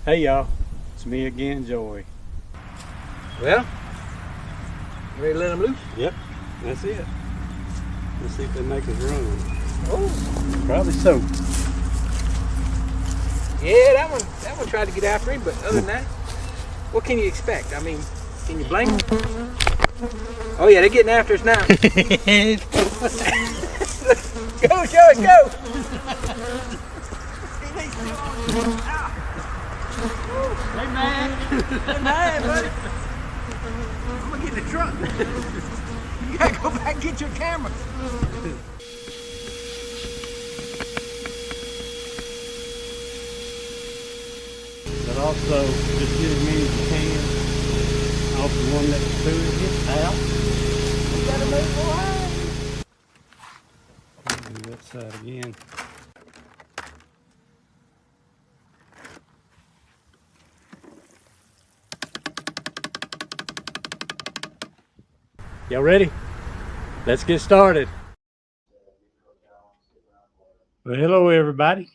Hey y'all, it's me again, Joey. Well, you ready to let them loose? Yep, that's it. Let's see if they make us run. Oh, Probably so. yeah, that one tried to get after him, but other than that, what can you expect? I mean, can you blame them? Oh yeah, they're getting after us now. Go, Joey, go! Hey man! Hey, man, buddy. I'm gonna get in the truck. You gotta go back and get your camera. But also, just get as many as you can off the one next to it. Get out. You gotta move forward. Do that side again. Y'all ready? Let's get started. Well, hello everybody.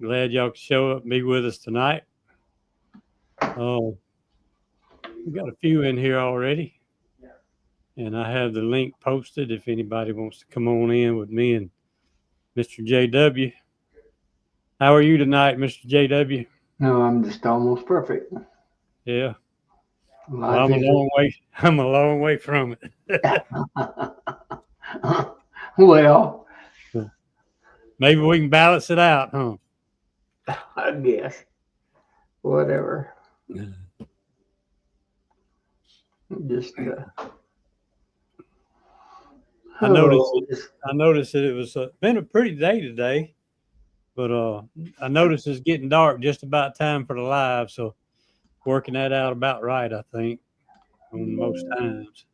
Glad y'all could show up and be with us tonight. We got a few in here already, and I have the link posted if anybody wants to come on in with me and Mr. JW. How are you tonight, Mr. JW? No, I'm just almost perfect. Yeah. Well, Life I'm a is long way. I'm a long way from it. well, Maybe we can balance it out, huh? I guess. Whatever. Just I noticed. just I noticed that it was been a pretty day today, but I noticed it's getting dark just about time for the live, so working that out about right, I think, on most times.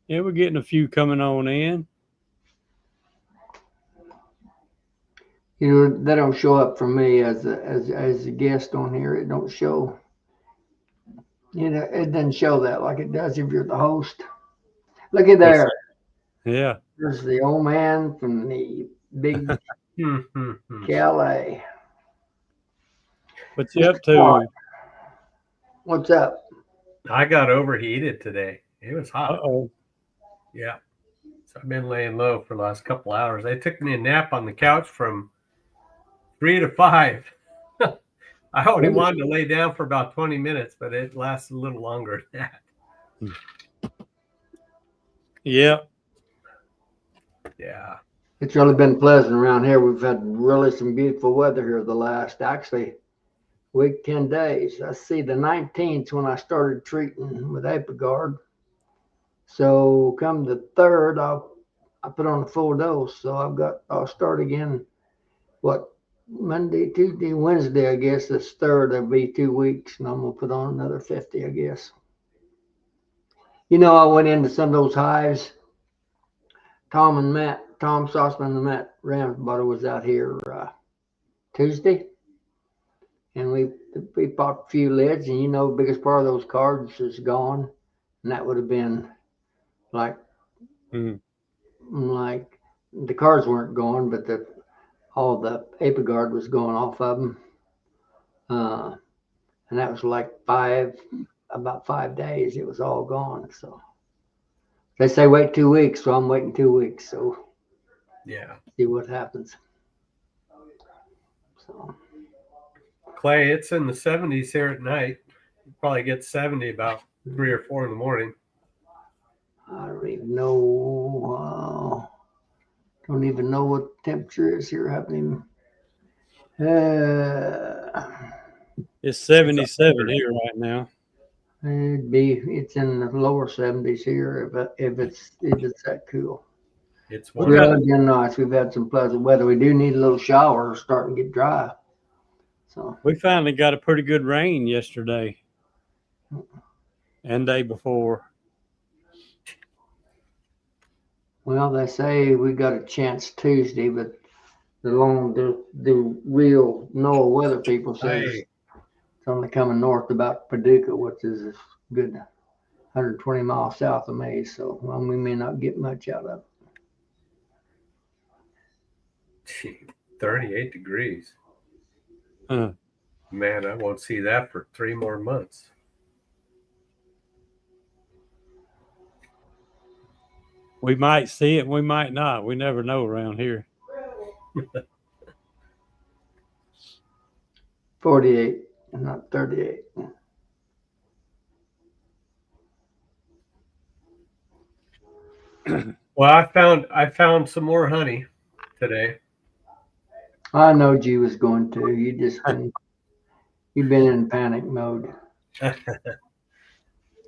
Yeah, we're getting a few coming on in. they don't show up for me as a guest on here. It don't show. It doesn't show that like it does if you're the host. Look at What's there. that? Yeah. There's the old man from the big Calais. What you up to? What's up? I got overheated today. It was hot. Uh-oh. Yeah. So I've been laying low for the last couple hours. They took me a nap on the couch from 3 to 5. I only wanted to lay down for about 20 minutes, but it lasted a little longer than that. Yeah. Yeah. It's really been pleasant around here. We've had really some beautiful weather here the last actually week, 10 days. I see the 19th when I started treating with Apigard. So come the 3rd, I put on a full dose. So I'll start again, Monday, Tuesday, Wednesday, I guess. This 3rd, that'll be 2 weeks. And I'm going to put on another 50, I guess. I went into some of those hives. Tom Sossman and Matt Ramsbutter was out here Tuesday. And we popped a few lids, and the biggest part of those cards is gone, and that would have been like the cards weren't gone, but all the Apigard was going off of them, and that was like about 5 days. It was all gone. So they say wait 2 weeks, so I'm waiting 2 weeks. So yeah, see what happens. So. Clay, it's in the 70s here at night. You probably get 70 about 3 or 4 in the morning. I don't even know. Don't even know what the temperature is here happening. It's 77 here right now. It's in the lower 70s here if it's that cool. It's been nice. We've had some pleasant weather. We do need a little shower. It's starting to get dry. So we finally got a pretty good rain yesterday and day before. Well, they say we got a chance Tuesday, but the real NOAA weather people say it's only coming north about Paducah, which is a good 120 miles south of me. So we may not get much out of it. Gee, 38 degrees. Huh. Man, I won't see that for 3 more months. We might see it, we might not. We never know around here. 48, not 38. Well, I found some more honey today. I know you was going to. You've been in panic mode.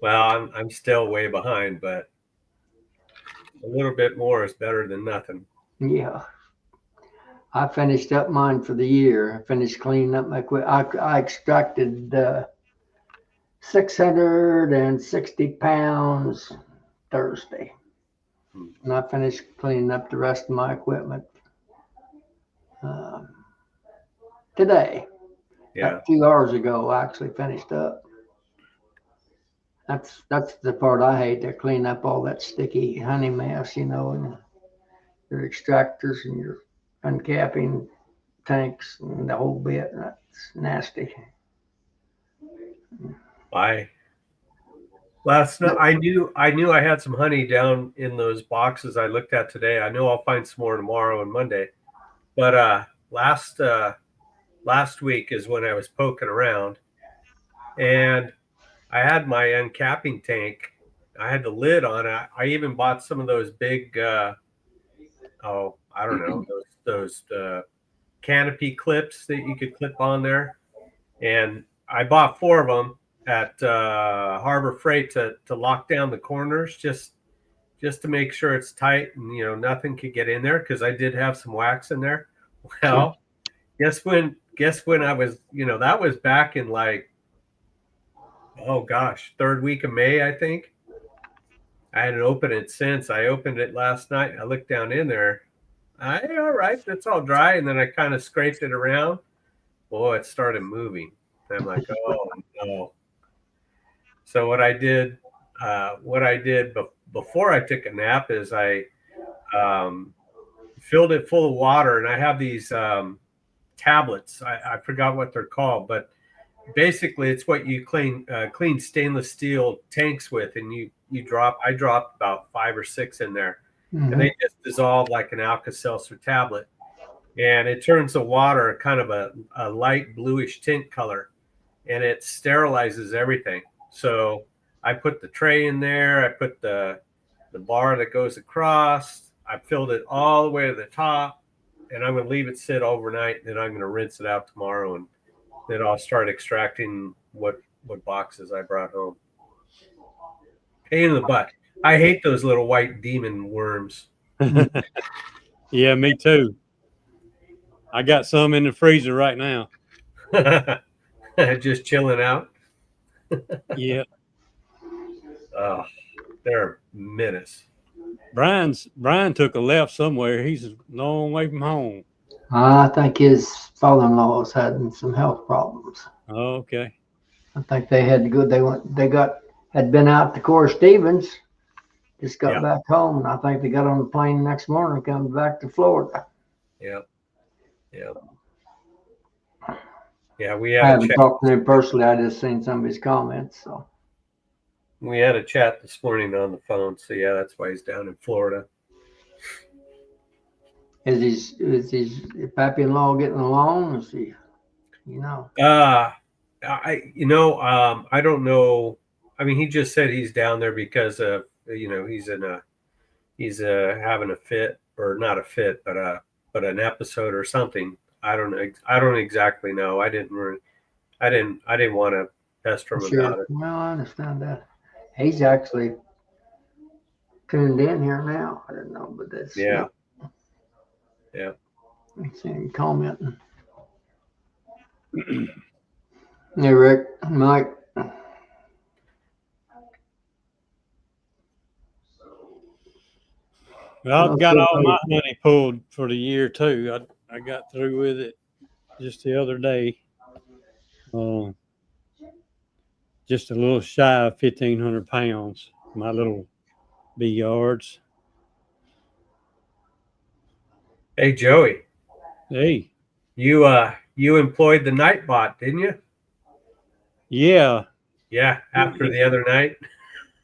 Well, I'm still way behind, but a little bit more is better than nothing. Yeah. I finished up mine for the year. I finished cleaning up my equipment. I extracted 660 pounds Thursday. And I finished cleaning up the rest of my equipment today. Yeah. About 2 hours ago, I actually finished up. That's the part I hate. To clean up all that sticky honey mess, and your extractors and your uncapping tanks and the whole bit. That's nasty. Last night I knew I had some honey down in those boxes I looked at today. I know I'll find some more tomorrow and Monday. But last week is when I was poking around, and I had my uncapping tank. I had the lid on it. I even bought some of those big I don't know, those canopy clips that you could clip on there. And I bought 4 of them at Harbor Freight to lock down the corners, just to make sure it's tight and nothing could get in there, because I did have some wax in there. Well, guess when I was that was back in like, oh gosh, 3rd week of May, I think. I hadn't opened it since. I opened it last night. I looked down in there. All right, that's all dry. And then I kind of scraped it around. Boy, it started moving. I'm like, oh no. So what I did before I took a nap is I filled it full of water, and I have these tablets. I forgot what they're called, but basically it's what you clean stainless steel tanks with, and I dropped about 5 or 6 in there, and they just dissolve like an Alka-Seltzer tablet, and it turns the water kind of a light bluish tint color, and it sterilizes everything. So I put the tray in there, I put the bar that goes across, I filled it all the way to the top, and I'm going to leave it sit overnight, and then I'm going to rinse it out tomorrow, and then I'll start extracting what boxes I brought home. Pain in the butt. I hate those little white demon worms. Yeah, me too. I got some in the freezer right now. Just chilling out. Yeah. Oh, they're a menace. Brian took a left somewhere. He's a long way from home. I think his father-in-law has had some health problems. Oh, okay. I think they had to go. Had been out to Core Stevens, just got back home, and I think they got on the plane the next morning and come back to Florida. Yeah. I haven't talked to him personally. I just seen some of his comments. So we had a chat this morning on the phone. So yeah, that's why he's down in Florida. Is his pappy-in-law getting along? Is he, I don't know. I mean, he just said he's down there because of he's having a fit, or not a fit, but an episode or something. I don't exactly know. I didn't want to pester him about it. Well, I understand that. He's actually tuned in here now. I didn't know, but that's yeah. I see him commenting. Hey, Rick, Mike. Well, I've got all my honey pulled for the year too. I got through with it just the other day. Just a little shy of 1,500 pounds. My little bee yards. Hey, Joey. Hey, You employed the night bot, didn't you? yeah, Yeah, after the other night.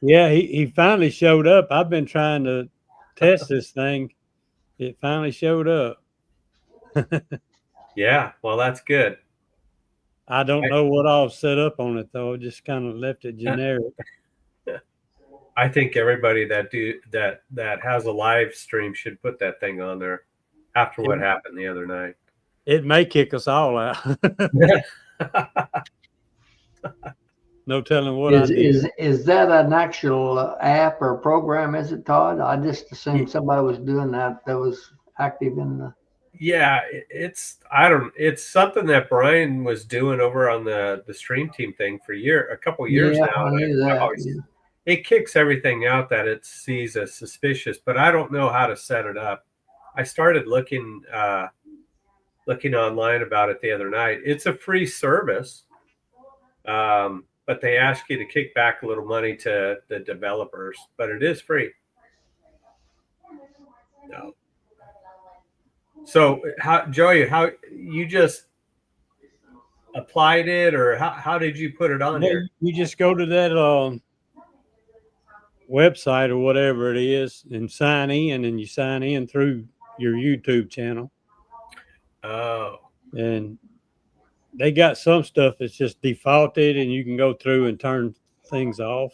yeah. He finally showed up. I've been trying to test this thing. It finally showed up. Yeah, well, that's good. I don't know what all set up on it though. I just kind of left it I, generic. I think everybody that has a live stream should put that thing on there after what It, happened the other night. it may kick us all out. No telling what I Is did. is is that an actual app or program? Is it, Todd? I just assumed Y- somebody was doing that was active in the. Yeah, it's something that Brian was doing over on the stream team thing for a couple years Yeah, now, I and knew I've that. always it kicks everything out that it sees as suspicious, but I don't know how to set it up. I started looking online about it the other night. It's a free service, but they ask you to kick back a little money to the developers, but it is free. No. So, how Joey, how you just applied it, or how did you put it on Yeah, here? you just go to that website or whatever it is and sign in, and you sign in through your YouTube channel. Oh, And they got some stuff that's just defaulted, and you can go through and turn things off.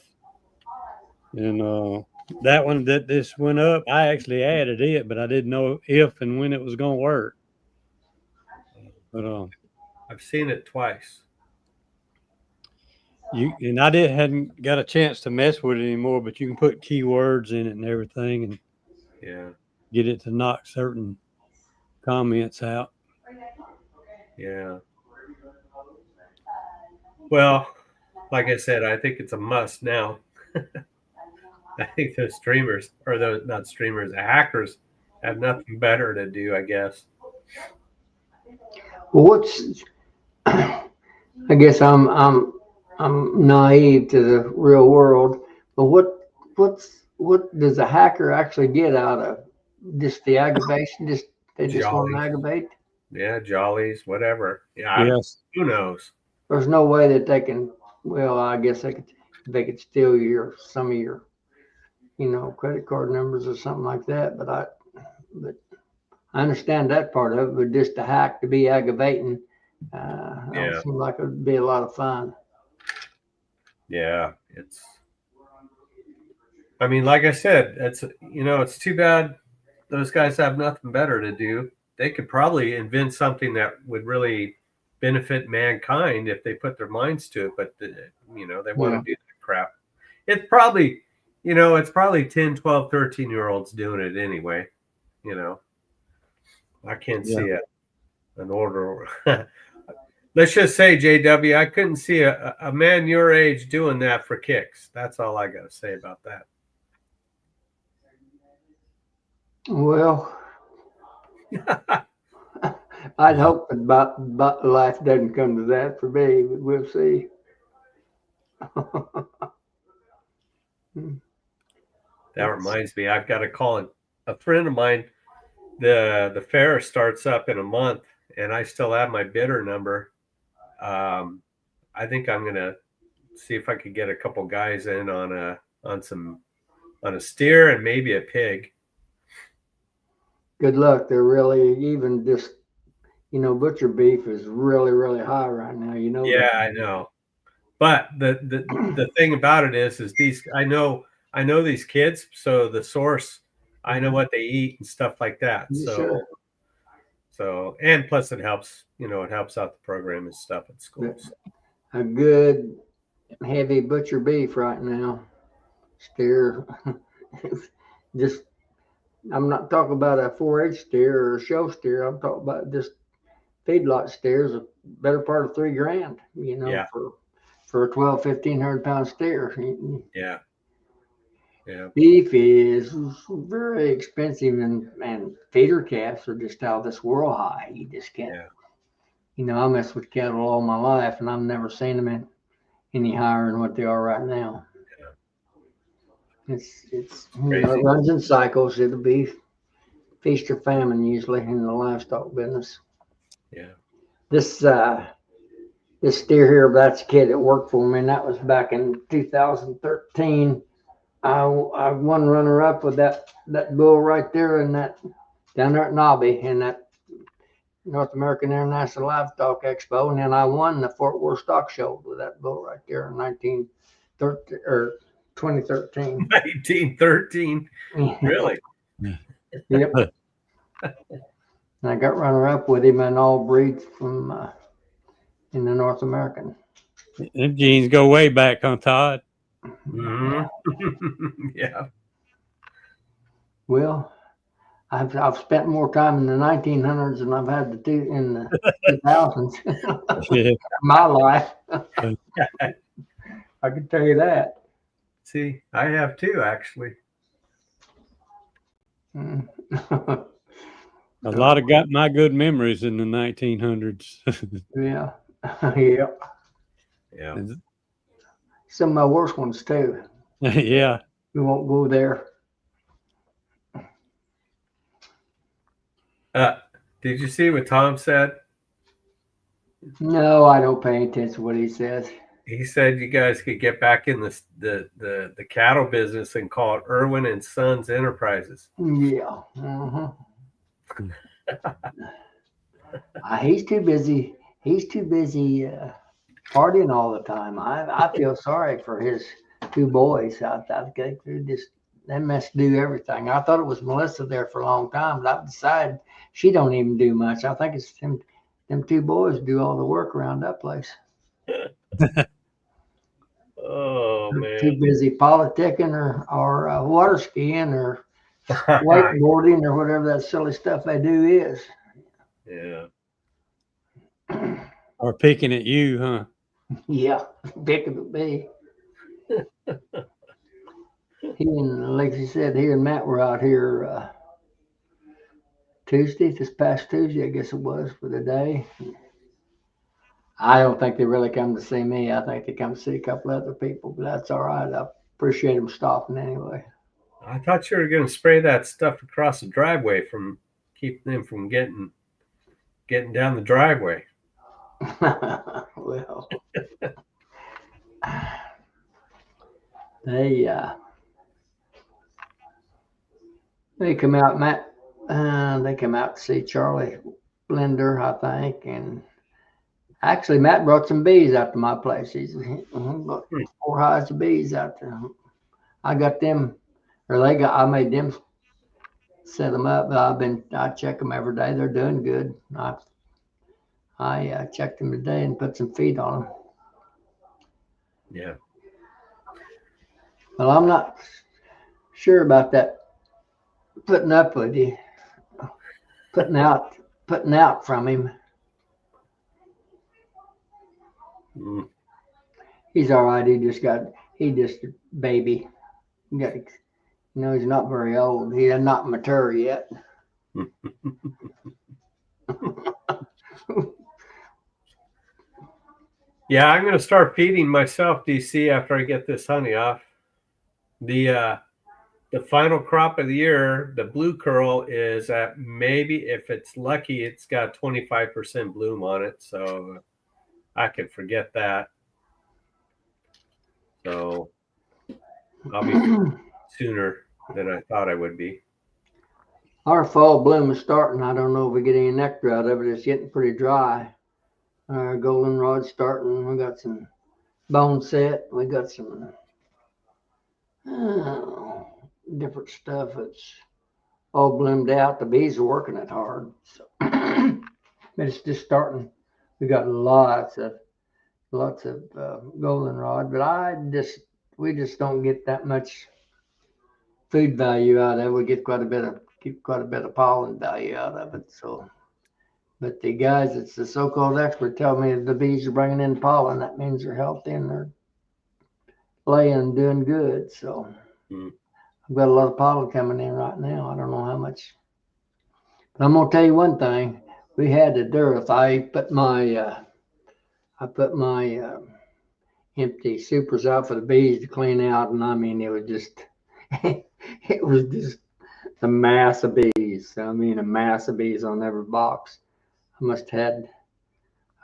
And that one that this went up, I actually added it, but I didn't know if and when it was going to work. But I've seen it twice. I hadn't got a chance to mess with it anymore. But you can put keywords in it and everything, and Yeah, get it to knock certain comments out. yeah. Well, like I said, I think it's a must now. I think those streamers, or those not streamers, the hackers, have nothing better to do, I guess. Well, what's I guess I'm naive to the real world, but what does a hacker actually get out of just the aggravation? Just they just want to Jollies, aggravate. yeah, jollies, whatever. Yeah, Yes. who knows? There's no way that they can. Well, I guess they could steal some of your credit card numbers or something like that. But I understand that part of it. But just to hack to be aggravating, don't Yeah, seem like it would be a lot of fun. yeah. I mean, like I said, it's too bad those guys have nothing better to do. They could probably invent something that would really benefit mankind if they put their minds to it, but they want Yeah. to do that crap. It's probably, it's probably 10, 12, 13-year-olds doing it anyway. You know, I can't Yeah. see an order. Let's just say, JW, I couldn't see a man your age doing that for kicks. That's all I got to say about that. Well, I'd hope that about life doesn't come to that for me, but we'll see. That reminds me, I've got to call a friend of mine. The fair starts up in a month, and I still have my bidder number. I think I'm gonna see if I could get a couple guys in on a steer and maybe a pig. Good luck. They're really even just butcher beef is really really high right now. You know Yeah, that. I know. But the thing about it is these I know these kids, so the source, I know what they eat and stuff like that. You sure? So and plus it helps, it helps out the program and stuff at schools. A good heavy butcher beef right now. Steer. Just I'm not talking about a 4-H steer or a show steer. I'm talking about just feedlot steers, a better part of $3,000. Yeah, For a 1,200-1,500 pound steer. yeah, yeah, Beef is very expensive, and feeder calves are just out of this world high. You just can't. yeah. I mess with cattle all my life, and I've never seen them any higher than what they are right now. It's it Crazy. runs in cycles. It'll be feast or famine usually in the livestock business. Yeah. This steer here, that's a kid that worked for me, and that was back in 2013. I won runner up with that bull right there in that down there at Nobby in that North American International Livestock Expo, and then I won the Fort Worth Stock Show with that bull right there in 2013. 1913. Really? Yep. And I got runner up with him in all breeds from in the North American. Them genes go way back, huh, Todd? Mm-hmm. Yeah. Well, I've spent more time in the 1900s than I've had in the 2000s. Yeah. My life. I can tell you that. See, I have too, actually. A lot of got my good memories in the 1900s. Yeah. Yeah. Yeah. Some of my worst ones too. Yeah. We won't go there. Did you see what Tom said? No, I don't pay attention to what he says. He said you guys could get back in the cattle business and call it Irwin and Sons Enterprises. Yeah. He's too busy. He's too busy partying all the time. I feel sorry for his two boys. I they must do everything. I thought it was Melissa there for a long time, but I've decided she don't even do much. I think it's them two boys do all the work around that place. Oh, man. Too busy politicking or water skiing or wakeboarding or whatever that silly stuff they do is. Yeah. Or picking at you, huh? Yeah, big of it be. He and, like you said, he and Matt were out here this past Tuesday, I guess it was, for the day. I don't think they really come to see me. I think they come to see a couple other people, but that's all right. I appreciate them stopping anyway. I thought you were going to spray that stuff across the driveway from keeping them from getting down the driveway. Well, they come out, Matt. They come out to see Charlie Blender, I think, and actually Matt brought some bees out to my place. He brought 4 hives of bees out there. I got them, or I made them set them up. I check them every day. They're doing good. I checked them today and put some feed on them. Yeah. Well, I'm not sure about that. Putting up with you, putting out from him. Mm. He's all right. He just a baby. He's not very old. He's not mature yet. Yeah, I'm going to start feeding myself, DC, after I get this honey off. The final crop of the year, the blue curl, is at maybe, if it's lucky, it's got 25% bloom on it. So I could forget that. So I'll be sooner than I thought I would be. Our fall bloom is starting. I don't know if we get any nectar out of it. It's getting pretty dry. Goldenrod starting. We got some bone set. We got some different stuff that's all bloomed out. The bees are working it hard. So but it's just starting. We got lots of goldenrod, but we just don't get that much food value out of it. We get quite a bit of pollen value out of it. So, but the guys that's the so-called expert tell me the bees are bringing in pollen. That means they're healthy and they're laying and doing good. So I've got a lot of pollen coming in right now. I don't know how much, but I'm gonna tell you one thing. We had a dearth. I put my empty supers out for the bees to clean out, and I mean it was just a mass of bees. bees. I mean, a mass of bees on every box. I must have had,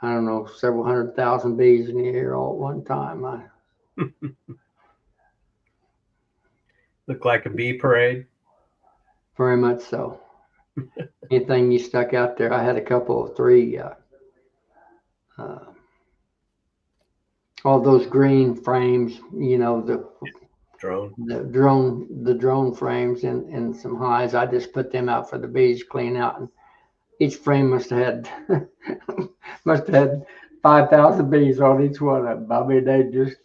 I don't know, several 100,000 bees in the air all at one time. Looked like a bee parade. Very much so. Anything you stuck out there, I had a couple of three. All those green frames, you know, Drone. the drone frames in some hives. I just put them out for the bees to clean out, and each frame must have had must have had 5,000 bees on each one of them. I mean, they just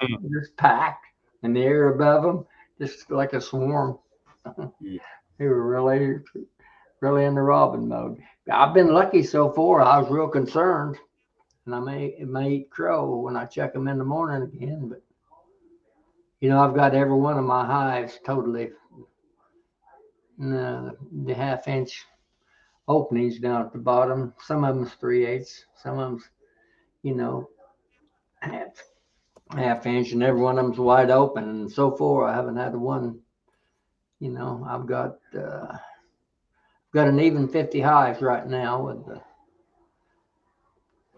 packed in the air above them, just like a swarm. They were really in the robbing mode. I've been lucky so far. I was real concerned, and I may eat crow when I check them in the morning again. But you know, I've got every one of my hives totally the half-inch openings down at the bottom. Some of them's 3/8, some of them's, you know, half inch, and every one of them's wide open. And so far, I haven't had one. You know, I've got an even 50 hives right now with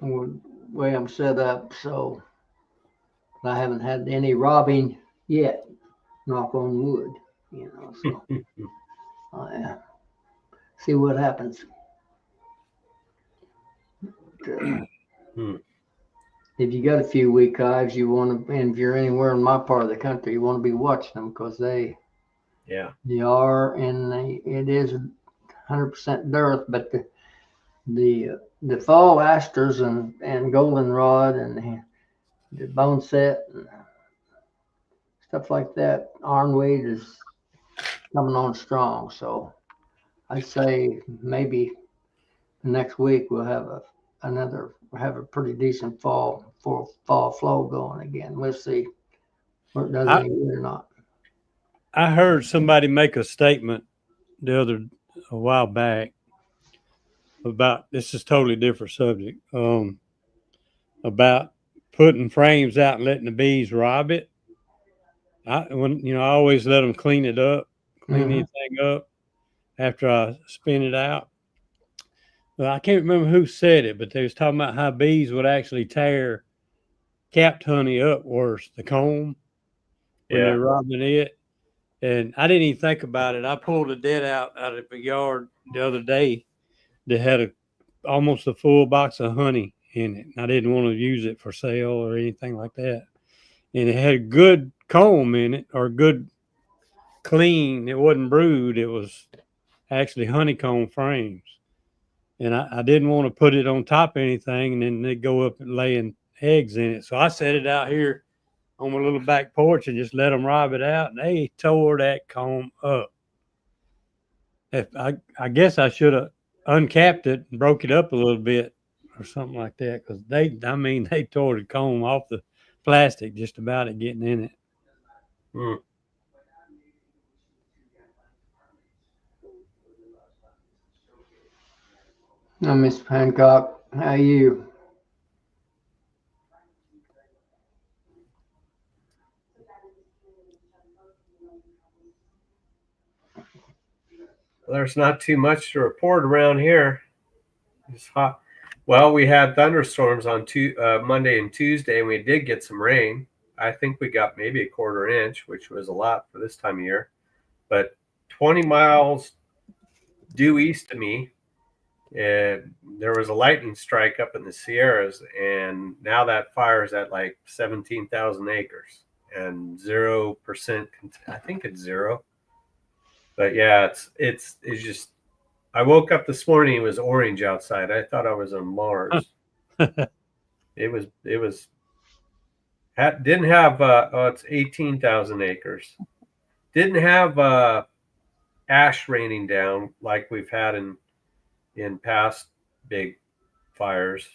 the way I'm set up. So I haven't had any robbing yet. Knock on wood. You know, so see what happens. If you got a few weak hives, you want to, and if you're anywhere in my part of the country, you want to be watching them because they are, and it is 100% dearth. But the fall asters and goldenrod and the boneset and stuff like that, ironweed is coming on strong. So I'd say maybe next week we'll have a pretty decent fall flow going again. We'll see where it does any good or not. I heard somebody make a statement a while back about, this is totally different subject, about putting frames out and letting the bees rob it. I always let them clean anything up after I spin it out. Well, I can't remember who said it, but they was talking about how bees would actually tear capped honey up worse, the comb, when they're robbing it. And I didn't even think about it. I pulled a dead out of the yard the other day that had almost a full box of honey in it. I didn't want to use it for sale or anything like that. And it had a good comb in it, or good clean. It wasn't brood. It was actually honeycomb frames. And I didn't want to put it on top of anything, and then they'd go up and laying eggs in it. So I set it out here on my little back porch and just let them rob it out, and they tore that comb up. I guess I should have uncapped it and broke it up a little bit or something like that, because they tore the comb off the plastic just about it getting in it. Now, Mr. Hancock, how are you? There's not too much to report around here. It's hot. Well, we had thunderstorms on Monday and Tuesday, and we did get some rain. I think we got maybe a 1/4 inch, which was a lot for this time of year. But 20 miles due east of me, there was a lightning strike up in the Sierras, and now that fire is at like 17,000 acres and 0%. I think it's 0. But yeah, it's just. I woke up this morning. It was orange outside. I thought I was on Mars. It didn't have. It's 18,000 acres. Didn't have ash raining down like we've had in past big fires.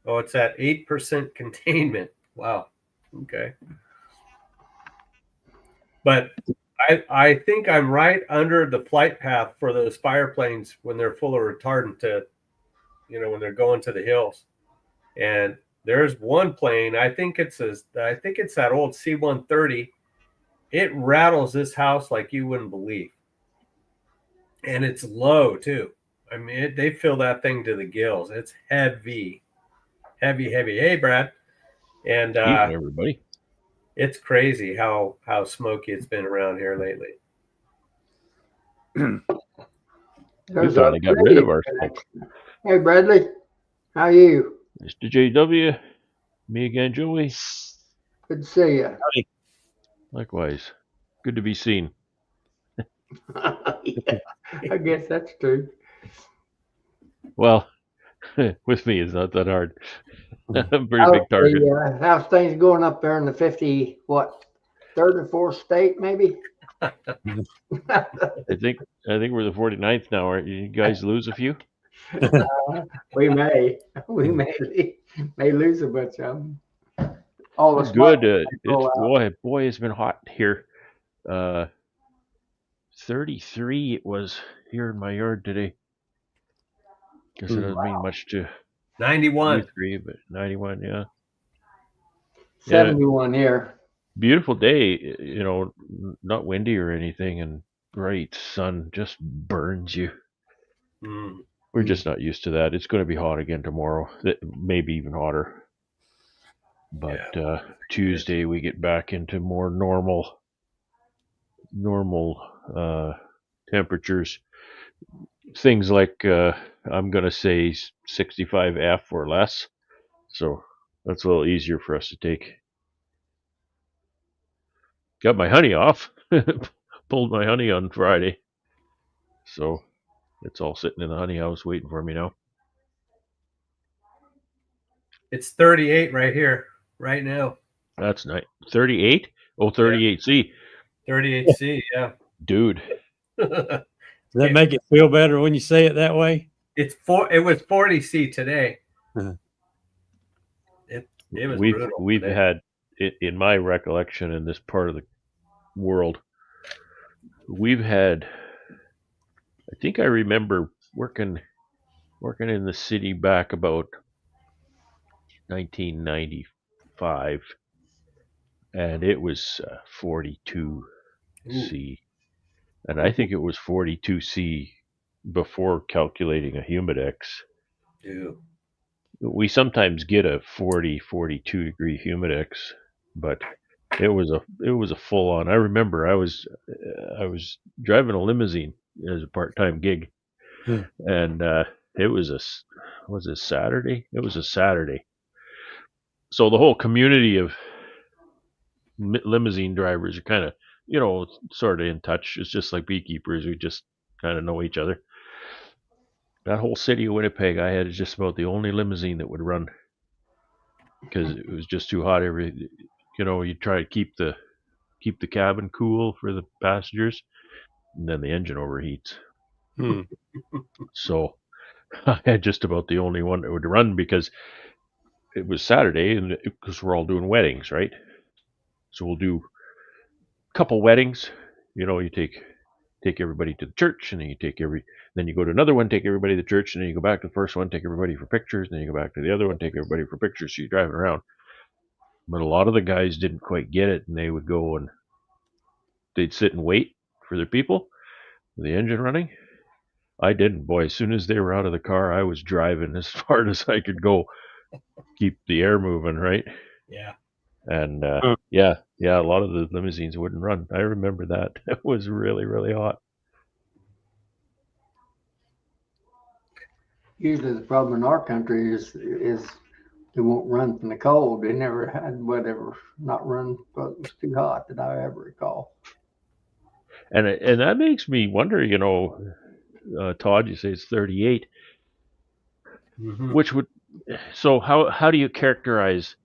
Oh, it's at 8% containment. Wow. Okay. But I think I'm right under the flight path for those fire planes when they're full of retardant when they're going to the hills. And there's one plane, I think it's that old C-130. It rattles this house like you wouldn't believe. and it's low too. I mean, they fill that thing to the gills. It's heavy, heavy, heavy. Hey, Brad, and Evening, everybody. it's crazy how smoky it's been around here lately. We There's our finally got rid of radio our smoke. connection. Hey, Bradley, how are you? Mr. JW, me again, Joey. Good to see you. Likewise. Good to be seen. Yeah, I guess that's true. Well, with me, it's not that hard. I'm a pretty How's, big target. how's things going up there in the 50, what, third or fourth state, maybe? I think we're the 49th now. Aren't you? You guys lose a few? we may lose a bunch of them. All the It's smart good. ones It's roll out. boy, it's been hot here. 33 it was here in my yard today. Guess it doesn't mean much to you 91. three, but 91, yeah. 71 here. Beautiful day, not windy or anything, and bright sun just burns you. Mm. We're just not used to that. It's going to be hot again tomorrow, maybe even hotter. But Tuesday we get back into more normal temperatures. Things like I'm going to say 65 F or less. So that's a little easier for us to take. Got my honey off. Pulled my honey on Friday. So it's all sitting in the honey house waiting for me now. It's 38 right here, right now. That's nice. 38? Oh, 38C. 38C, yeah. Dude. Does that make it feel better when you say it that way? It was 40C today. Uh-huh. It was brutal. We've had, in my recollection in this part of the world, we've had, I think I remember working in the city back about 1995, and it was 42C. And I think it was 42C before calculating a humidex. Ew. We sometimes get a 40, 42 degree humidex, but it was a full on. I remember I was driving a limousine as a part-time gig, and it was a Saturday. It was a Saturday. So the whole community of limousine drivers are kind of, sort of in touch. It's just like beekeepers. We just kind of know each other. That whole city of Winnipeg, I had just about the only limousine that would run because it was just too hot. You try to keep the cabin cool for the passengers, and then the engine overheats. So I had just about the only one that would run because it was Saturday, and because we're all doing weddings, right? So we'll do a couple weddings. You take everybody to the church, and then then you go to another one, take everybody to the church, and then you go back to the first one, take everybody for pictures, and then you go back to the other one, take everybody for pictures. So you're driving around. But a lot of the guys didn't quite get it, and they would go and they'd sit and wait for their people with the engine running. I didn't, boy. As soon as they were out of the car, I was driving as far as I could go, keep the air moving, right? Yeah. And yeah, a lot of the limousines wouldn't run. I remember that. It was really, really hot. Usually the problem in our country is they won't run from the cold. They never had whatever not run because it was too hot that I ever recall. And that makes me wonder, Todd, you say it's 38, which would, so how do you characterize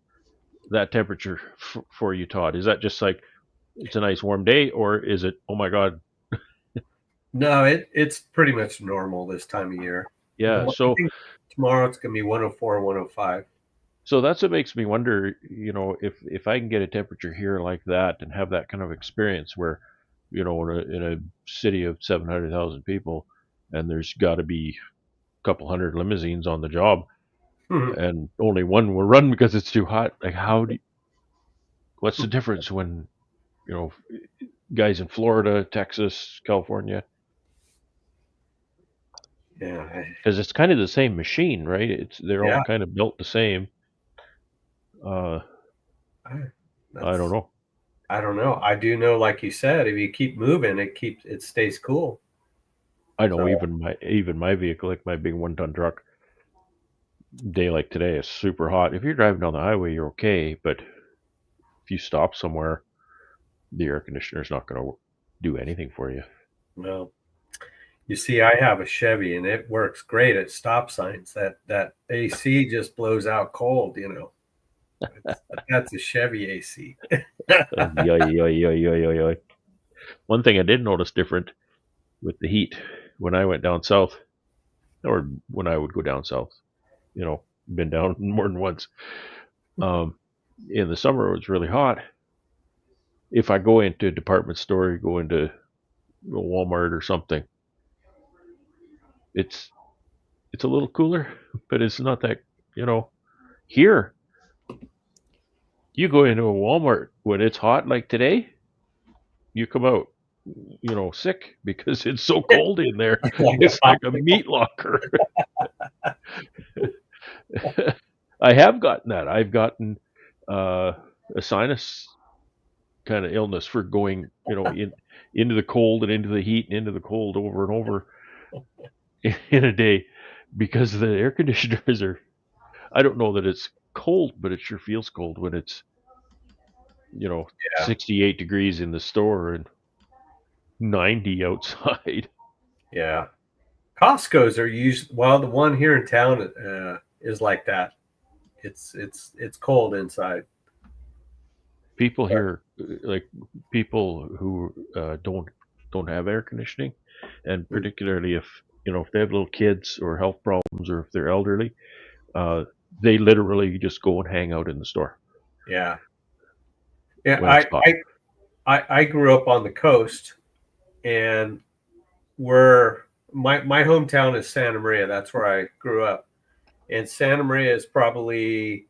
that temperature for you, Todd? Is that just like it's a nice warm day, or is it, oh my God? No, it's pretty much normal this time of year. Yeah. So tomorrow it's gonna be 104, 105. So that's what makes me wonder, if I can get a temperature here like that and have that kind of experience where, in a city of 700,000 people, and there's got to be a couple hundred limousines on the job, and only one will run because it's too hot. Like, what's the difference when, guys in Florida, Texas, California, Yeah. because it's kind of the same machine, right? They're all Yeah. kind of built the same. Uh, I don't That's, know. I don't know. I do know, like you said, if you keep moving, it stays cool. I know So even my vehicle, like my big 1-ton truck, day like today is super hot. If you're driving down the highway, you're okay, but if you stop somewhere, the air conditioner's not going to do anything for you. well, you see, I have a Chevy and it works great at stop signs. That AC just blows out cold, you know. That's a Chevy AC. Yoy, yoy, yoy, yoy, yoy, yoy. One thing I did notice different with the heat when I went down south, or when I would go down south, been down more than once. Um, in the summer, it was really hot. If I go into a department store, go into Walmart or something, it's it's a little cooler, but it's not that. You know, here you go into a Walmart when it's hot like today, you come out, sick because it's so cold in there. Like a It's like a popsicle. meat locker. I have gotten that. I've gotten uh, a sinus kind of illness for going, into the cold and into the heat and into the cold over and over in a day because the air conditioners are. I don't know that it's cold, but it sure feels cold when it's Yeah, 68 degrees in the store and 90 outside. yeah. Costco's are used. Well, the one here in town is like that. It's cold inside. People But here, like people who don't have air conditioning, and particularly if they have little kids or health problems or if they're elderly, uh, they literally just go and hang out in the store yeah, yeah. when it's hot. I grew up on the coast, and we're my hometown is Santa Maria. That's where I grew up. And Santa Maria is probably,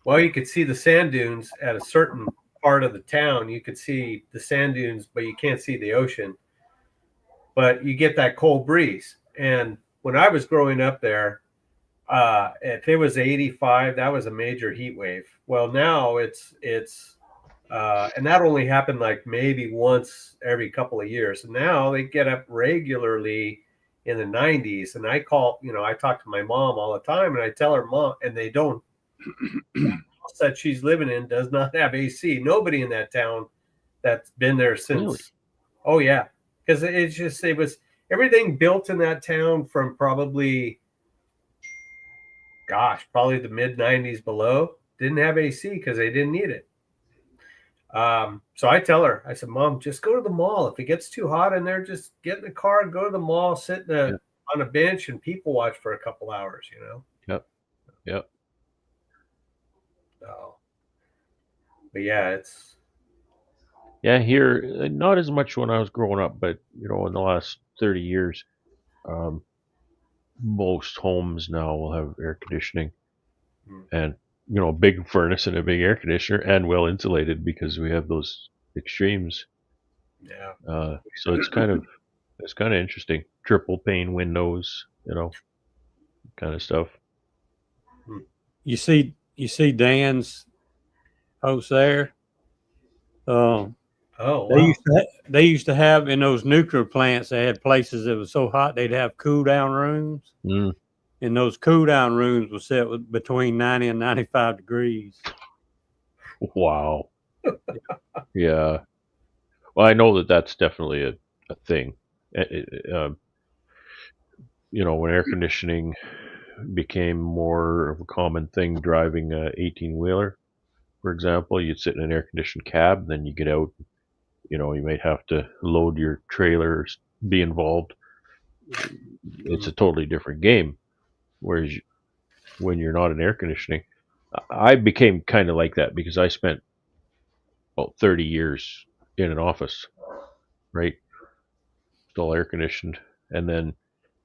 well, you could see the sand dunes at a certain part of the town. You could see the sand dunes, but you can't see the ocean. But you get that cold breeze. And when I was growing up there, if it was 85, that was a major heat wave. Well, now and that only happened like maybe once every couple of years. And now they get up regularly in the 90s. And I talk to my mom all the time, and I tell her, Mom, and they don't, house that she's living in does not have AC. Nobody in that town that's been there Really? since, oh, yeah. Because it was everything built in that town from probably the mid 90s below didn't have AC because they didn't need it. So I tell her, I said, Mom, just go to the mall. If it gets too hot in there, just get in the car and go to the mall, sit Yeah. on a bench and people watch for a couple hours, Yep. Yep. So, but yeah, Yeah. Here, not as much when I was growing up, but in the last 30 years, um, most homes now will have air conditioning mm, and a big furnace and a big air conditioner and well insulated because we have those extremes. yeah. So it's kind of interesting. Triple pane windows, kind of stuff. Mm. You see Dan's post there. Um, Oh, they wow. used to have in those nuclear plants. They had places that was so hot they'd have cool down rooms, Mm, and those cool down rooms were set with between 90 and 95 degrees. wow. Yeah. Well, I know that that's definitely a thing. When air conditioning became more of a common thing driving a 18 wheeler, for example, you'd sit in an air conditioned cab, then you get out, you might have to load your trailers, be involved. It's Mm, a totally different game. Whereas when you're not in air conditioning, I became kind of like that because I spent about 30 years in an office, right? Still air conditioned. And then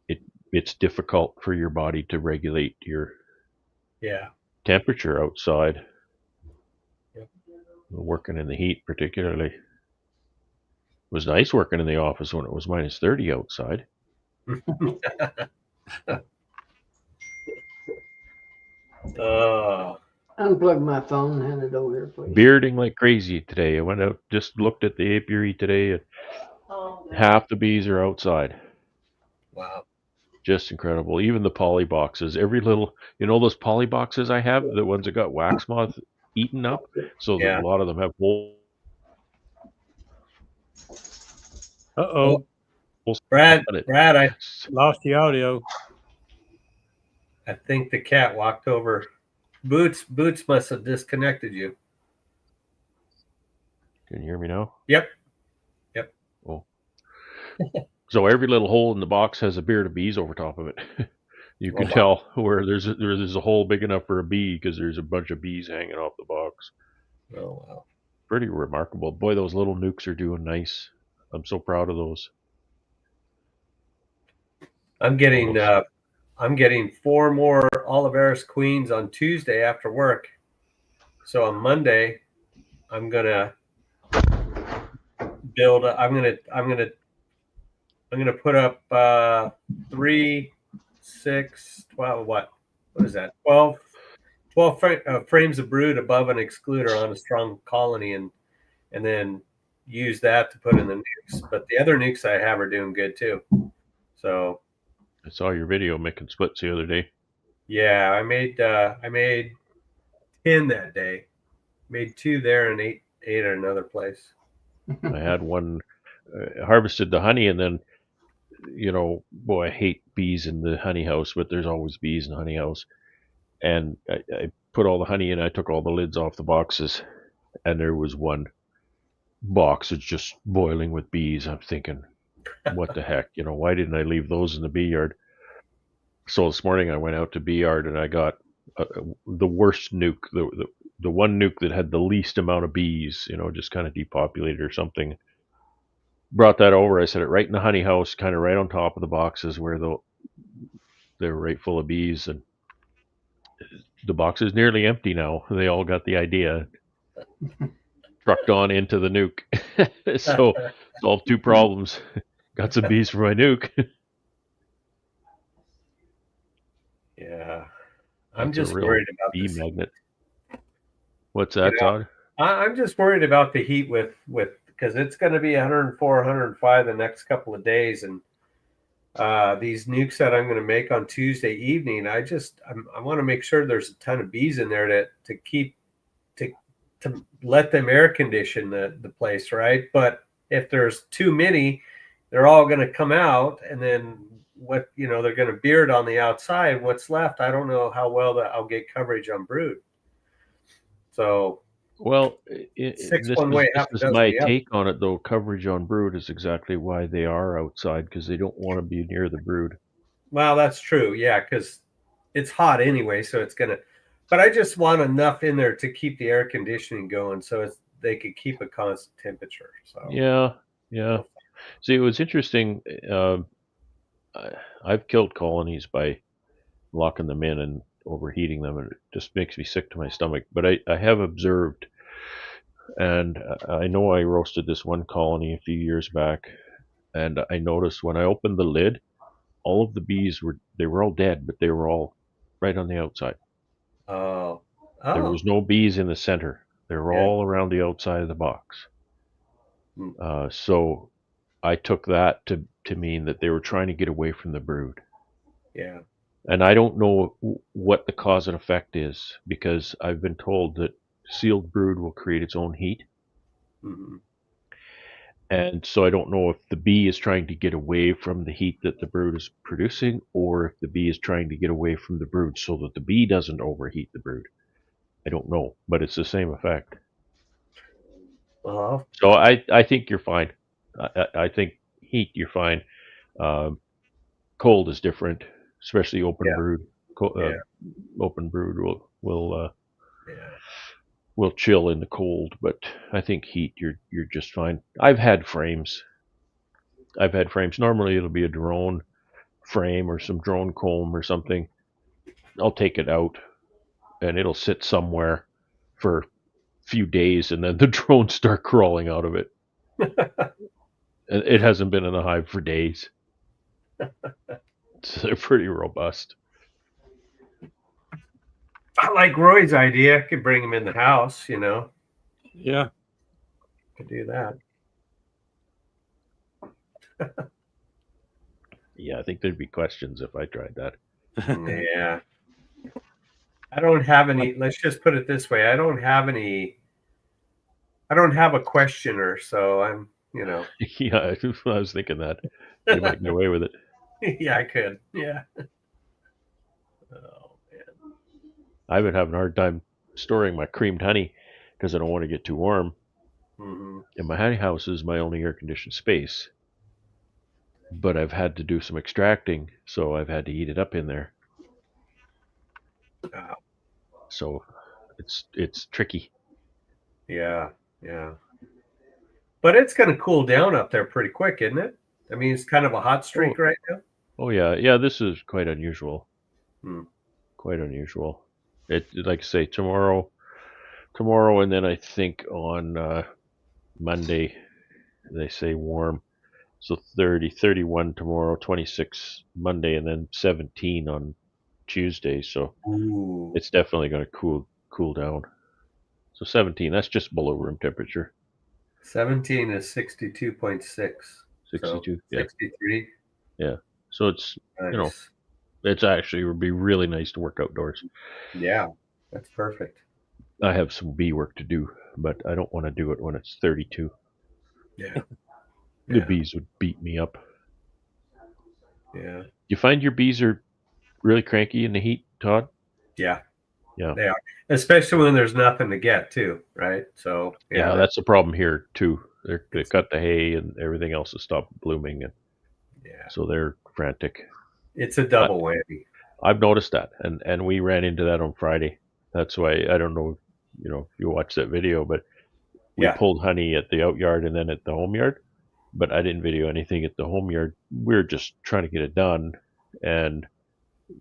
it it's difficult for your body to regulate your yeah. temperature outside, Yep. working in the heat particularly. It was nice working in the office when it was minus 30 outside. Oh, Unplug my phone and hand it over here, please. Bearding like crazy today. I went out, just looked at the apiary today, and half the bees are outside. wow. Just incredible. Even the poly boxes, every little, those poly boxes I have, the ones that got wax moth eaten up, so that a Yeah. lot of them have holes Uh-oh, Brad, on it. Brad, lost the audio. I think the cat walked over. Boots must have disconnected you. Can you hear me now? Yep. Oh. So every little hole in the box has a beard of bees over top of it. You Oh, can wow. tell where there's a hole big enough for a bee because there's a bunch of bees hanging off the box. Oh, wow. Pretty remarkable. Boy, those little nukes are doing nice. I'm so proud of those. I'm getting 4 more Oliveris queens on Tuesday after work. So on Monday, I'm gonna build. I'm gonna put up 3, 6, 12. What is that? 12 frames of brood above an excluder on a strong colony, and then use that to put in the nukes. But the other nukes I have are doing good too. So I saw your video making splits the other day. yeah, I made 10 that day. Made 2 there and 8 at another place. I had one, harvested the honey, and then, boy, I hate bees in the honey house, but there's always bees in the honey house. And I put all the honey in, I took all the lids off the boxes, and there was one box that's just boiling with bees. I'm thinking, what the heck? Why didn't I leave those in the bee yard? So this morning I went out to bee yard and I got the worst nuke, the one nuke that had the least amount of bees, just kind of depopulated or something. Brought that over. I set it right in the honey house, kind of right on top of the boxes where they're right full of bees, and the box is nearly empty now. They all got the idea. Trucked on into the nuke. So solved 2 problems. Got some bees for my nuke. Yeah, I'm That's a just real worried about bee this. magnet. What's that, Todd? I'm just worried about the heat with because it's going to be 104, 105 the next couple of days, and these nukes that I'm going to make on Tuesday evening, I want to make sure there's a ton of bees in there to keep to let them air condition the place, right? But if there's too many, they're all going to come out, and then they're going to beard on the outside. What's left, I don't know how well that I'll get coverage on brood. So Well, 6 this one is way, this half a is dozen my the other. take on it, though. Coverage on brood is exactly why they are outside, because they don't want to be near the brood. Well, that's true, yeah, because it's hot anyway, so it's gonna. But I just want enough in there to keep the air conditioning going, so they could keep a constant temperature. So Yeah. See, it was interesting. I've killed colonies by locking them in and overheating them, and it just makes me sick to my stomach. But I have observed, and I know I roasted this one colony a few years back, and I noticed when I opened the lid, all of the bees were all dead, but they were all right on the outside. oh, There oh, was no bees in the center. They were yeah, all around the outside of the box. mm, So I took that to mean that they were trying to get away from the brood. yeah, And I don't know what the cause and effect is, because I've been told that sealed brood will create its own heat. mhm. And so I don't know if the bee is trying to get away from the heat that the brood is producing, or if the bee is trying to get away from the brood so that the bee doesn't overheat the brood. I don't know, but it's the same effect. Well, So I think you're fine. I think heat, you're fine. Um, Cold is different, especially open yeah, brood. yeah, Open brood yeah. will chill in the cold, but I think heat, you're just fine. I've had frames. Normally it'll be a drone frame or some drone comb or something. I'll take it out and it'll sit somewhere for a few days, and then the drones start crawling out of it. And it hasn't been in the hive for days. they're pretty robust. I like Roy's idea. I could bring him in the house, you know. Yeah. Could do that. Yeah, I think there'd be questions if I tried that. Yeah. I don't have any, let's just put it this way. I don't have a questioner, so I'm, you know. Yeah, I was thinking that you might get away with it. Yeah, I could. Yeah. Oh man. I've been having a hard time storing my creamed honey because I don't want to get too warm. Mm-hmm. And my honey house is my only air conditioned space. But I've had to do some extracting, so I've had to heat it up in there. Wow. So it's tricky. Yeah, yeah. But it's going to cool down up there pretty quick, isn't it? I mean, it's kind of a hot streak right now. Oh yeah, this is quite unusual. Hmm. Quite unusual. It like I say tomorrow, and then I think on Monday they say warm. So 30, 31 tomorrow, 26 Monday, and then 17 on Tuesday. So Ooh. it's definitely going to cool down. So 17, that's just below room temperature. 17 is 62.6. 62, so yeah. 63. Yeah. So it's, Nice. you know, it's actually would be really nice to work outdoors. Yeah, that's perfect. I have some bee work to do, but I don't want to do it when it's 32. Yeah. The Yeah. bees would beat me up. Yeah. You find your bees are really cranky in the heat, Todd? Yeah. Yeah. They are. Especially when there's nothing to get to, right? So Yeah, that's the problem here too. They cut the hay and everything else has stopped blooming, and yeah, so they're frantic. it's a double whammy. I've noticed that, and we ran into that on Friday. That's why I don't know, if you watched that video, but we pulled honey at the out yard and then at the home yard. But I didn't video anything at the home yard. We were just trying to get it done, and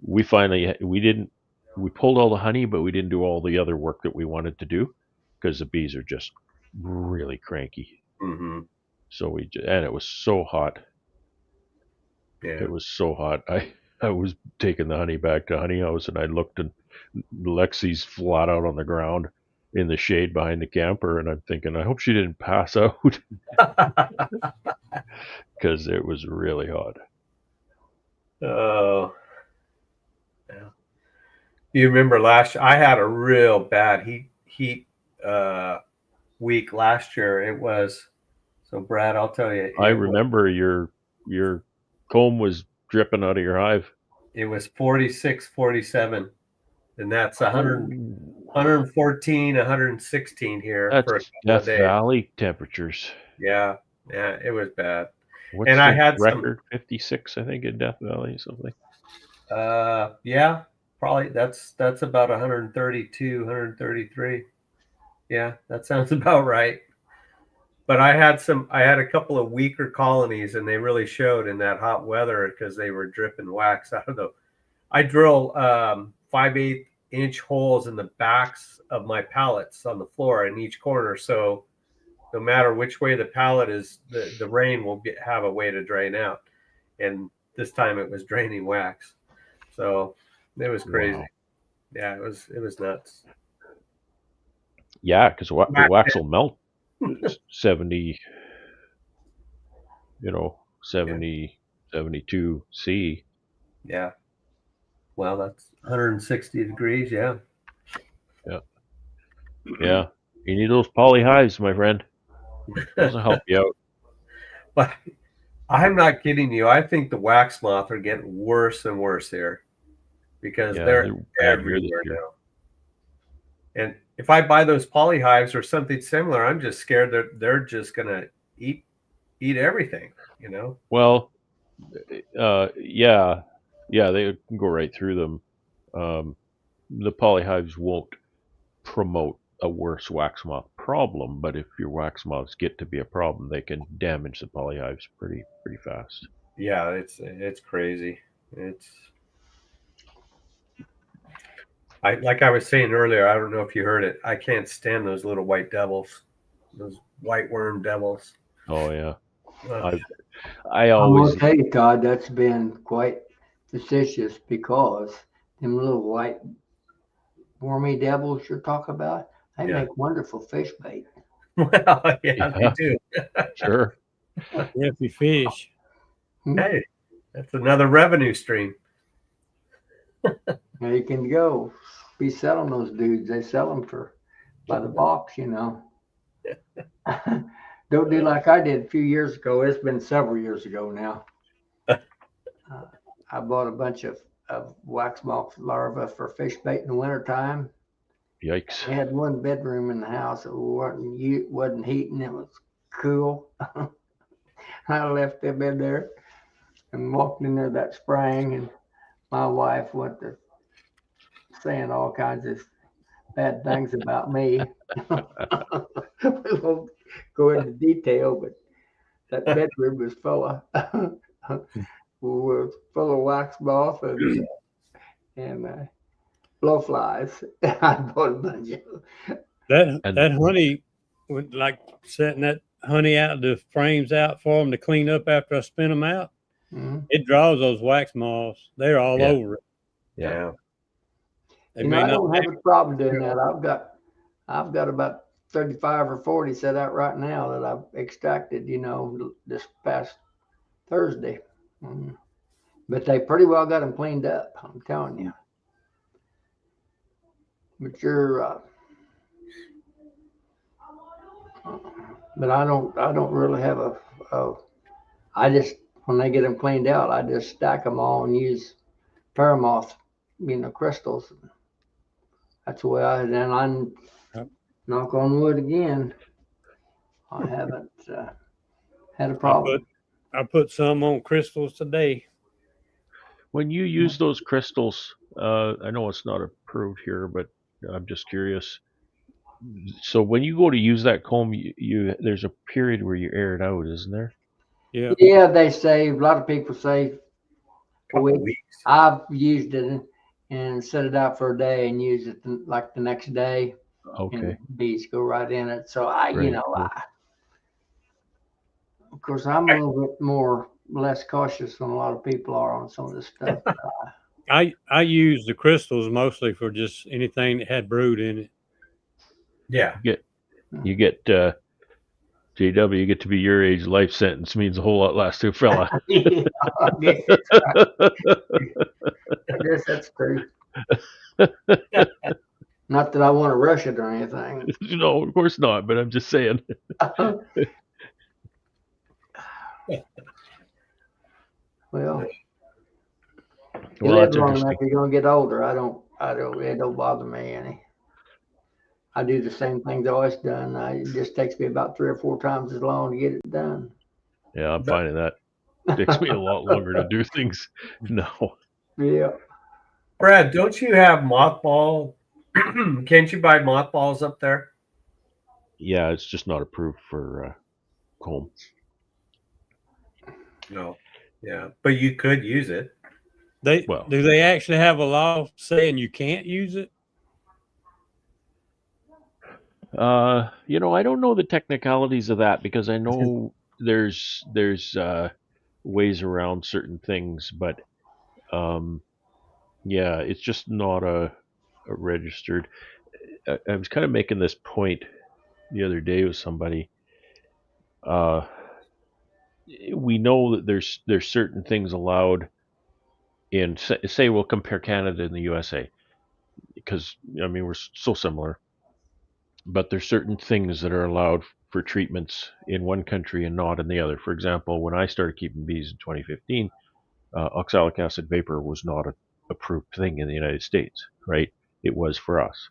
we pulled all the honey, but we didn't do all the other work that we wanted to do because the bees are just really cranky. Mm-hmm. So and it was so hot. Yeah. It was so hot. I was taking the honey back to honey house, and I looked, and Lexi's flat out on the ground in the shade behind the camper, and I'm thinking, I hope she didn't pass out because it was really hot. Oh. Yeah. You remember I had a real bad heat week last year. It was, so Brad, I'll tell you. I remember your comb was dripping out of your hive. It was 46, 47. And that's 100, 114, 116 here That's for a couple Death of days. Valley temperatures. Yeah, it was bad. What's and the I had record? 56, I think, in Death Valley, something. Yeah, probably that's about 132, 133. Yeah, that sounds about right. But I had a couple of weaker colonies, and they really showed in that hot weather because they were dripping wax out of I drill 5/8 inch holes in the backs of my pallets on the floor in each corner. So no matter which way the pallet is, the rain will have a way to drain out. And this time it was draining wax. So it was crazy. Wow. Yeah, it was nuts. Yeah, because the wax will melt 70, 70, 72 C. Yeah. Well, that's 160 degrees. Yeah. Yeah. Yeah. You need those poly hives, my friend. Those will help you out. But I'm not kidding you. I think the wax moth are getting worse and worse here because they're everywhere now. And if I buy those poly hives or something similar, I'm just scared that they're just gonna eat everything. Well, yeah, they can go right through them. The polyhives won't promote a worse wax moth problem, but if your wax moths get to be a problem, they can damage the polyhives pretty fast. Yeah, it's crazy. Like I was saying earlier, I don't know if you heard it. I can't stand those little white devils, those white worm devils. Oh yeah, I always tell you, Todd, that's been quite facetious because them little white wormy devils you're talking about, they Yeah. make wonderful fish bait. Well, yeah, they Yeah. do. Sure. Yeah, if you fish. Hey, that's another revenue stream. Now you can go be selling those dudes. They sell them for by the box, you know. Don't do like I did a few years ago. It's been several years ago now. I bought a bunch of wax moth larvae for fish bait in the wintertime. Yikes. I had one bedroom in the house. It wasn't heating. It was cool. I left them in there and walked in there that spring, and my wife went to saying all kinds of bad things about me. We won't go into detail, but that bedroom was full of wax moth and blowflies. I bought a bunch of. That And that honey, with like setting that honey out, the frames out for them to clean up after I spin them out. Mhm. It draws those wax moths. They're all Yeah. over it. yeah. They You know, may I not. don't have a problem doing that. I've got about 35 or 40 set out right now that I've extracted, you know, this past Thursday. Mhm. But they pretty well got them cleaned up, I'm telling you. But but I don't really have I just, when they get them cleaned out, I just stack them all and use paramoth, you know, crystals. That's the way I'm Yep. knock on wood again. I haven't had a I problem. put some on crystals today. When you use those crystals, I know it's not approved here, but I'm just curious. So when you go to use that comb, you there's a period where you air it out, isn't there? Yeah. Yeah, they say, a lot of people say a Couple week. weeks. I've used it and set it out for a day and use it like the next day, and Okay. bees go right in it. So Right. Right. of course, I'm a little bit less cautious than a lot of people are on some of this stuff. I use the crystals mostly for just anything that had brood in it. Yeah. You get JW, you get to be your age. Life sentence means a whole lot less to a fella. Yeah, I guess that's true. Not that I want to rush it or anything. No, of course not. But I'm just saying. Well, you Well, live that's long interesting. enough, you're gonna get older. It don't bother me any. I do the same things I always done. It just takes me about 3 or 4 times as long to get it done. Yeah, I'm finding that takes me a lot longer to do things. No. Yeah. Brad, don't you have mothball? Can't you buy mothballs up there? Yeah, it's just not approved for comb. No. Yeah, but you could use it. Well, Do they actually have a law saying you can't use it? I don't know the technicalities of that because I know there's ways around certain things, but um, yeah, it's just not a registered. I was kind of making this point the other day with somebody. Uh, we know that there's certain things allowed in say we'll compare Canada and the USA because I mean we're so similar, but there's certain things that are allowed for treatments in one country and not in the other. For example, when I started keeping bees in 2015, oxalic acid vapor was not a approved thing in the United States, right? It was for us.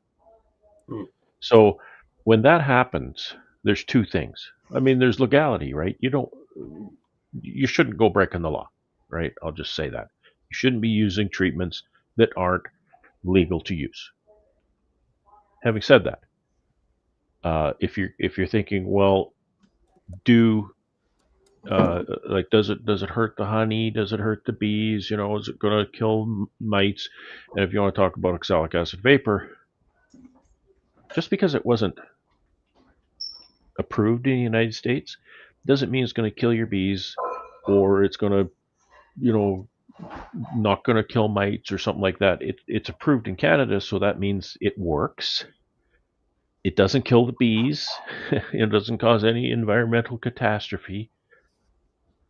Hmm. So when that happens, there's two things. I mean, there's legality, right? You shouldn't go breaking the law, right? I'll just say that. You shouldn't be using treatments that aren't legal to use. Having said that, if you're thinking, well, do does it hurt the honey? Does it hurt the bees? Is it going to kill mites? And if you want to talk about oxalic acid vapor, just because it wasn't approved in the United States doesn't mean it's going to kill your bees or it's going to, not going to kill mites or something like that. It's approved in Canada, so that means it works. It doesn't kill the bees. It doesn't cause any environmental catastrophe.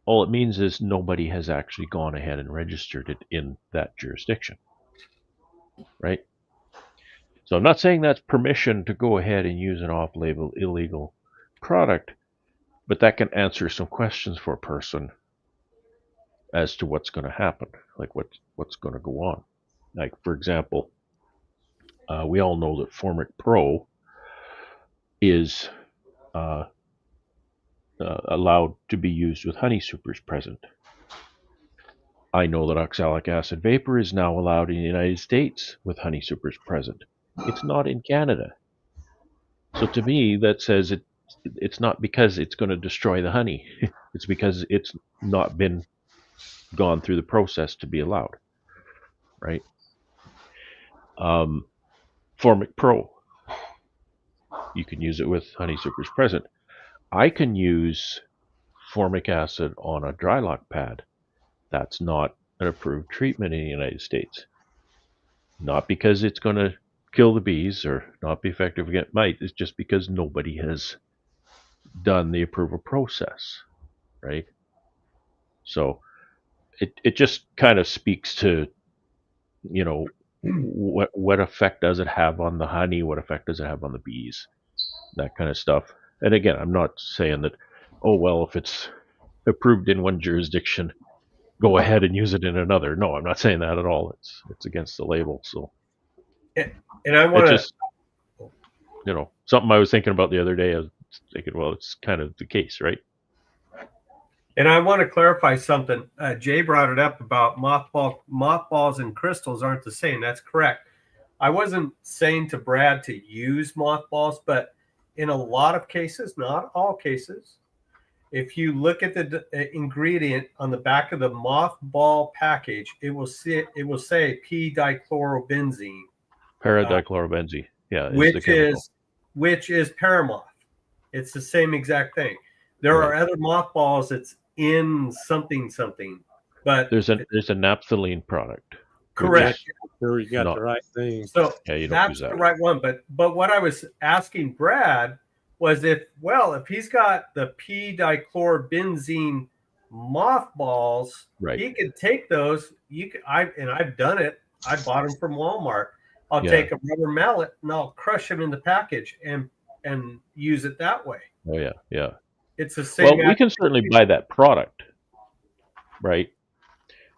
All it means is nobody has actually gone ahead and registered it in that jurisdiction, right? So I'm not saying that's permission to go ahead and use an off-label illegal product, but that can answer some questions for a person as to what's going to happen, like what's going to go on. Like, for example, we all know that Formic Pro is uh, allowed to be used with honey supers present. I know that oxalic acid vapor is now allowed in the United States with honey supers present. It's not in Canada. So to me, that says it's not because it's going to destroy the honey. It's because it's not been gone through the process to be allowed, right? Formic Pro, you can use it with honey supers present. I can use formic acid on a dry lock pad. That's not an approved treatment in the United States. Not because it's going to kill the bees or not be effective against mites. It's just because nobody has done the approval process, right? So it just kind of speaks to, you know, what effect does it have on the honey? What effect does it have on the bees? That kind of stuff. And again, I'm not saying that, oh, well, if it's approved in one jurisdiction, go ahead and use it in another. No, I'm not saying that at all. It's against the label. So And I want it's to, just, you know, something I was thinking about the other day. I was thinking, well, it's kind of the case, right? and I want to clarify something. Jay brought it up about mothballs and crystals aren't the same. That's correct. I wasn't saying to Brad to use mothballs, but in a lot of cases, not all cases, if you look at the ingredient on the back of the mothball package, it will say p-dichlorobenzene, Paradichlorobenzene, yeah, is the which chemical. is paramoth. It's the same exact thing. There Right. are other mothballs that's in something, but There's a naphthalene product. correct. Sure, you got Not, the right thing. So yeah, you don't that's use that. the right one. But what I was asking Brad was if he's got the p-dichlorobenzene mothballs, Right. he could take those. I've done it. I bought them from Walmart. I'll Yeah. take a rubber mallet and I'll crush them in the package and use it that way. Oh yeah, yeah. It's the same. Well, we can certainly buy that product, right?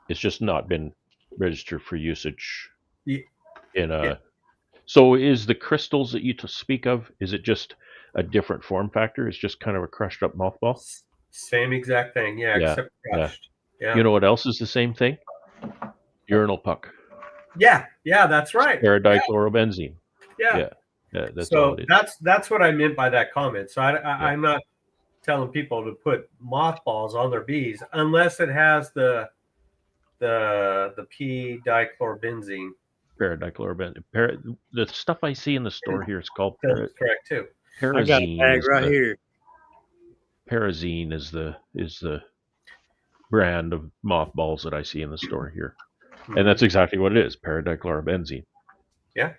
It's just not been registered for usage Yeah. in a. Yeah. So is the crystals that you speak of? Is it just a different form factor? It's just kind of a crushed up mothball. Same exact thing, yeah, Yeah, except crushed. Yeah. You know what else is the same thing? Urinal puck. Yeah, that's right. Paradichlorobenzene. Yeah. Yeah, that's all So it is. that's what I meant by that comment. So I'm not telling people to put mothballs on their bees unless it has the p-dichlorobenzene. Paradichlorobenzene. The stuff I see in the store here is called That's correct too. I got a Parazine. bag right here. Parazine is the brand of mothballs that I see in the store here. And that's exactly what it is, paradichlorobenzene. Yeah.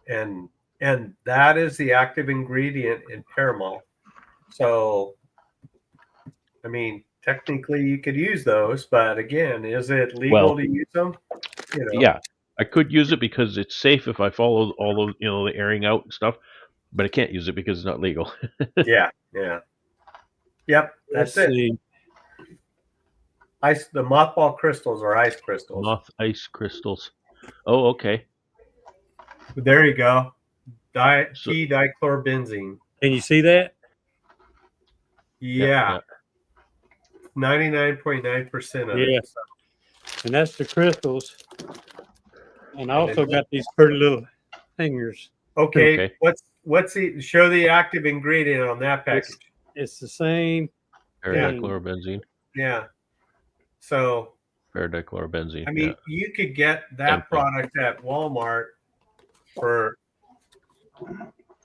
And that is the active ingredient in paramoth. So I mean, technically you could use those, but again, is it legal to use them? Yeah, I could use it because it's safe if I follow all of the airing out and stuff, but I can't use it because it's not legal. Yeah. Yep, Let's that's it. see. The mothball crystals are ice crystals. Moth ice crystals. Oh, okay. There you go. P-dichlorobenzene. Can you see that? Yeah. 99.9% of Yeah. it. So, And that's the crystals. And I also got these pretty little fingers. okay. What's show the active ingredient on that package? It's the same. Paradichlorobenzene. Yeah. So Paradichlorobenzene. I mean, you could get that product at Walmart for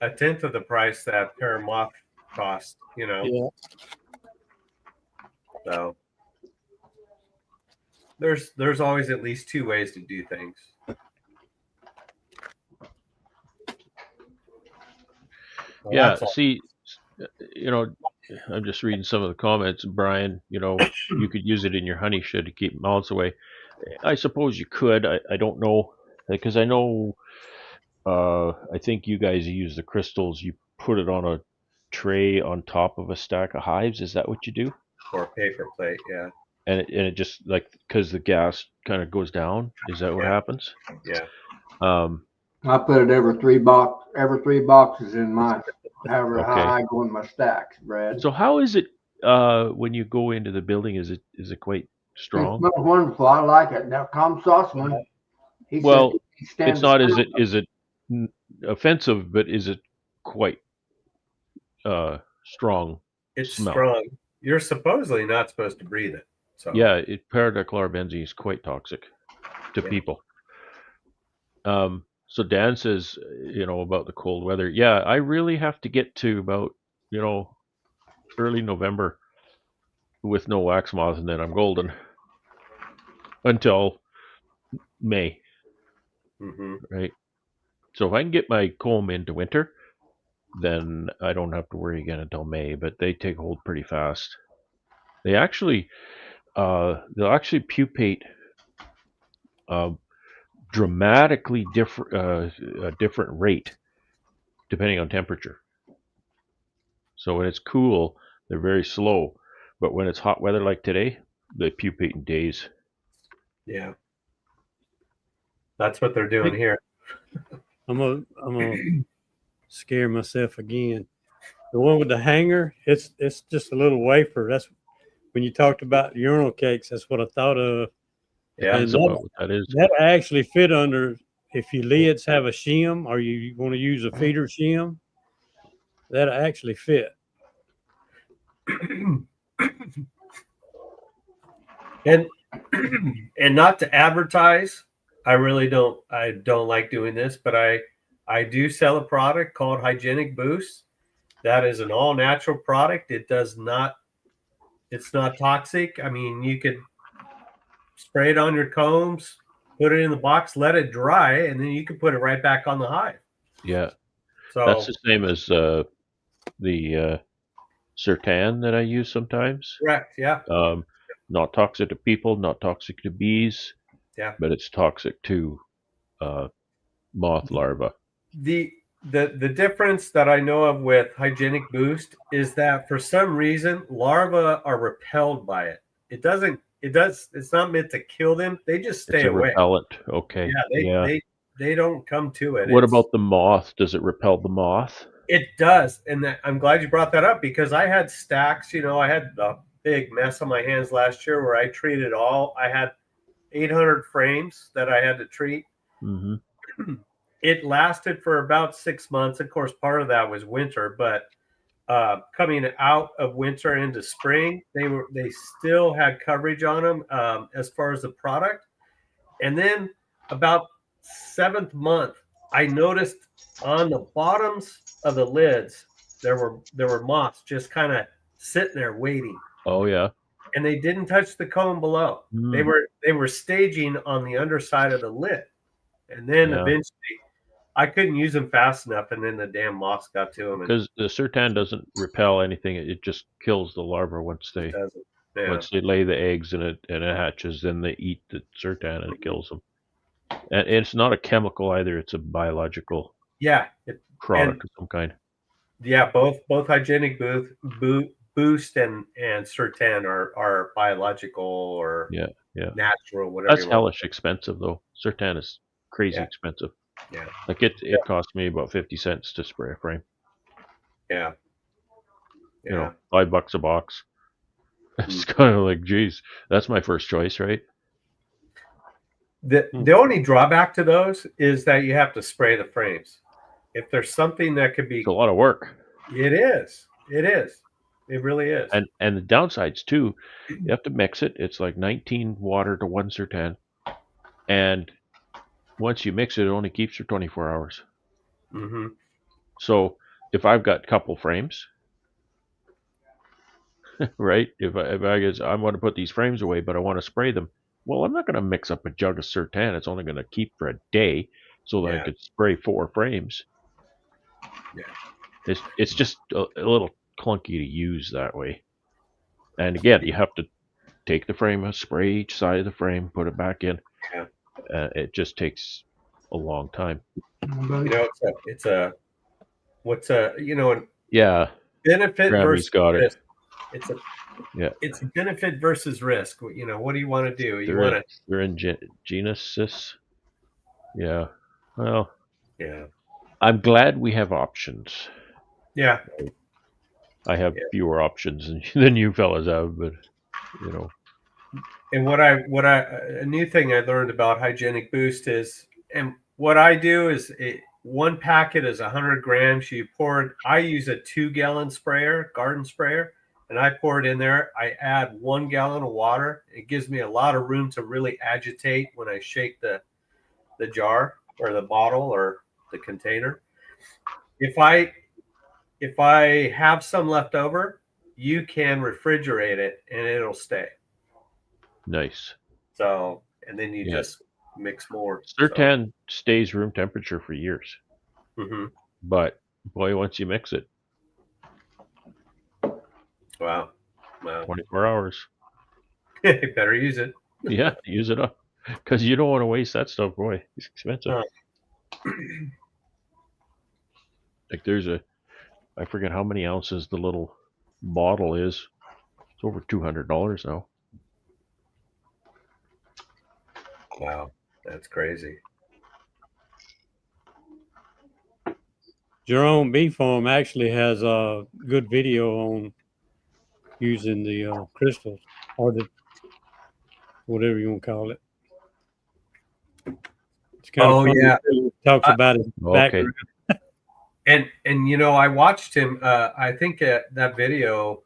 a tenth of the price that paramoth cost, Yeah. So there's always at least two ways to do things. Well, Yeah, that's all. see, you know, I'm just reading some of the comments, Brian. You could use it in your honey shed to keep moths away. I suppose you could. I don't know, because I know. I think you guys use the crystals. You put it on a tray on top of a stack of hives. Is that what you do? Or paper plate, yeah. And it just like because the gas kind of goes down. Is that what Yeah. happens? Yeah. I put it every three boxes in my, however Okay. high I go in my stacks, Brad. So how is it when you go into the building? Is it quite It strong? smells wonderful. I like it. Now, Tom Sauceman, he Well, said he stands it's not. the Is it offensive? But is it quite strong It's smell? strong. You're supposedly not supposed to breathe it. So Yeah, paradichlorobenzene is quite toxic to Yeah. people. So Dan says, about the cold weather. Yeah, I really have to get to about, early November with no wax moths, and then I'm golden until May, hmm right? So if I can get my comb into winter, then I don't have to worry again until May. But they take hold pretty fast. They'll actually pupate dramatically a different rate depending on temperature. So when it's cool, they're very slow, but when it's hot weather like today, they pupate in days. Yeah. That's what they're doing here. I'm gonna scare myself again. The one with the hanger, it's just a little wafer. That's when you talked about urinal cakes. That's what I thought of. Yeah. And That's about what that is. that actually fit under. If your lids have a shim or you want to use a feeder shim, that actually fit. and and not to advertise, I don't like doing this, but I do sell a product called Hygienic Boost. That is an all natural product. It's not toxic. I mean, you could spray it on your combs, put it in the box, let it dry, and then you can put it right back on the hive. Yeah, So that's the same as the Sertan that I use sometimes. correct, yeah. Not toxic to people, not toxic to bees, Yeah. but it's toxic to moth larvae. The difference that I know of with Hygienic Boost is that for some reason larvae are repelled by it. It's not meant to kill them. They just stay It's a away. repellent. Okay. Yeah, they don't come to it. What about the moth? Does it repel the moth? It does, and I'm glad you brought that up because I had stacks. I had a big mess on my hands last year where I treated all. I had 800 frames that I had to treat. Mm-hmm. It lasted for about 6 months. Of course, part of that was winter, but coming out of winter into spring, they still had coverage on them as far as the product. And then about 7th month, I noticed on the bottoms of the lids there were moths just kind of sitting there waiting, Oh yeah. and they didn't touch the comb below. Mm. They were staging on the underside of the lid, and then Yeah. eventually I couldn't use them fast enough, and then the damn moths got to them. Because the Sertan doesn't repel anything; it just kills the larva once they lay the eggs and it hatches. Then they eat the Sertan and it kills them. And it's not a chemical either; it's a biological product of some kind. Yeah, both Hygienic Boost and Sertan are biological or natural, whatever. That's hellish expensive though. Sertan is crazy expensive. Yeah, like it cost me about 50 cents to spray a frame. Yeah. $5 a box. It's kind of like, geez, that's my first choice, right? The only drawback to those is that you have to spray the frames. If there's something that could be, it's a lot of work. It is. It really is. And the downsides too, you have to mix it. It's like 19 water to 1 Sertan, and once you mix it, it only keeps for 24 hours. Mm-hmm. So if I've got a couple frames, right? If I guess I want to put these frames away, but I want to spray them, well, I'm not going to mix up a jug of Sertan. It's only going to keep for a day, so that I Yeah. could spray 4 frames. Yeah. It's just a little clunky to use that way. And again, you have to take the frame, spray each side of the frame, put it back in. Yeah. It just takes a long time. You know, it's a what's a Yeah, benefit Grammy's versus got it. risk. It's a Yeah, it's a benefit versus risk. You know, what do you want to do? You they're want in, they're in Genesis. Yeah. Well, to, yeah, I'm glad we have options. yeah. I have Yeah. fewer options than you fellas have, but you know. And a new thing I learned about Hygienic Boost is, and what I do is one packet is 100 grams. You pour it. I use a 2-gallon sprayer, garden sprayer, and I pour it in there. I add 1 gallon of water. It gives me a lot of room to really agitate when I shake the jar or the bottle or the container. If I have some left over, you can refrigerate it and it'll stay. Nice. So, and then you Yeah. just mix more. Sertan stays room temperature for years. Mm-hmm. But boy, once you mix it, Wow. 24 hours. Better use it. Yeah, use it up. Because you don't want to waste that stuff, boy. It's expensive. Like I forget how many ounces the little bottle is. It's over $200 now. Wow. That's crazy. Jerome Bee Farm actually has a good video on using the crystals or the whatever you want to call it. It's kind of funny. Yeah. He talks about his Okay. background. And I watched him. I think that video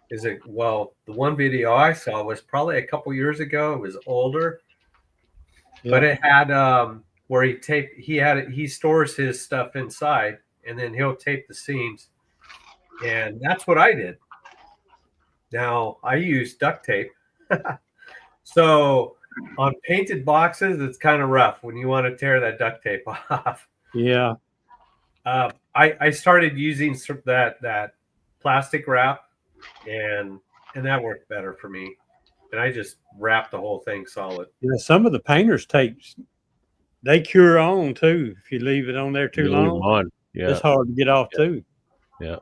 the one video I saw was probably a couple years ago. It was older, but it had where he stores his stuff inside, and then he'll tape the seams, and that's what I did. Now I use duct tape. So on painted boxes, it's kind of rough when you want to tear that duct tape off. Yeah. I started using that plastic wrap, and that worked better for me. And I just wrapped the whole thing solid. Yeah. Some of the painters tapes, they cure on too. If you leave it on there too You leave them long, on. Yeah. it's hard to get off too. Yeah.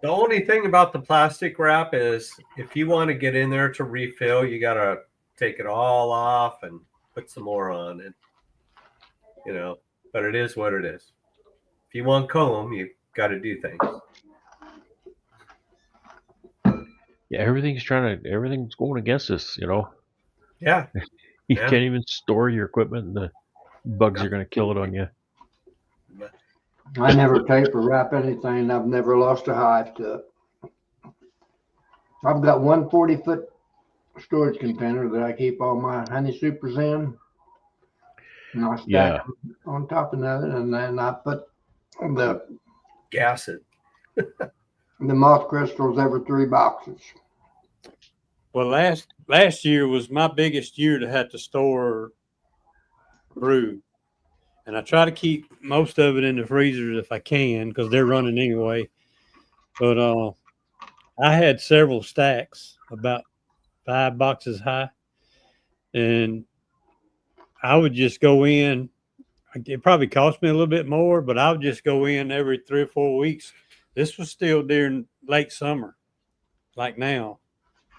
The only thing about the plastic wrap is if you want to get in there to refill, you got to take it all off and put some more on. And, but it is what it is. If you want comb, you got to do things. Yeah, everything's going against us, Yeah. You can't even store your equipment and the bugs are going to kill it on you. I never tape or wrap anything. I've never lost a hive to it. I've got one 40-foot storage container that I keep all my honey supers in. And I stack them on top of another, and then I put the gas it. The moth crystals every 3 boxes. Well, last year was my biggest year to have to store brood. And I try to keep most of it in the freezers if I can, because they're running anyway. But I had several stacks, about 5 boxes high. And I would just go in. It probably cost me a little bit more, but I would just go in every 3 or 4 weeks. This was still during late summer, like now,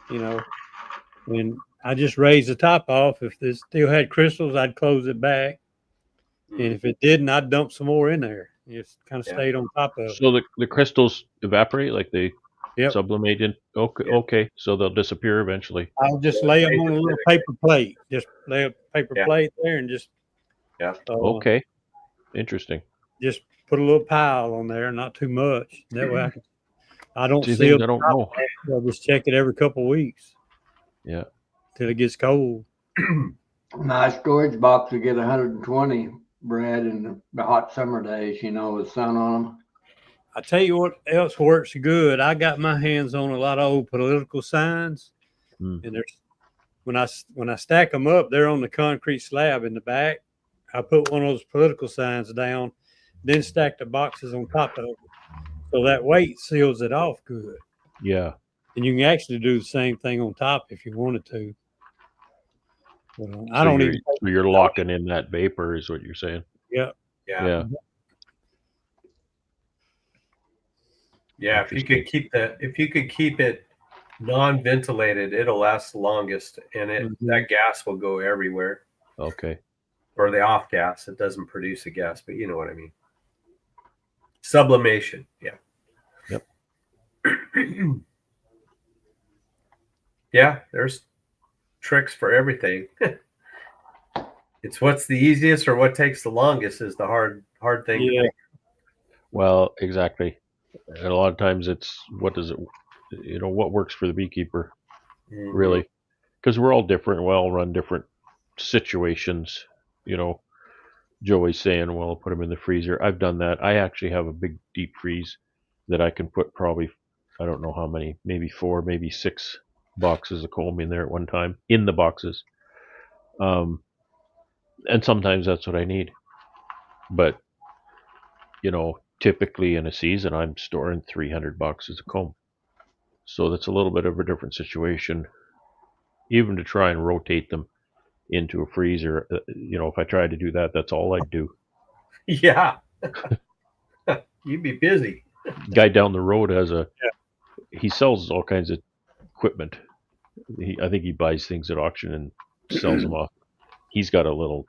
And I just raised the top off. If it still had crystals, I'd close it back. And if it didn't, I'd dump some more in there. It kind of stayed on top of it. So the crystals evaporate, like they sublimate in? Okay. So they'll disappear eventually. I'll just lay them on a little paper plate. Just lay a paper plate there and just. Okay. Interesting. Just put a little pile on there, not too much. That way I don't See seal. I don't know. I'll just check it every couple of weeks. Yeah. Till it gets cold. My storage box will get 120, Brad, in the hot summer days, with sun on them. I tell you what else works good. I got my hands on a lot of old political signs, and when I stack them up, they're on the concrete slab in the back. I put one of those political signs down, then stack the boxes on top of it, so that weight seals it off good. Yeah. And you can actually do the same thing on top if you wanted to. But, I So don't even. you're locking in that vapor, is what you're saying. Yeah. Yeah. Yeah. Yeah. If you could keep it non-ventilated, it'll last the longest, and that gas will go everywhere. Okay. Or the off gas. It doesn't produce a gas, but you know what I mean. Sublimation. Yeah. Yep. Yeah, there's tricks for everything. It's what's the easiest or what takes the longest is the hard thing to figure. Well, exactly. And a lot of times it's what works for the beekeeper, really, because we're all different. We all run different situations. Joey's saying, well, put them in the freezer. I've done that. I actually have a big deep freeze that I can put probably, I don't know how many, maybe 4, maybe 6 boxes of comb in there at one time, in the boxes. And sometimes that's what I need. But, typically in a season, I'm storing 300 boxes of comb. So that's a little bit of a different situation. Even to try and rotate them into a freezer, if I tried to do that, that's all I'd do. Yeah. You'd be busy. Guy down the road he sells all kinds of equipment. I think he buys things at auction and sells them off. He's got a little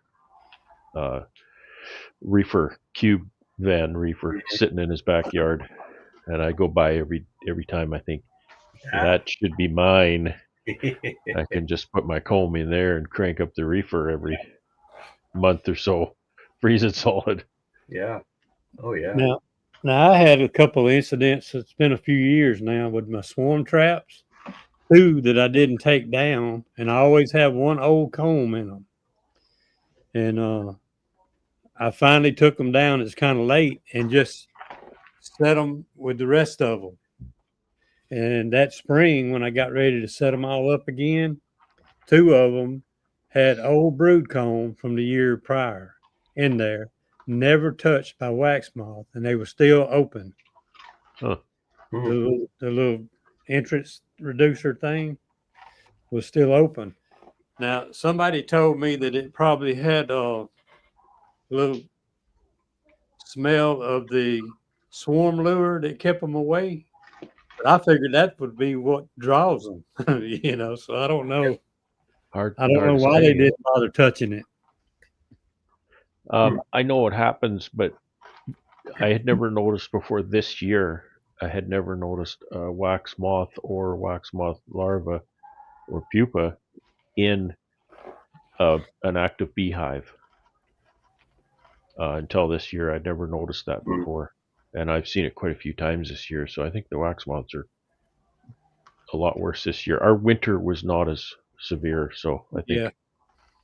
cube van reefer sitting in his backyard, and I go by every time. I think that should be mine. I can just put my comb in there and crank up the reefer every month or so, freeze it solid. Yeah. Oh yeah. Now I had a couple of incidents. It's been a few years now with my swarm traps, 2 that I didn't take down, and I always have one old comb in them. And I finally took them down. It's kind of late, and just set them with the rest of them. And that spring, when I got ready to set them all up again, 2 of them had old brood comb from the year prior in there, never touched by wax moth, and they were still open. Huh. The little entrance reducer thing was still open. Now, somebody told me that it probably had a little smell of the swarm lure that kept them away. But I figured that would be what draws them, so I don't know. I don't know why they didn't bother touching it. I know what happens, but I had never noticed before this year. I had never noticed a wax moth or wax moth larva or pupa in an active beehive until this year. I'd never noticed that before, and I've seen it quite a few times this year. So I think the wax moths are a lot worse this year. Our winter was not as severe, so I think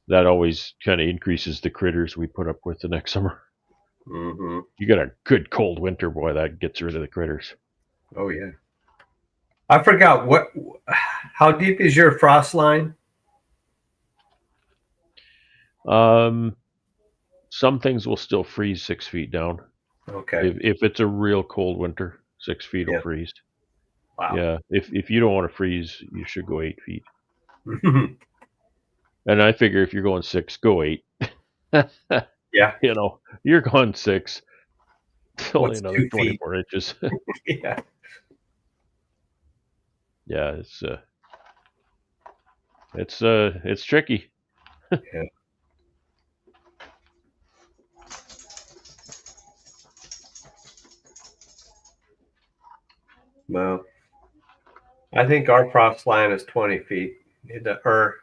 that always kind of increases the critters we put up with the next summer. You got a good cold winter, boy, that gets rid of the critters. Oh yeah. I forgot how deep is your frost line? Some things will still freeze 6 feet down. Okay. If it's a real cold winter, 6 feet will freeze. Wow. Yeah. If you don't want to freeze, you should go 8 feet. And I figure if you're going 6, go 8. Yeah. You're going 6. It's only What's another 2 20 feet? more inches. Yeah. Yeah, it's tricky. Yeah. Well, I think our frost line is 20 feet. Or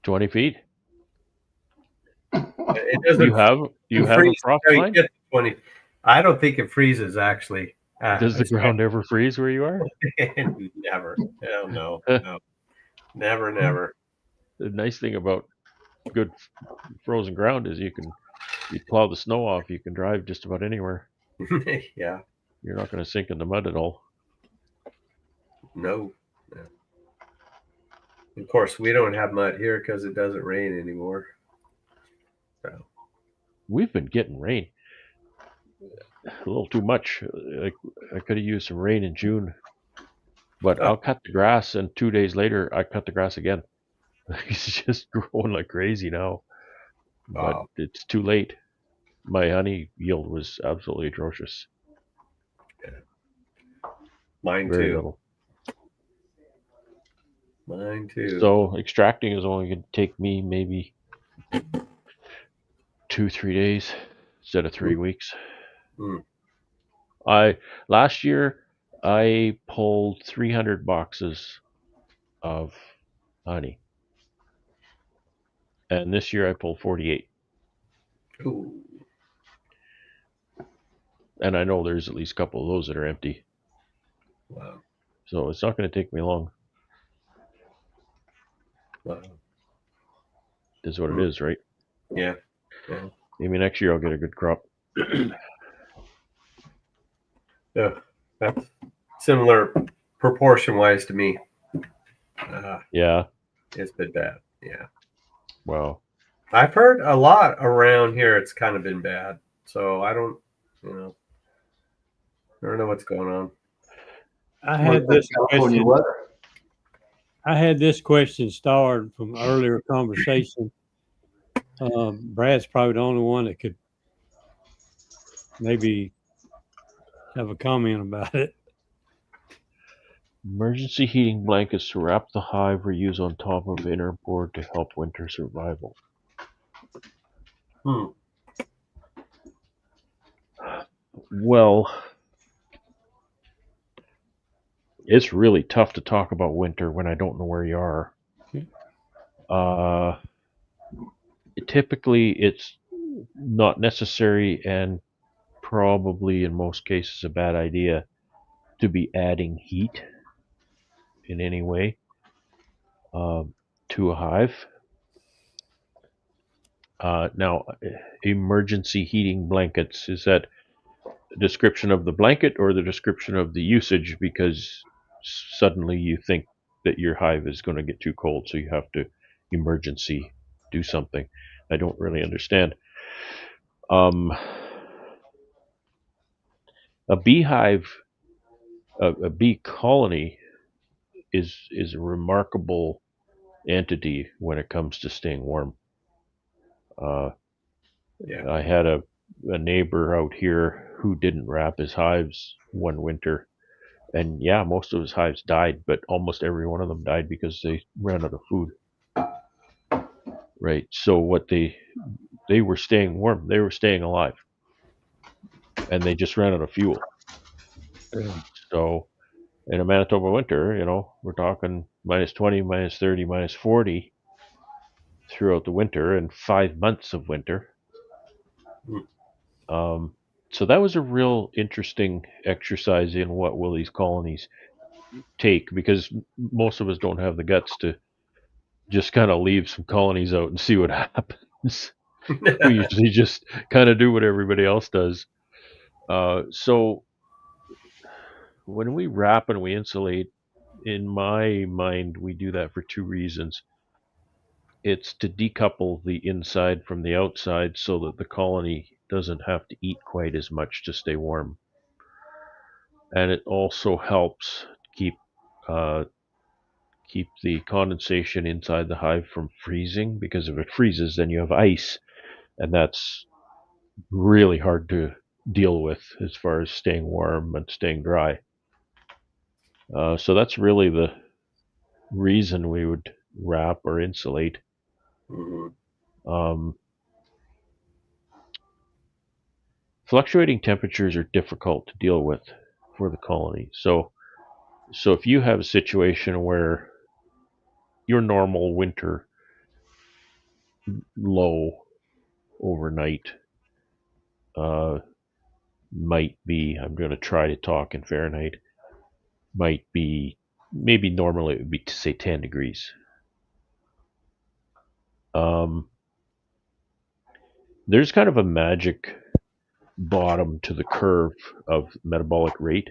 20 feet? it doesn't. You have a frost line? 20. I don't think it freezes actually. Does the ground ever freeze where you are? Never. Hell no. No. Never. The nice thing about good frozen ground is you plow the snow off, you can drive just about anywhere. Yeah. You're not going to sink in the mud at all. No. Of course, we don't have mud here because it doesn't rain anymore. So We've been getting rain a little too much. I could have used some rain in June, but oh, I'll cut the grass, and 2 days later I cut the grass again. It's just growing like crazy now, but wow. it's too late. My honey yield was absolutely atrocious. Mine Very too. little. Mine too. So extracting is only going to take me maybe 2-3 days instead of 3 weeks. Mm. I last year I pulled 300 boxes of honey, and this year I pulled 48. Ooh. And I know there's at least a couple of those that are empty, Wow. so it's not going to take me long. Wow. Is what it is, right? Yeah. Yeah. Maybe next year I'll get a good crop. Yeah. That's similar proportion wise to me. Yeah. It's been bad. Yeah. Wow. I've heard a lot around here. It's kind of been bad. So I don't, I don't know what's going on. I Well, had this California question. weather. I had this question started from earlier conversation. Brad's probably the only one that could maybe have a comment about it. Emergency heating blankets to wrap the hive or use on top of inner board to help winter survival. Hmm. Well, it's really tough to talk about winter when I don't know where you are. Typically, it's not necessary and probably in most cases a bad idea to be adding heat in any way to a hive. Now, emergency heating blankets, is that a description of the blanket or the description of the usage because suddenly you think that your hive is going to get too cold, so you have to emergency do something? I don't really understand. A beehive, a bee colony is a remarkable entity when it comes to staying warm. Uh, Yeah. I had a neighbor out here who didn't wrap his hives one winter, and yeah, most of his hives died, but almost every one of them died because they ran out of food. Right. So what they were staying warm, they were staying alive, and they just ran out of fuel. So in a Manitoba winter, we're talking minus 20, minus 30, minus 40 throughout the winter and 5 months of winter. Hmm. So that was a real interesting exercise in what will these colonies take, because most of us don't have the guts to just kind of leave some colonies out and see what happens. We usually just kind of do what everybody else does. So when we wrap and we insulate, in my mind, we do that for two reasons. It's to decouple the inside from the outside so that the colony doesn't have to eat quite as much to stay warm. And it also helps keep uh, keep the condensation inside the hive from freezing, because if it freezes, then you have ice, and that's really hard to deal with as far as staying warm and staying dry. So that's really the reason we would wrap or insulate. Mm-hmm. Um, Fluctuating temperatures are difficult to deal with for the colony. So if you have a situation where your normal winter low overnight uh, might be, I'm going to try to talk in Fahrenheit, might be, maybe normally it would be to say 10 degrees. There's kind of a magic bottom to the curve of metabolic rate,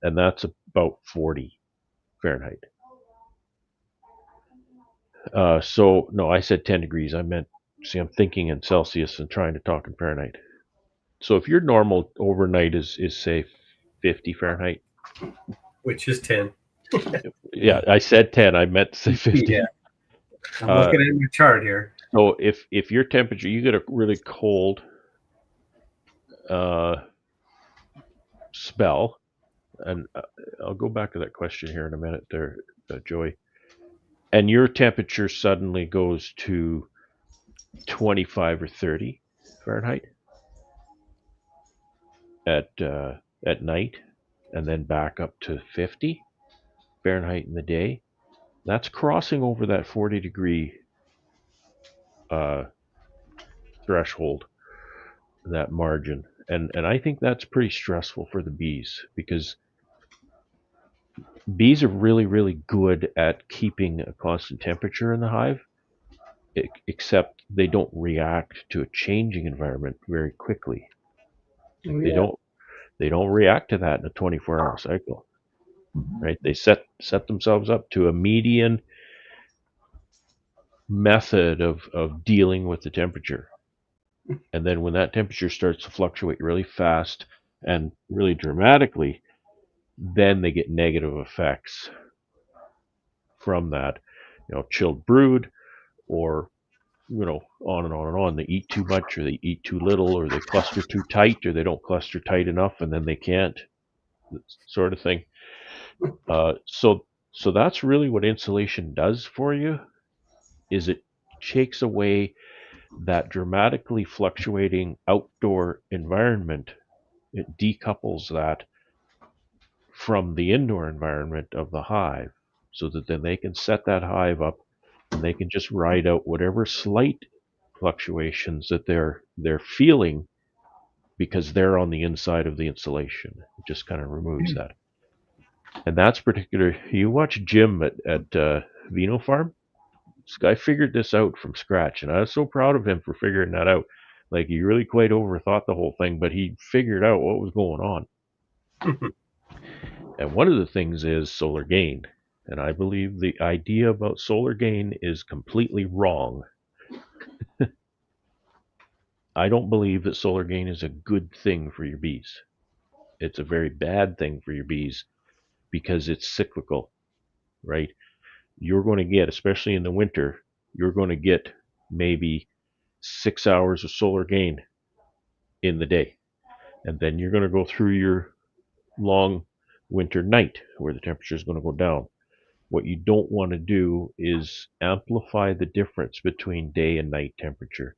and that's about 40 Fahrenheit. So no, I said 10 degrees. I meant, see, I'm thinking in Celsius and trying to talk in Fahrenheit. So if your normal overnight is say 50 Fahrenheit, which is 10. yeah, I said 10. I meant to say 50. Yeah. I'm Uh, looking at your chart here. So if your temperature, you get a really cold spell, and I'll go back to that question here in a minute there, Joey, and your temperature suddenly goes to 25 or 30 Fahrenheit at night, and then back up to 50 Fahrenheit in the day, that's crossing over that 40-degree uh, threshold, that margin. And I think that's pretty stressful for the bees, because bees are really, really good at keeping a constant temperature in the hive, except they don't react to a changing environment very quickly. Oh, They yeah. don't react to that in a 24-hour cycle, right? They set themselves up to a median method of dealing with the temperature. And then when that temperature starts to fluctuate really fast and really dramatically, then they get negative effects from that. Chilled brood, or on and on and on. They eat too much, or they eat too little, or they cluster too tight, or they don't cluster tight enough, and then they can't, sort of thing. So that's really what insulation does for you. Is it takes away that dramatically fluctuating outdoor environment. It decouples that from the indoor environment of the hive, so that then they can set that hive up and they can just ride out whatever slight fluctuations that they're feeling, because they're on the inside of the insulation. It just kind of removes that. And that's particular. You watch Jim at Vino Farm. This guy figured this out from scratch, and I was so proud of him for figuring that out. Like, he really quite overthought the whole thing, but he figured out what was going on. And one of the things is solar gain. And I believe the idea about solar gain is completely wrong. I don't believe that solar gain is a good thing for your bees. It's a very bad thing for your bees, because it's cyclical, right? You're going to get, especially in the winter, you're going to get maybe 6 hours of solar gain in the day. And then you're going to go through your long winter night where the temperature is going to go down. What you don't want to do is amplify the difference between day and night temperature.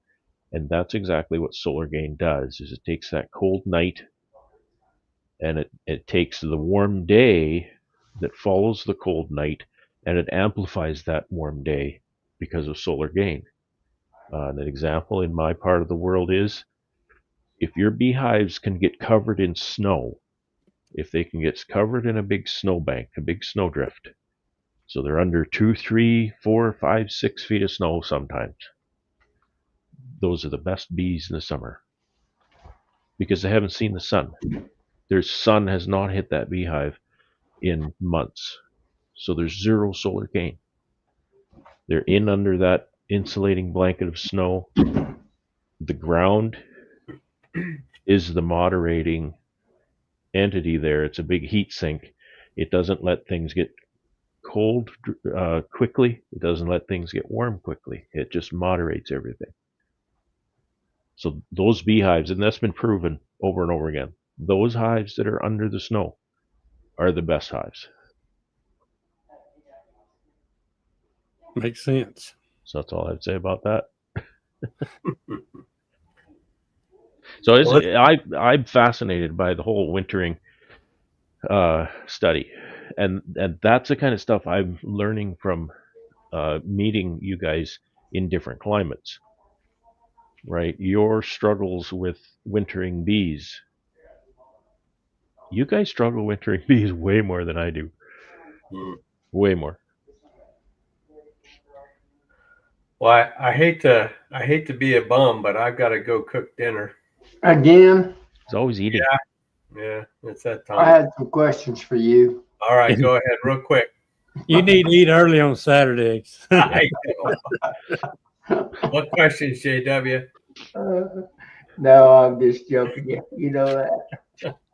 And that's exactly what solar gain does, is it takes that cold night, and it takes the warm day that follows the cold night, and it amplifies that warm day because of solar gain. An example in my part of the world is, if your beehives can get covered in snow, if they can get covered in a big snowbank, a big snowdrift, so they're under 2, 3, 4, 5, 6 feet of snow sometimes, those are the best bees in the summer, because they haven't seen the sun. Their sun has not hit that beehive in months, so there's zero solar gain. They're in under that insulating blanket of snow. The ground is the moderating entity there. It's a big heat sink. It doesn't let things get cold quickly. It doesn't let things get warm quickly. It just moderates everything. So those beehives, and that's been proven over and over again, those hives that are under the snow are the best hives. Makes sense. So that's all I'd say about that. So I'm fascinated by the whole wintering study, and that's the kind of stuff I'm learning from meeting you guys in different climates. Right, your struggles with wintering bees. You guys struggle wintering bees way more than I do. Way more. Well, I hate to be a bum, but I've got to go cook dinner. Again, It's always eating. Yeah, it's that I time. had some questions for you. All right, go ahead, real quick. You need to eat early on Saturdays. I know. What questions, JW? No, I'm just joking. You know that.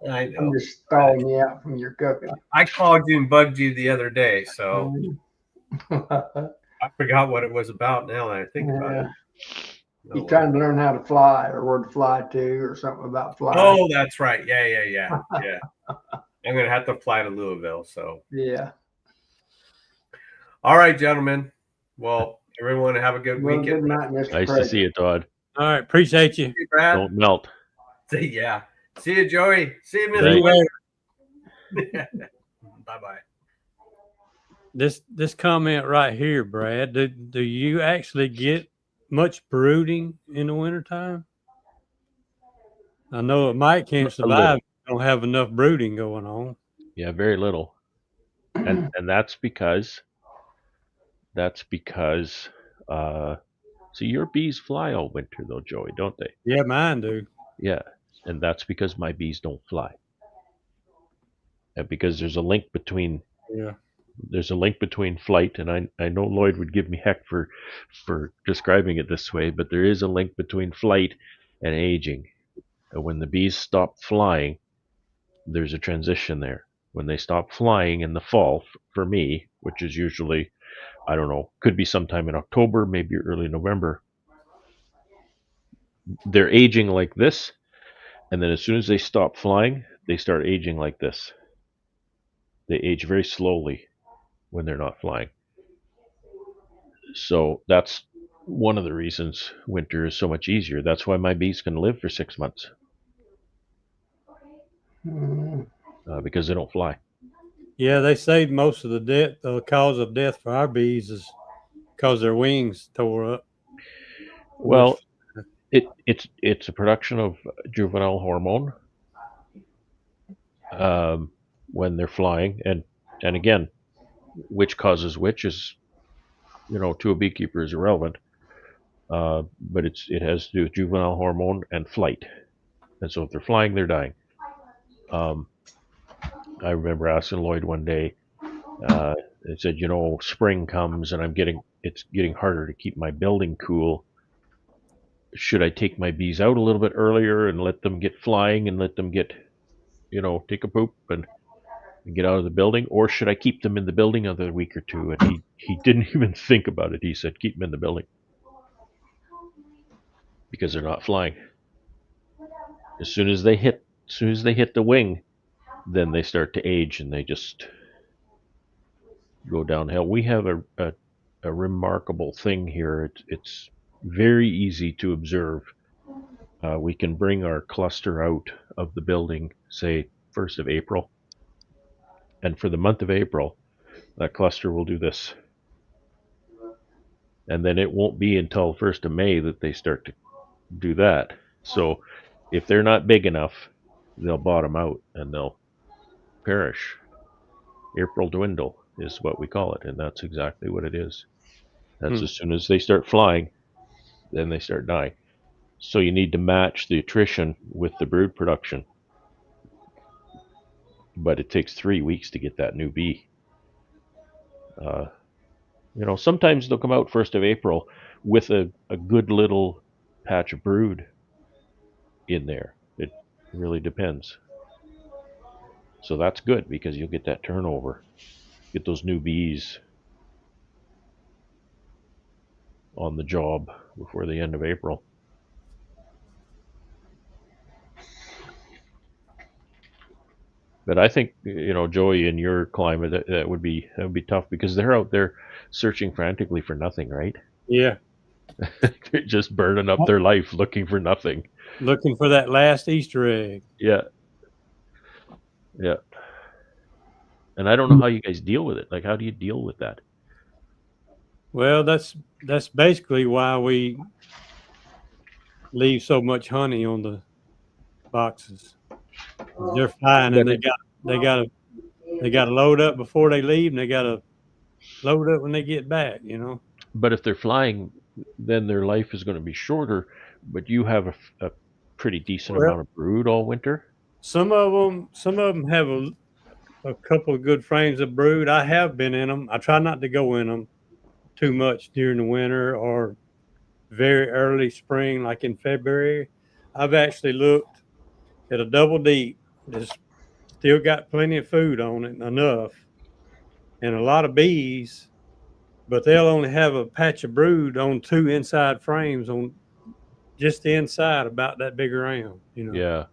I I'm know. just stalling you out from your cooking. I called you and bugged you the other day, so Yeah. I forgot what it was about now that I think about it. Oh, He's well. trying to learn how to fly or where to fly to or something about flying. Oh, that's right. Yeah. I'm gonna have to fly to Louisville. So, Yeah. all right, gentlemen. Well, everyone have a good Well, weekend. good night, Mr. Nice to President. see you, Todd. All right, appreciate you. See you, Brad. Don't melt. Yeah. See you, Joey. See you, See Mr. you later. Bye bye. This comment right here, Brad. Do you actually get much brooding in the wintertime? I know Mike can't A little. survive. Don't have enough brooding going on. Yeah, very little. And that's because see, your bees fly all winter though, Joey, don't they? Yeah, mine do. Yeah. And that's because my bees don't fly. And because there's a link between Yeah. flight, and I know Lloyd would give me heck for describing it this way, but there is a link between flight and aging. And when the bees stop flying, there's a transition there. When they stop flying in the fall, for me, which is usually, I don't know, could be sometime in October, maybe early November, they're aging like this, and then as soon as they stop flying, they start aging like this. They age very slowly when they're not flying. So that's one of the reasons winter is so much easier. That's why my bees can live for 6 months, because they don't fly. Yeah, they say most of the cause of death for our bees is because their wings tore up. Well, it's a production of juvenile hormone when they're flying, and again, which causes which is, to a beekeeper is irrelevant. But it has to do with juvenile hormone and flight, and so if they're flying, they're dying. I remember asking Lloyd one day. It said, spring comes and it's getting harder to keep my building cool. Should I take my bees out a little bit earlier and let them get flying and let them get, take a poop and get out of the building, or should I keep them in the building another week or two? And he didn't even think about it. He said, keep them in the building because they're not flying. As soon as they hit the wing, then they start to age and they just go downhill. We have a remarkable thing here. It's very easy to observe. We can bring our cluster out of the building, say 1st of April, and for the month of April, that cluster will do this. And then it won't be until 1st of May that they start to do that. So if they're not big enough, they'll bottom out and they'll perish. April dwindle is what we call it, and that's exactly what it is. That's as soon as they start flying, then they start dying. So you need to match the attrition with the brood production. But it takes 3 weeks to get that new bee. Sometimes they'll come out 1st of April with a good little patch of brood in there. It really depends. So that's good because you'll get that turnover, get those new bees on the job before the end of April. But I think, Joey, in your climate, that would be tough because they're out there searching frantically for nothing, right? Yeah. They're just burning up their life looking for nothing. Looking for that last Easter egg. Yeah. And I don't know how you guys deal with it. Like, how do you deal with that? Well, that's basically why we leave so much honey on the boxes. They're flying and they got to load up before they leave, and they got to load up when they get back. But if they're flying, then their life is going to be shorter. But you have a pretty decent amount of brood all winter. Some of them have a couple of good frames of brood. I have been in them. I try not to go in them too much during the winter or very early spring, like in February. I've actually looked at a double deep that's still got plenty of food on it, enough, and a lot of bees, but they'll only have a patch of brood on two inside frames on just the inside about that big around, Yeah.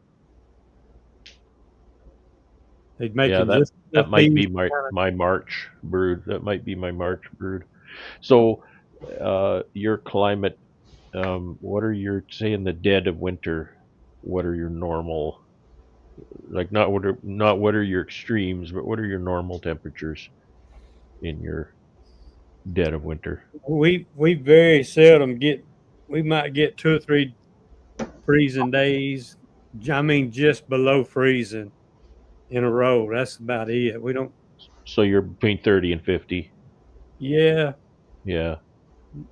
They're Yeah, making that just that enough might bees. be my March brood. That might be my March brood. So, your climate, what are your, say in the dead of winter, what are your normal, like, not what are your extremes, but what are your normal temperatures in your dead of winter? We very seldom get. We might get 2 or 3 freezing days. I mean, just below freezing in a row. That's about it. We don't. So you're between 30 and 50. Yeah, Yeah.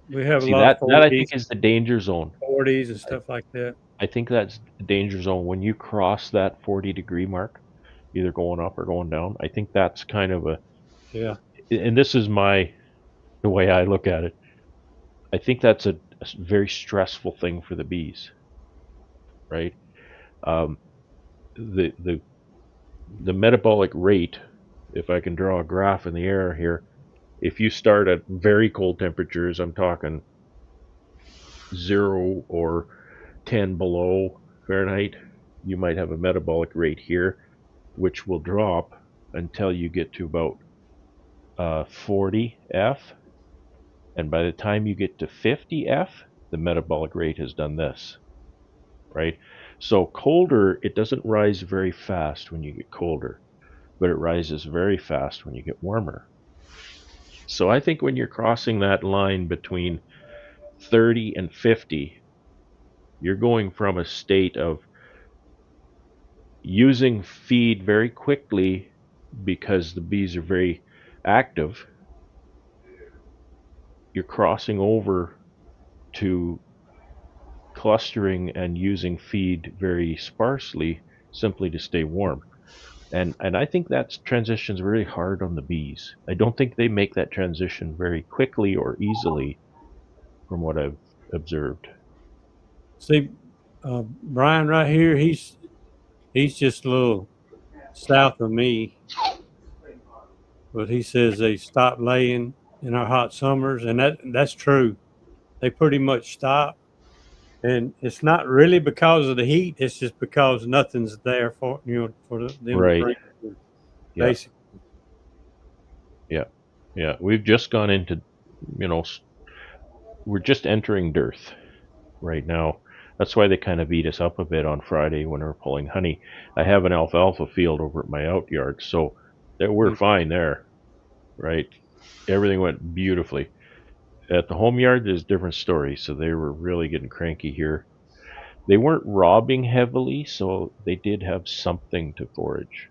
we have a See, lot of that I think 40s, is the danger zone. 40s and I stuff like that. I think that's the danger zone when you cross that 40-degree mark, either going up or going down. I think that's kind of Yeah. and this is the way I look at it. I think that's a very stressful thing for the bees, right? Um, the metabolic rate, if I can draw a graph in the air here, if you start at very cold temperatures, I'm talking 0 or 10 below Fahrenheit, you might have a metabolic rate here, which will drop until you get to about 40 F. And by the time you get to 50 F, the metabolic rate has done this, right? So colder, it doesn't rise very fast when you get colder, but it rises very fast when you get warmer. So I think when you're crossing that line between 30 and 50, you're going from a state of using feed very quickly because the bees are very active. You're crossing over to clustering and using feed very sparsely simply to stay warm. And I think that transition's really hard on the bees. I don't think they make that transition very quickly or easily from what I've observed. See, Brian right here, he's just a little south of me, but he says they stop laying in our hot summers, and that's true. They pretty much stop, and it's not really because of the heat. It's just because nothing's there for them to Right. bring. Yeah. Basically, Yeah. Yeah. We've just gone into, you know, we're just entering dearth right now. That's why they kind of beat us up a bit on Friday when we were pulling honey. I have an alfalfa field over at my out yard, so we're fine there, right? Everything went beautifully. At the home yard, there's a different story. So they were really getting cranky here. They weren't robbing heavily, so they did have something to forage.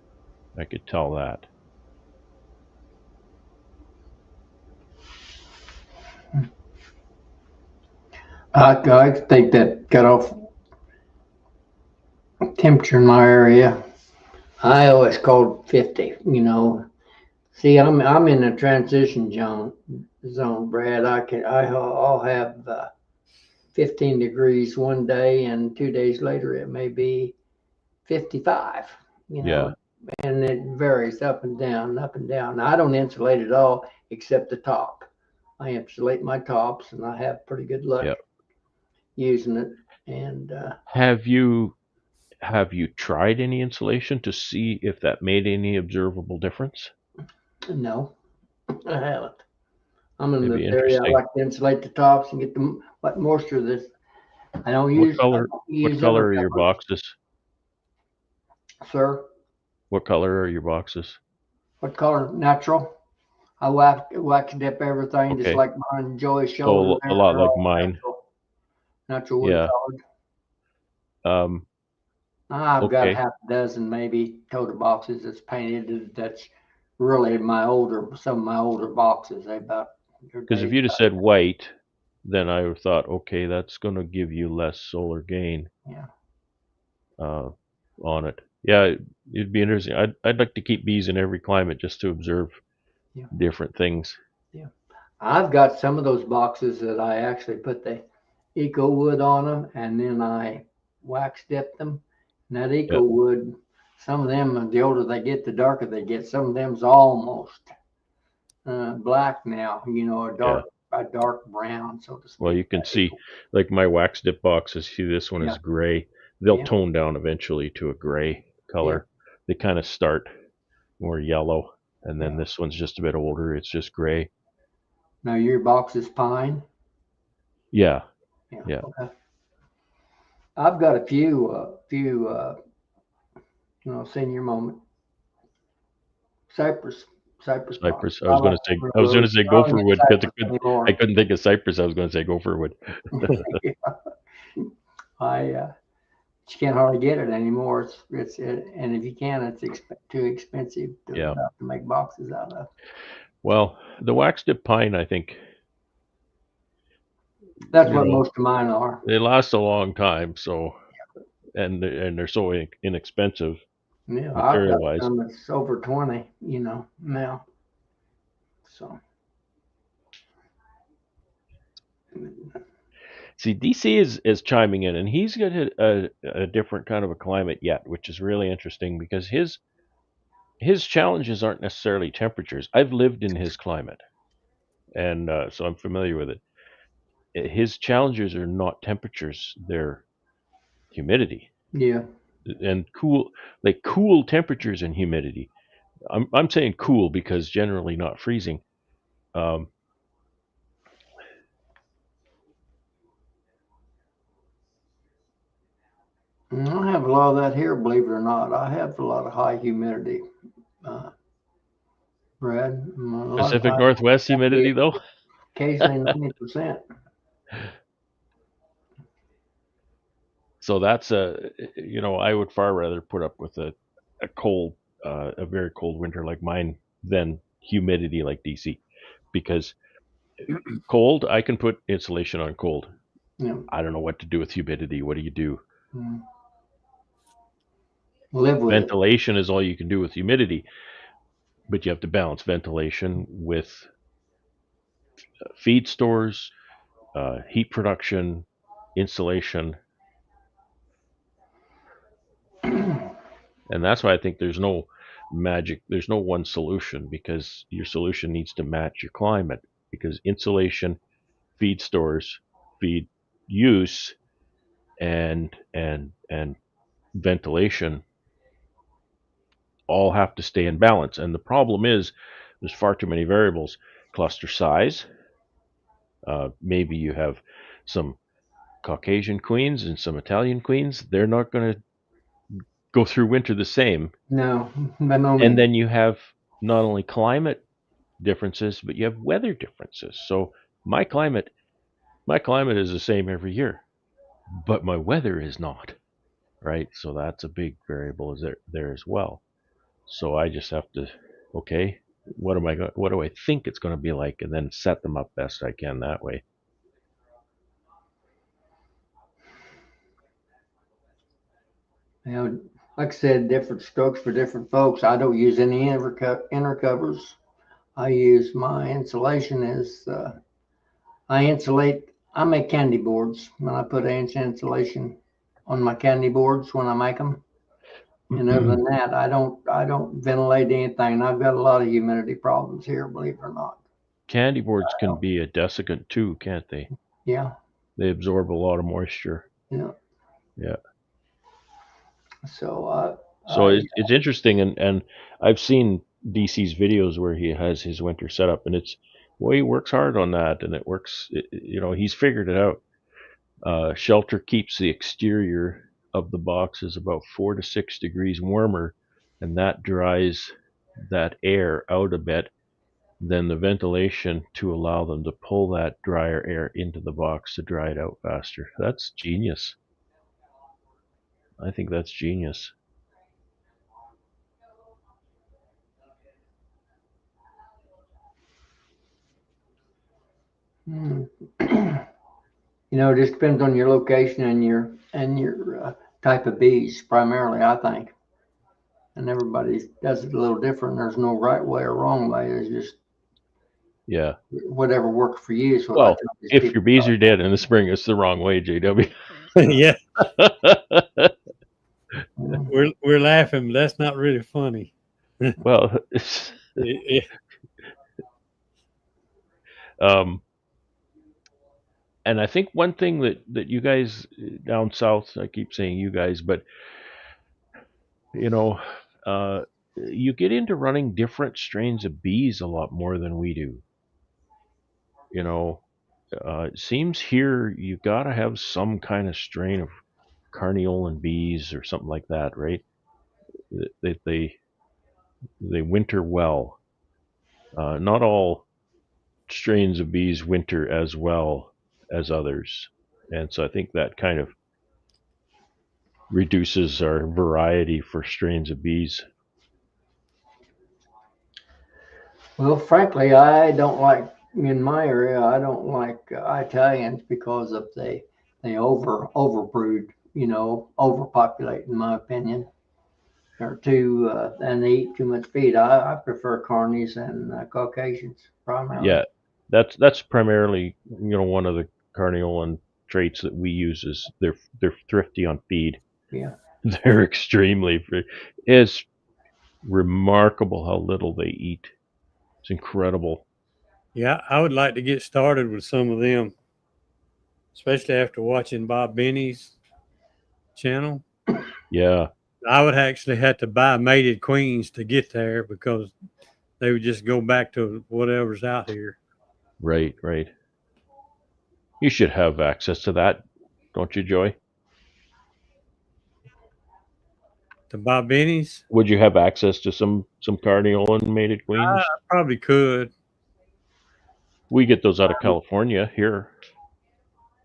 I could tell that. I think that cutoff temperature in my area, I always called 50. See, I'm in a transition zone, Brad. I'll have 15 degrees one day, and 2 days later it may be 55. You Yeah, know, and it varies up and down, up and down. Now, I don't insulate at all except the top. I insulate my tops, and I have pretty good luck yeah. using it. And Have you tried any insulation to see if that made any observable difference? no, I haven't. I'm in Maybe the area. I interesting. like to insulate the tops and get the what moisture this. What I color? don't What use color ever are your cover, boxes? sir. What color are your boxes? What color? Natural. I wax dip everything just Okay, like behind Joey's shoulder so a there. lot They're like all mine. natural wood Yeah. colored. Um. I've got Okay. half a dozen maybe total boxes that's painted. That's really some of my older boxes. They're Because if dated. you'd have said white, then I would have thought, okay, that's going to give you less solar gain Yeah. uh, on it. Yeah, it'd be interesting. I'd like to keep bees in every climate just to observe Yeah. different things. I've got some of those boxes that I actually put the eco wood on them, and then I wax dip them. And that eco Yeah. wood, some of them, the older they get, the darker they get. Some of them's almost black now, you know, Yeah. a dark brown, so to Well, speak. you can see, like my wax dip boxes. See, this one Yeah, is gray. They'll yeah, tone down eventually to a gray yeah, color. They kind of start more yellow, and then yeah. this one's just a bit older. It's just gray. Now your box is pine. Yeah. Yeah. Yeah. Okay. I've got a few, senior moment cypress, cypress box. Cypress. I was going to say. I was going to say I don't gopher get wood because cypress I anymore. couldn't think of cypress. I was going to say gopher wood. Yeah. You can't hardly get it anymore. And if you can, it's too expensive Yeah. to make boxes out of. Well, the wax dip pine, I think, That's what most of mine are. they last a long time. So, and they're so inexpensive Yeah, I've material got wise. some that's over 20, now. So See, DC is chiming in, and he's got a different kind of a climate yet, which is really interesting because his challenges aren't necessarily temperatures. I've lived in his climate, and so I'm familiar with it. His challenges are not temperatures; they're humidity yeah. and cool temperatures and humidity. I'm saying cool because generally not freezing. Um, I have a lot of that here, believe it or not. I have a lot of high humidity, uh, Brad. A lot of Pacific times, Northwest humidity, though. occasionally 90%. So that's I would far rather put up with a cold, a very cold winter like mine than humidity like DC, because cold I can put insulation on cold. Yeah. I don't know what to do with humidity. What do you do? Mm. Live with it. Ventilation is all you can do with humidity, but you have to balance ventilation with feed stores, heat production, insulation, and that's why I think there's no magic. There's no one solution because your solution needs to match your climate. Because insulation, feed stores, feed use, and ventilation all have to stay in balance. And the problem is there's far too many variables. Cluster size. Maybe you have some Caucasian queens and some Italian queens. They're not going to go through winter the same. No, by no And means. then you have not only climate differences, but you have weather differences. So my climate, my climate is the same every year, but my weather is not, right? So that's a big variable is there as well. So I just have to, okay, what do I think it's going to be like, and then set them up best I can that way. Like I said, different strokes for different folks. I don't use any inner covers. I use my insulation as I insulate. I make candy boards, and I put inch insulation on my candy boards when I make them. And other than that, I don't ventilate anything. I've got a lot of humidity problems here, believe it or not. Candy boards can be a desiccant too, can't they? Yeah, They absorb a lot of moisture. yeah. Yeah. So So it's interesting, and I've seen DC's videos where he has his winter setup, and it's well, he works hard on that, and it works. He's figured it out. Shelter keeps the exterior of the boxes about 4 to 6 degrees warmer, and that dries that air out a bit. Then the ventilation to allow them to pull that drier air into the box to dry it out faster. That's genius. I think that's genius. mm, it just depends on your location and your type of bees, primarily. I think. and everybody does it a little different. There's no right way or wrong way. There's just Yeah. whatever works for you. So I Well, tell these if people, your bees are dead in the spring, it's the wrong way, JW. Yeah, mm, we're laughing, but that's not really funny. Well, Yeah, um, and I think one thing that you guys down south, I keep saying you guys, but you know, uh, you get into running different strains of bees a lot more than we do. You know, it seems here you got to have some kind of strain of carniolan bees or something like that, right? They winter well. Not all strains of bees winter as well as others, and so I think that kind of reduces our variety for strains of bees. well, frankly, I don't like in my area. I don't like Italians because of they overbrood. Overpopulate, in my opinion. They're too and they eat too much feed. I prefer carnies and Caucasians primarily. Yeah, that's primarily one of the carniolan traits that we use is they're thrifty on feed. Yeah. They're extremely. It's remarkable how little they eat. It's incredible. yeah. I would like to get started with some of them, especially after watching Bob Benny's channel. Yeah, I would actually have to buy mated queens to get there because they would just go back to whatever's out here. right, right. You should have access to that, don't you, Joy? To Bob Benny's, Would you have access to some carniolan mated I queens? probably could. We get those out of California here.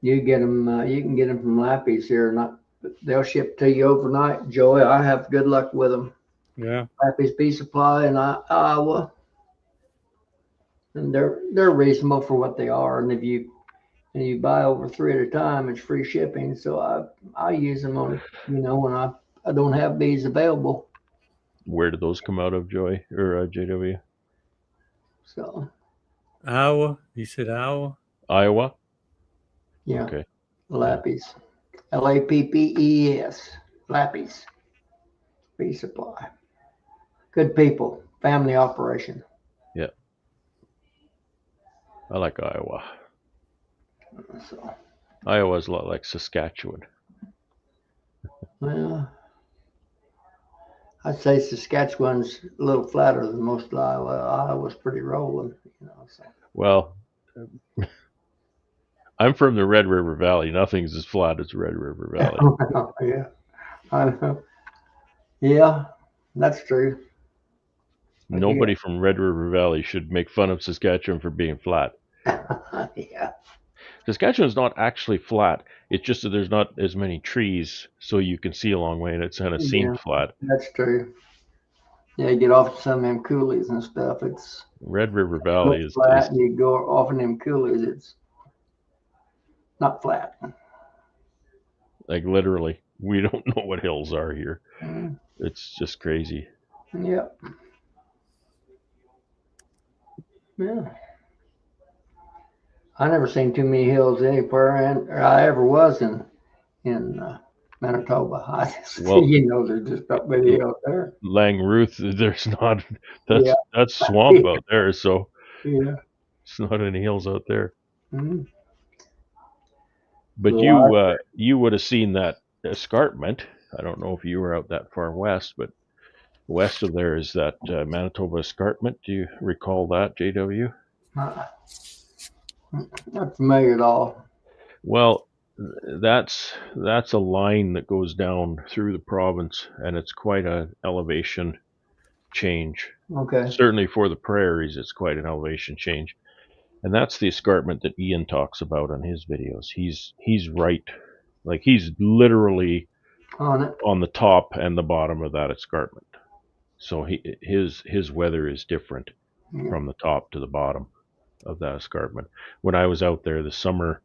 You get them. You can get them from Lappy's here. Not they'll ship to you overnight. Joey, I have good luck with them. Yeah. Lappy's Bee Supply in Iowa, and they're reasonable for what they are. And you buy over three at a time, it's free shipping. So I use them on when I don't have bees available. Where do those come out of, Joy or JW? So Iowa. You said Iowa? Iowa. yeah, Okay. Yeah. Lappy's, Lappes, Lappy's Bee Supply. Good people, family operation. Yeah. I like Iowa. So Iowa's a lot like Saskatchewan. well, I'd say Saskatchewan's a little flatter than most of Iowa. Iowa's pretty rolling. So. Well, I'm from the Red River Valley. Nothing's as flat as Red River Valley. Yeah, I know. Yeah, that's true. But Nobody from Red River Valley should make fun of Saskatchewan for being flat. yeah, Saskatchewan's not actually flat. It's just that there's not as many trees, so you can see a long way, and it kind of yeah, seems flat. that's true. Yeah, you get off some of them coulees and stuff. It's Red River Valley looks is flat, and you go off of them coulees. It's not flat. like literally, we don't know what hills are here. Mm, It's just crazy. yeah, yeah. I never seen too many hills anywhere, and or I ever was in Manitoba. Well, There's just not many hills there. Lang Ruth, there's not. Yeah, That's swamp out there, so yeah. it's not any hills out there. Mm. But So you would have seen that escarpment. I don't know if you were out that far west, but west of there is that Manitoba escarpment. Do you recall that, JW? uh, not familiar at all. Well, that's a line that goes down through the province, and it's quite an elevation change. Okay. Certainly for the prairies, it's quite an elevation change. And that's the escarpment that Ian talks about on his videos. He's right, like he's literally On it. on the top and the bottom of that escarpment. So his weather is different Yeah. from the top to the bottom of that escarpment. When I was out there this summer,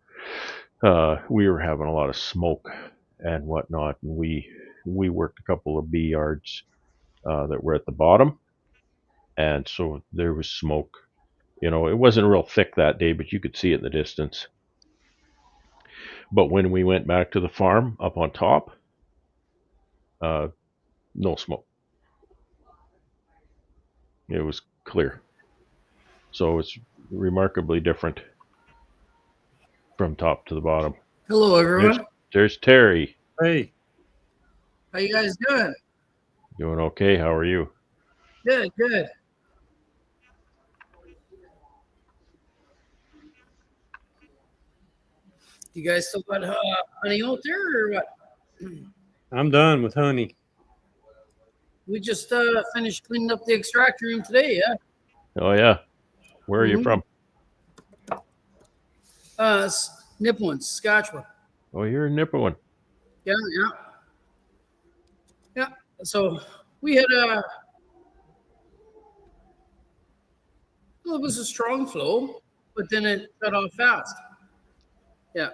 we were having a lot of smoke and whatnot, and we worked a couple of bee yards that were at the bottom, and so there was smoke. It wasn't real thick that day, but you could see it in the distance. But when we went back to the farm up on top, no smoke. It was clear. So it's remarkably different from top to the bottom. Hello, everyone. There's Terry. Hey, How you guys doing? Doing okay. How are you? Good, good. You guys still got honey out there, or what? I'm done with honey. We just finished cleaning up the extractor room today. Yeah. Oh yeah. Where are you from? Nipawin, Saskatchewan. Oh, you're in Nipawin. Yeah, yeah, yeah. So we had well, it was a strong flow, but then it shut off fast. Yeah,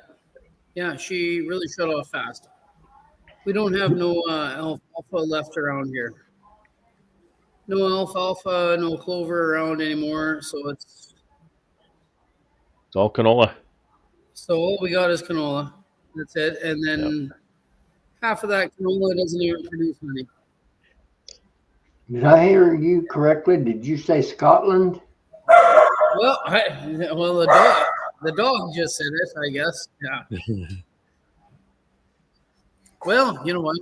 yeah. She really shut off fast. We don't have no alfalfa left around here. No alfalfa, no clover around anymore. So It's all canola. all we got is canola. That's it. And then half of that canola doesn't even produce honey. Did I hear you correctly? Did you say Scotland? Well, the dog just said it, I guess. Yeah. Well, you know what?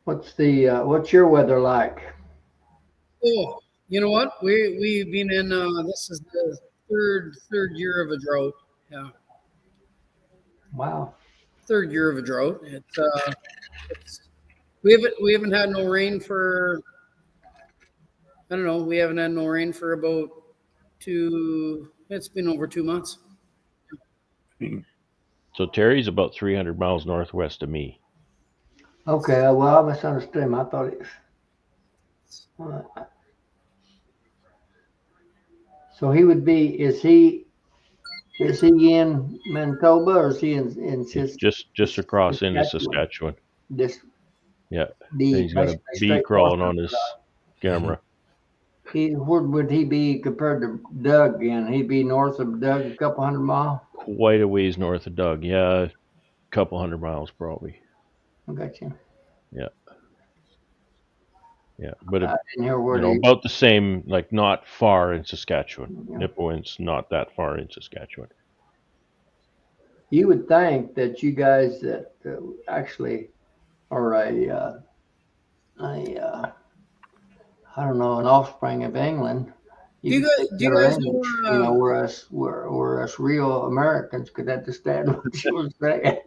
What's your weather like? Oh, you know what? We've been in this is the third year of a drought. Yeah. Wow. Third year of a drought. It's we haven't had no rain for I don't know, we haven't had no rain for about it's been over 2 months. So Terry's about 300 miles northwest of me. Okay, well, I misunderstood him. I thought it was. So he would be, is he in Manitoba or is he in Just across into Saskatchewan. This Yeah. bee, And he's got a basically bee straight crawling north on of, his camera. Where would he be compared to Doug again? He'd be north of Doug a couple hundred miles? Quite a ways north of Doug. Yeah, a couple hundred miles probably. I got you. Yeah. Yeah, but I didn't hear where about the same, like not far in Saskatchewan. Yeah. Nipawin's not that far in Saskatchewan. You would think that you guys that actually are I don't know, an offspring of England. Do you guys know? We're us real Americans could understand what she was saying.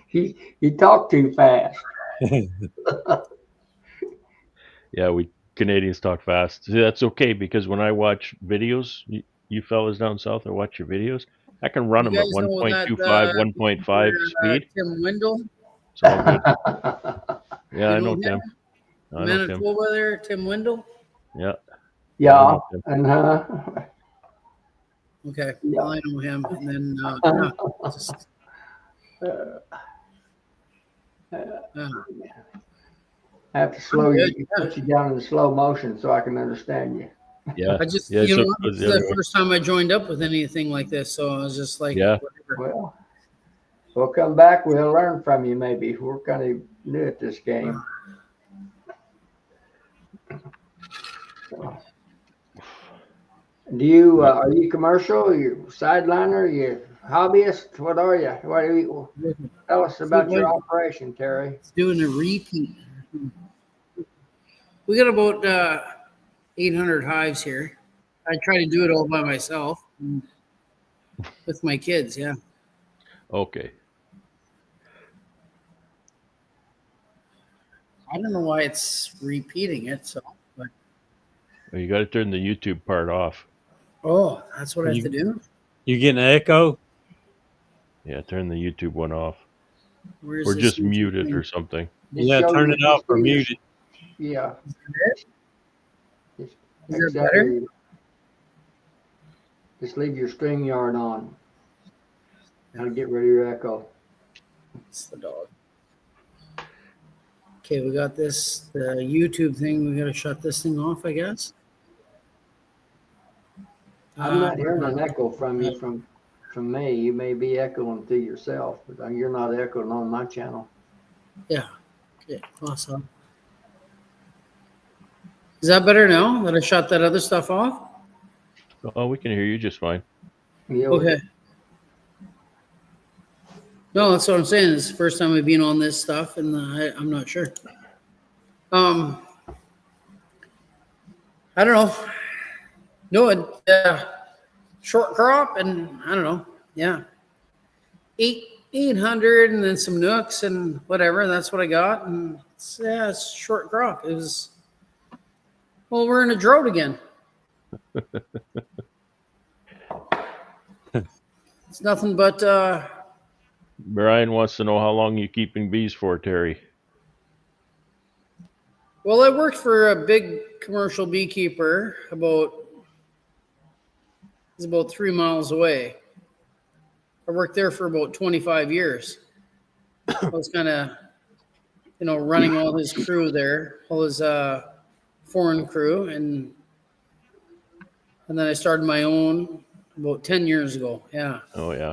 he talked too fast. Yeah, we Canadians talk fast. See, that's okay because when I watch videos, you fellas down south, I watch your videos. I can run You them at guys know 1.25, 1.5 speed. Tim Wendell. It's all good. Yeah, You I know know Tim. him? I know Tim. Manitoba there, Tim Wendell. Yeah. Yeah, Tim. and Okay, Yeah. well, I know him. And then I have to slow you, put you down in slow motion so I can understand you. Yeah. I just Yeah, you know so what? This is the first time I joined up with anything like this, so I was just like, Yeah. whatever. Well, we'll come back. We'll learn from you. Maybe we're kind of new at this game. Do you are you commercial? Are you sideliner? Are you hobbyist? What are you? What do you tell us about your operation, Terry? It's doing a repeat. We got about 800 hives here. I try to do it all by myself with my kids. Yeah. Okay. I don't know why it's repeating it. So, but Well, you got to turn the YouTube part off. oh, that's what I have to do. You getting an echo? Yeah, turn the YouTube one off. Where's Or this just YouTube mute it thing? or something. Yeah, show turn you- it off or show you- mute it. Yeah. Is it better? Just leave your string yard on. And get rid of your echo. It's the dog. Okay, we got this, the YouTube thing. We got to shut this thing off, I guess. I'm not hearing an echo from you from me. You may be echoing to yourself, but you're not echoing on my channel. Yeah. Okay, awesome. Is that better now that I shut that other stuff off? Oh, we can hear you just fine. Yeah, Okay. No, that's what I'm saying. It's the first time I've been on this stuff, and I'm not sure. I don't know. No, short crop, and I don't know. Yeah, 800, and then some nooks and whatever. That's what I got, and it's short crop. It was. Well, we're in a drought again. It's nothing but. Brian wants to know how long you keeping bees for, Terry. Well, I worked for a big commercial beekeeper it's about 3 miles away. I worked there for about 25 years. I was kind of, running all his crew there, all his foreign crew, and then I started my own about 10 years ago. Yeah. Oh yeah.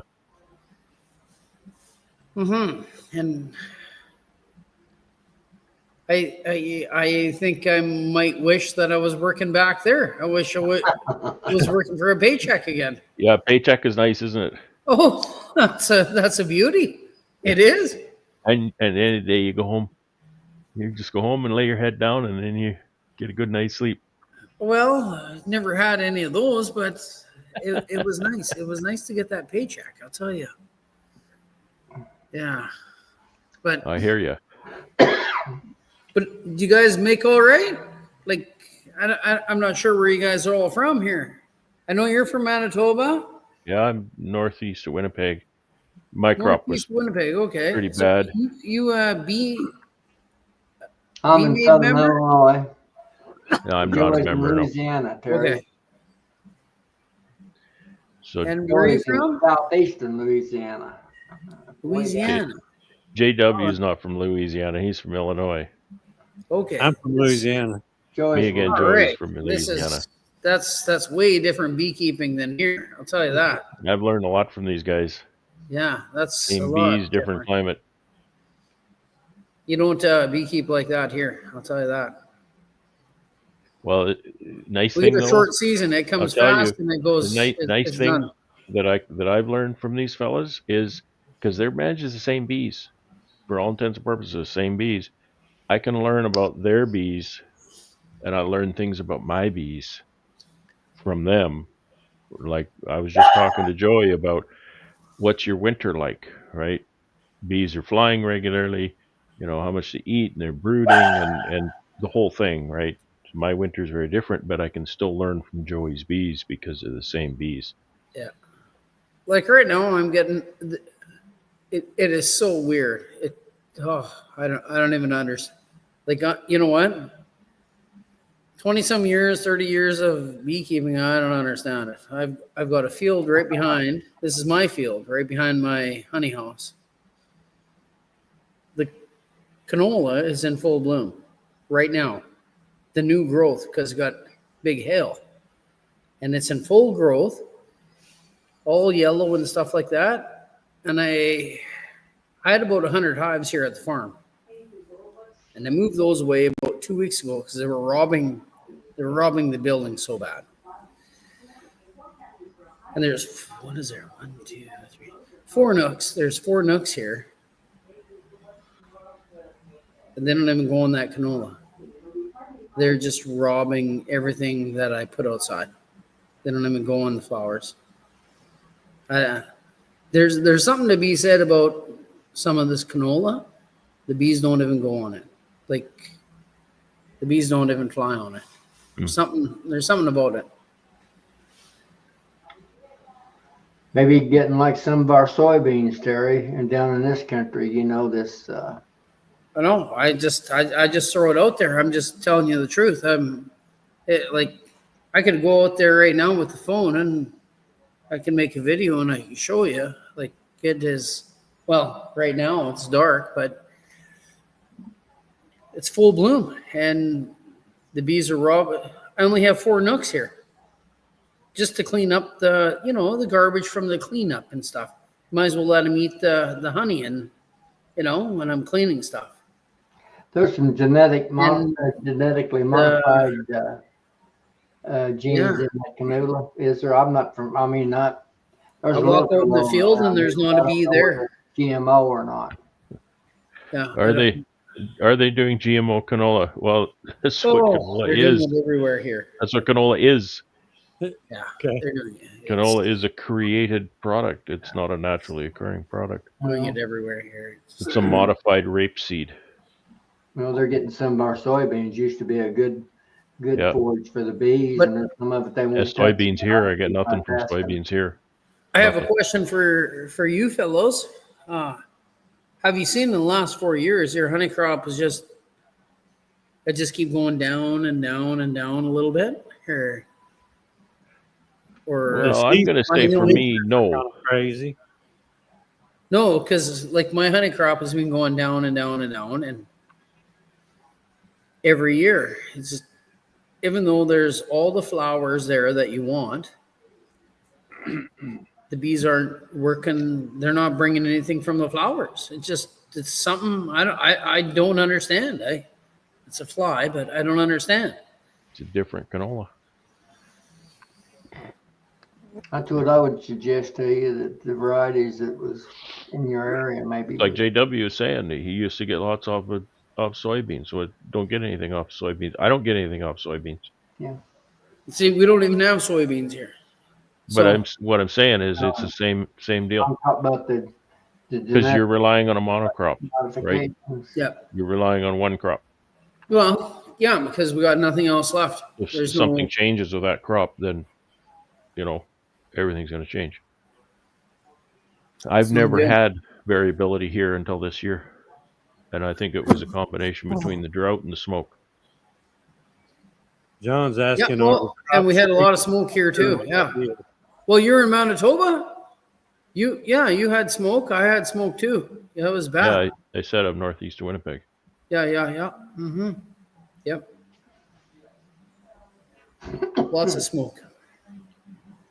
And I think I might wish that I was working back there. I wish I was working for a paycheck again. Yeah, paycheck is nice, isn't it? Oh, that's a beauty. It is. And any day you go home, you just go home and lay your head down, and then you get a good night's sleep. Well, never had any of those, but it was nice. It was nice to get that paycheck. I'll tell you. Yeah, but I hear you. But do you guys make all right? Like, I'm not sure where you guys are all from here. I know you're from Manitoba. Yeah, I'm northeast of Winnipeg. My crop was Northeast Winnipeg. Okay, pretty bad. You I'm Be in made Southern member? Illinois. No, I'm You're not a in member. No. Louisiana, Terry. okay. So And where are you Joey's in from? southeastern Louisiana. Louisiana. JW is not from Louisiana. He's from Illinois. Okay. I'm from Louisiana. Joey's Me again, All Joey's right. from This Louisiana. is that's way different beekeeping than here. I'll tell you that. I've learned a lot from these guys. Yeah, that's a Same lot bees, different climate. You don't beekeep like that here. I'll tell you that. Well, nice We thing get a though. short season. It comes tell you, fast and it goes. The nice it's thing done. that I've learned from these fellas is because they're managed as the same bees, for all intents and purposes, the same bees. I can learn about their bees, and I learn things about my bees from them. Like I was just talking to Joey about what's your winter like, right? Bees are flying regularly, how much they eat, and they're brooding, and the whole thing, right? So my winter's very different, but I can still learn from Joey's bees because they're the same bees. Yeah. Like right now, I'm getting. It is so weird. I don't even understand. Like you know what? 20-some years, 30 years of beekeeping, I don't understand it. I've got a field right behind. This is my field right behind my honey house. The canola is in full bloom right now. The new growth, because it got big hail, and it's in full growth, all yellow and stuff like that. And I had about 100 hives here at the farm, and I moved those away about 2 weeks ago because they were robbing the building so bad. And there's, what is there? 1, 2, 3, 4 nooks. There's 4 nooks here. And they don't even go on that canola. They're just robbing everything that I put outside. They don't even go on the flowers. There's something to be said about some of this canola. The bees don't even go on it. Like, the bees don't even fly on it. There's something about it. Maybe getting like some of our soybeans, Terry, and down in this country, this. I know. I just throw it out there. I'm just telling you the truth. I could go out there right now with the phone and I can make a video and I can show you. Like, it is. Well, right now it's dark, but it's full bloom, and the bees are raw. But I only have 4 nooks here, just to clean up the garbage from the cleanup and stuff. Might as well let them eat the honey, and when I'm cleaning stuff. There's some genetically modified genes in that canola. Is there? I'm not from. I mean, not. There's I a walk little out in the canola field and around there's here, not but a I bee don't know whether there. it's GMO or not. Yeah. Are they doing GMO canola? Well, that's what canola they're doing is. it everywhere here. That's what canola is. Yeah. Okay. They're doing it. Canola is a created product. It's not a naturally occurring product. Doing it everywhere here. It's a modified rapeseed. Well, they're getting some of our soybeans. Used to be a good Yeah. forage for the bees, But- and then some of it they won't As touch. soybeans here, I get nothing from soybeans here. I have a Nothing. question for you fellows. Have you seen in the last 4 years your honey crop is just keep going down and down and down a little bit, or Well, I'm going to say for me, no. Kind of crazy. no? Because like my honey crop has been going down and down and down, and every year it's just, even though there's all the flowers there that you want, the bees aren't working. They're not bringing anything from the flowers. It's something I don't understand. It's a fly, but I don't understand. It's a different canola. That's what I would suggest to you, that the varieties that was in your area maybe. Like JW was saying, he used to get lots off soybeans, so I don't get anything off soybeans. I don't get anything off soybeans. Yeah. See, we don't even have soybeans here. But what I'm saying is it's the same deal. I'm talking about the Because genetic you're relying on a monocrop. modifications. Yeah. You're relying on one crop. Well, yeah, because we got nothing else left. If There's something changes with that crop, then everything's going to change. I've never good. had variability here until this year, and I think it was a combination between the drought and the smoke. John's Yeah, asking. and we had a lot of smoke here too. Yeah. Well, you're in Manitoba. You had smoke. I had smoke too. Yeah, it was bad. Yeah, I said I'm northeast of Winnipeg. Yeah. Mm-hmm. Yep. Lots of smoke.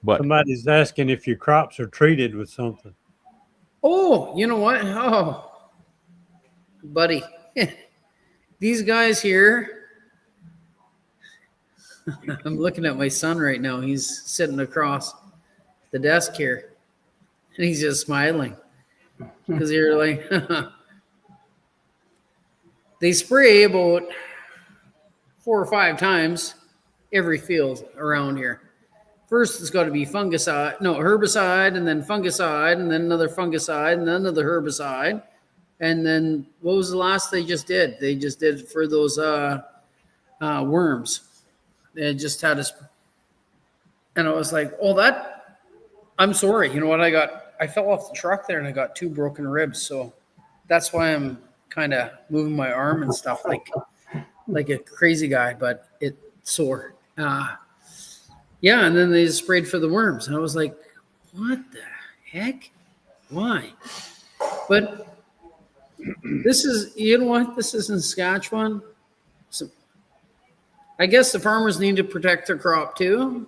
But Somebody's asking if your crops are treated with something. Oh, you know what? Oh, buddy, these guys here. I'm looking at my son right now. He's sitting across the desk here, and he's just smiling because you're like, they spray about 4 or 5 times every field around here. First, it's got to be herbicide, and then fungicide, and then another fungicide, and then another herbicide. And then what was the last they just did? They just did it for those worms. They just had us. And I was like, I'm sorry. You know what? I fell off the truck there and I got 2 broken ribs. So that's why I'm kind of moving my arm and stuff like a crazy guy, but it's sore. Yeah, and then they sprayed for the worms. And I was like, what the heck? Why? But this is, you know what? This is in Saskatchewan. So I guess the farmers need to protect their crop too.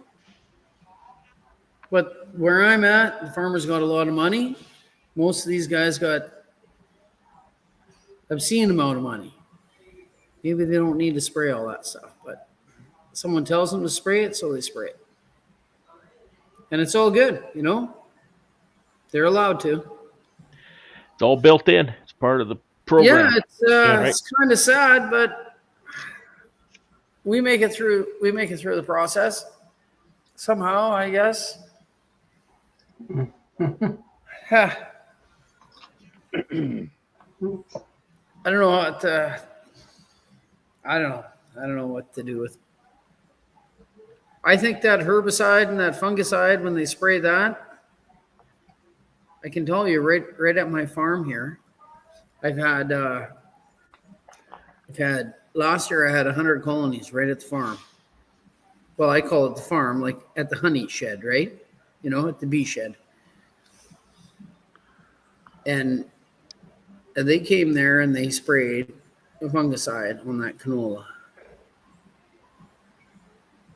But where I'm at, the farmers got a lot of money. Most of these guys got obscene amount of money. Maybe they don't need to spray all that stuff, but someone tells them to spray it, so they spray it. And it's all good, They're allowed to. it's all built in. It's part of the program. Yeah, it's kind of sad, but we make it through. We make it through the process somehow, I guess. I don't know what. I don't know what to do with. I think that herbicide and that fungicide, when they spray that, I can tell you right at my farm here, I've had last year I had 100 colonies right at the farm. Well, I call it the farm, like at the honey shed, right? At the bee shed. And And they came there and they sprayed a fungicide on that canola.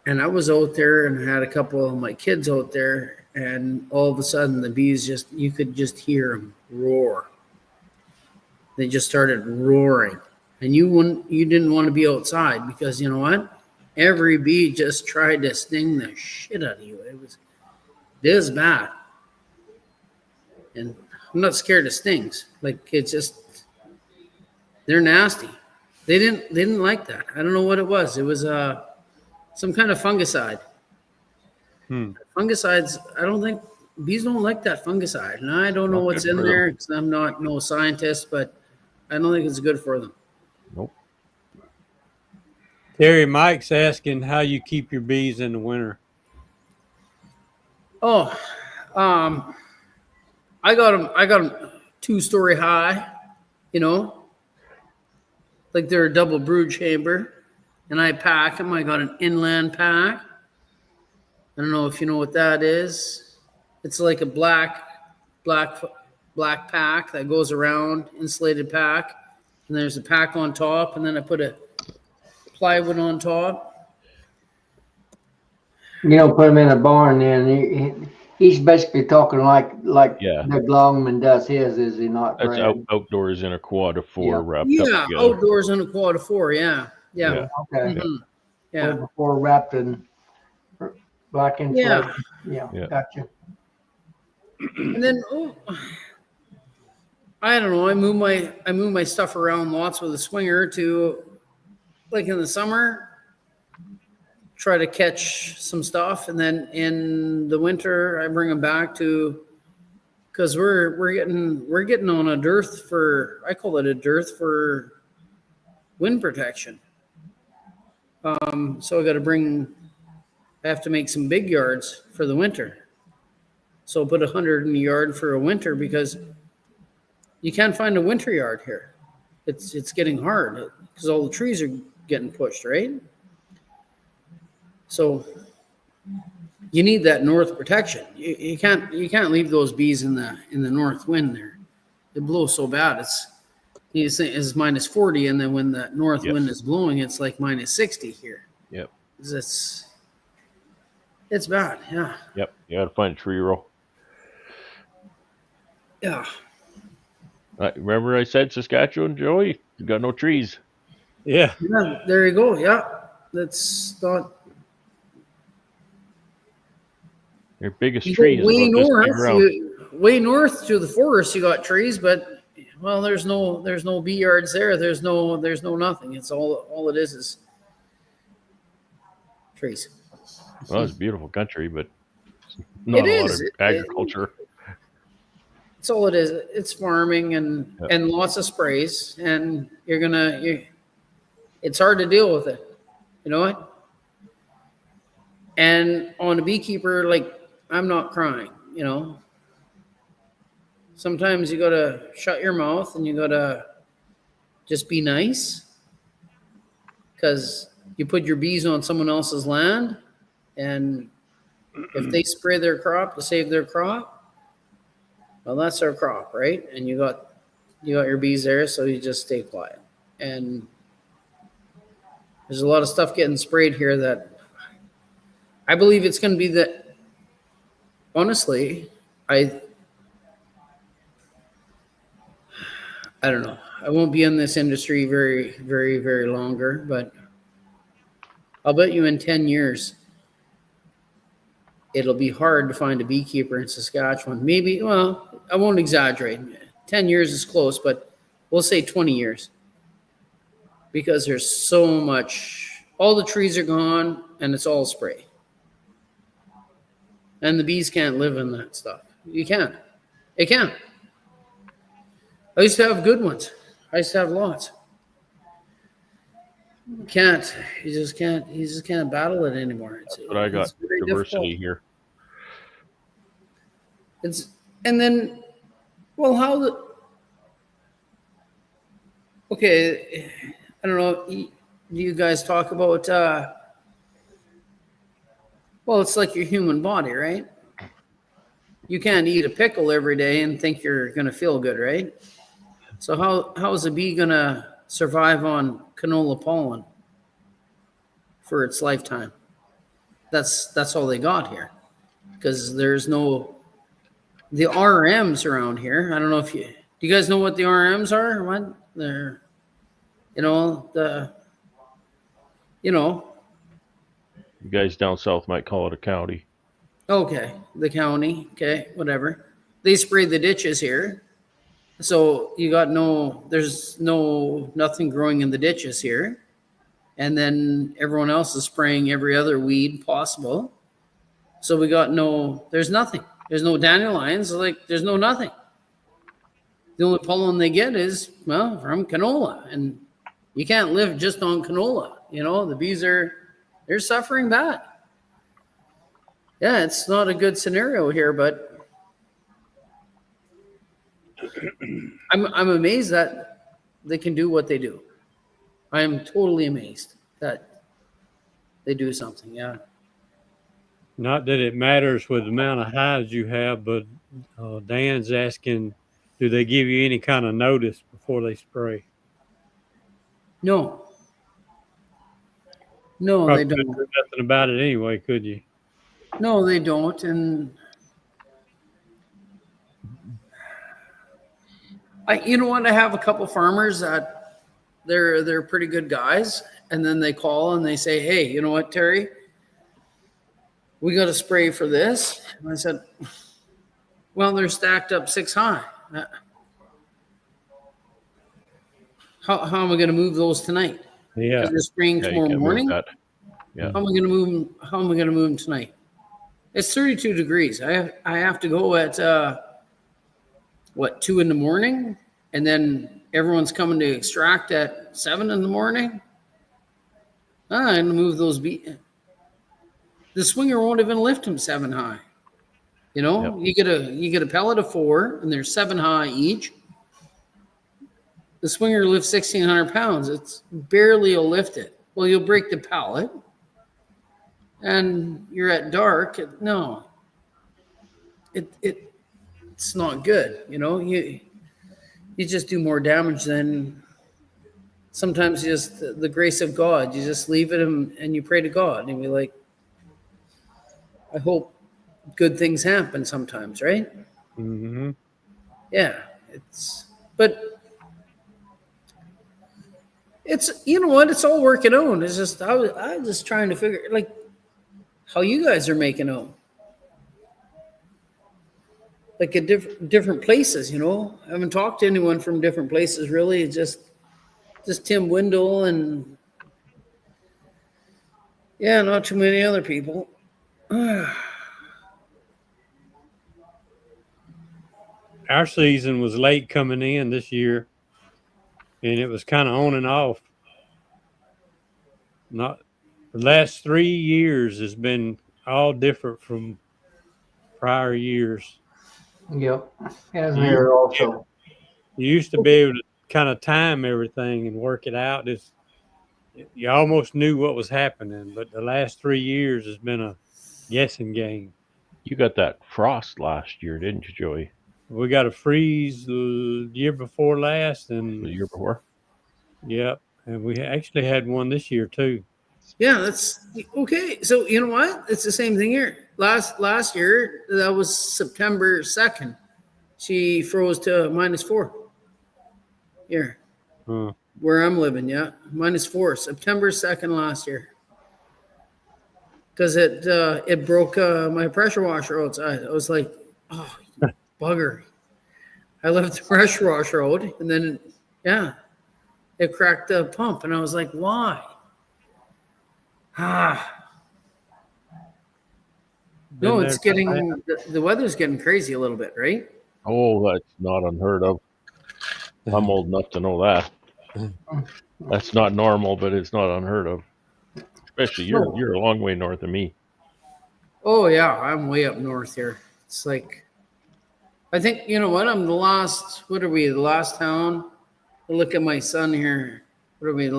And I was out there and had a couple of my kids out there, and all of a sudden the bees you could just hear them roar. They just started roaring. And you didn't want to be outside because you know what? Every bee just tried to sting the shit out of you. It was bad. And I'm not scared of stings. Like it's just they're nasty. They didn't like that. I don't know what it was. It was some kind of fungicide. Fungicides, I don't think bees don't like that fungicide. And I don't know what's in there because I'm not no scientist, but I don't think it's good for them. Nope. Terry, Mike's asking how you keep your bees in the winter. Oh, I got them 2-story high, you know, like they're a double brood chamber, and I pack them. I got an inland pack. I don't know if you know what that is. It's like a black pack that goes around, insulated pack, and there's a pack on top, and then I put a plywood on top. You don't put him in a barn then. He's basically talking like Yeah. Doug Longman does his, is he not, That's Brad? outdoors in a quad of 4 Yeah. wrapped up Yeah, together. outdoors in a quad of 4. Yeah. Yeah. Okay. Mhm. Yeah. Before wrapped in black insulation. Yeah. Gotcha. And then I don't know. I move my stuff around lots with a swinger to, like in the summer, try to catch some stuff, and then in the winter I bring them back to, because we're getting on a dearth for, I call it a dearth for wind protection. So I have to make some big yards for the winter. So I'll put 100 in a yard for a winter because you can't find a winter yard here. It's getting hard because all the trees are getting pushed, right? So you need that north protection. You can't leave those bees in the north wind there. It blows so bad. It's minus 40, and then when the north wind is blowing, it's like minus 60 here. Yep. It's bad. Yeah. Yep. You got to find a tree row. Yeah. Remember I said Saskatchewan, Joey? You got no trees. Yeah. Yeah. There you go. Yeah. That's not. Your biggest tree is way about north. this big around. Way north to the forest, you got trees, but well, there's no bee yards there. There's no nothing. It's all it is trees. Well, it's beautiful country, but not a lot of agriculture. It's all it is. It's farming and lots of sprays, and it's hard to deal with it. You know what? And on a beekeeper, like, I'm not crying, you know. Sometimes you gotta shut your mouth and you gotta just be nice, because you put your bees on someone else's land, and if they spray their crop to save their crop, well, that's their crop, right? And you got your bees there, so you just stay quiet. And there's a lot of stuff getting sprayed here that I believe it's going to be that. Honestly, I don't know. I won't be in this industry very, very, very longer, but I'll bet you in 10 years, it'll be hard to find a beekeeper in Saskatchewan. Maybe, well, I won't exaggerate. 10 years is close, but we'll say 20 years. Because there's so much, all the trees are gone and it's all spray. And the bees can't live in that stuff. You can't. They can't. I used to have good ones. I used to have lots. You can't. You just can't battle it anymore. That's what I got. Diversity here. And then, well, okay, I don't know. Do you guys talk about? Well, it's like your human body, right? You can't eat a pickle every day and think you're going to feel good, right? So how is a bee gonna survive on canola pollen for its lifetime? That's all they got here, because there's no the RMs around here. I don't know if do you guys know what the RMs are? What they're you know the you know You guys down south might call it a county. okay, the county, okay, whatever. They spray the ditches here. So you got there's nothing growing in the ditches here. And then everyone else is spraying every other weed possible. So we got there's nothing. There's no dandelions, like there's no nothing. The only pollen they get is, well, from canola. And you can't live just on canola. The bees they're suffering bad. Yeah, it's not a good scenario here, but I'm amazed that they can do what they do. I am totally amazed that they do something. Yeah. Not that it matters with the amount of hives you have, but Dan's asking, do they give you any kind of notice before they spray? No. No, Probably they couldn't don't. do nothing about it anyway, could you? No, they don't. And you know what? I have a couple farmers that they're pretty good guys, and then they call and they say, "Hey, you know what, Terry? We got to spray for this." And I said, "Well, they're stacked up 6 high. How am I going to move those tonight? Yeah. Because they're spraying Yeah, you tomorrow can't move morning. that. Yeah. How am I going to move them? How am I going to move them tonight? It's 32 degrees. I have to go at 2 in the morning, and then everyone's coming to extract at 7 in the morning. And move those bees. The swinger won't even lift them 7 high. Yep. You get a pellet of 4, and they're 7 high each. The swinger lifts 1,600 pounds. It's barely will lift it. Well, you'll break the pallet, and you're at dark. No, it's not good. You just do more damage than sometimes just the grace of God. You just leave it and you pray to God, and you're like, I hope good things happen sometimes, right? Mm-hmm. Yeah, but it's, you know what, it's all working out. It's just, I was just trying to figure, like, how you guys are making out. Like at different places, I haven't talked to anyone from different places really. It's just Tim Windle and not too many other people. Our season was late coming in this year, and it was kind of on and off. Not the last 3 years has been all different from prior years. Yep. As here also. You used to be able to kind of time everything and work it out. You almost knew what was happening, but the last 3 years has been a guessing game. You got that frost last year, didn't you, Joey? We got a freeze the year before last, and The year before? Yep, and we actually had one this year too. Yeah, that's okay. So you know what? It's the same thing here. Last year, that was September 2nd. She froze to -4 here. Huh. Where I'm living, yeah. -4, September 2nd last year. Because it broke my pressure washer outside. I was like, oh, bugger. I left the pressure washer out, and then, it cracked the pump. And I was like, why? No, it's getting, the weather's getting crazy a little bit, right? Oh, that's not unheard of. I'm old enough to know that. That's not normal, but it's not unheard of. Especially you're a long way north of me. Oh yeah, I'm way up north here. It's like, I think, you know what? I'm the last. What are we? The last town. Look at my son here. What are we?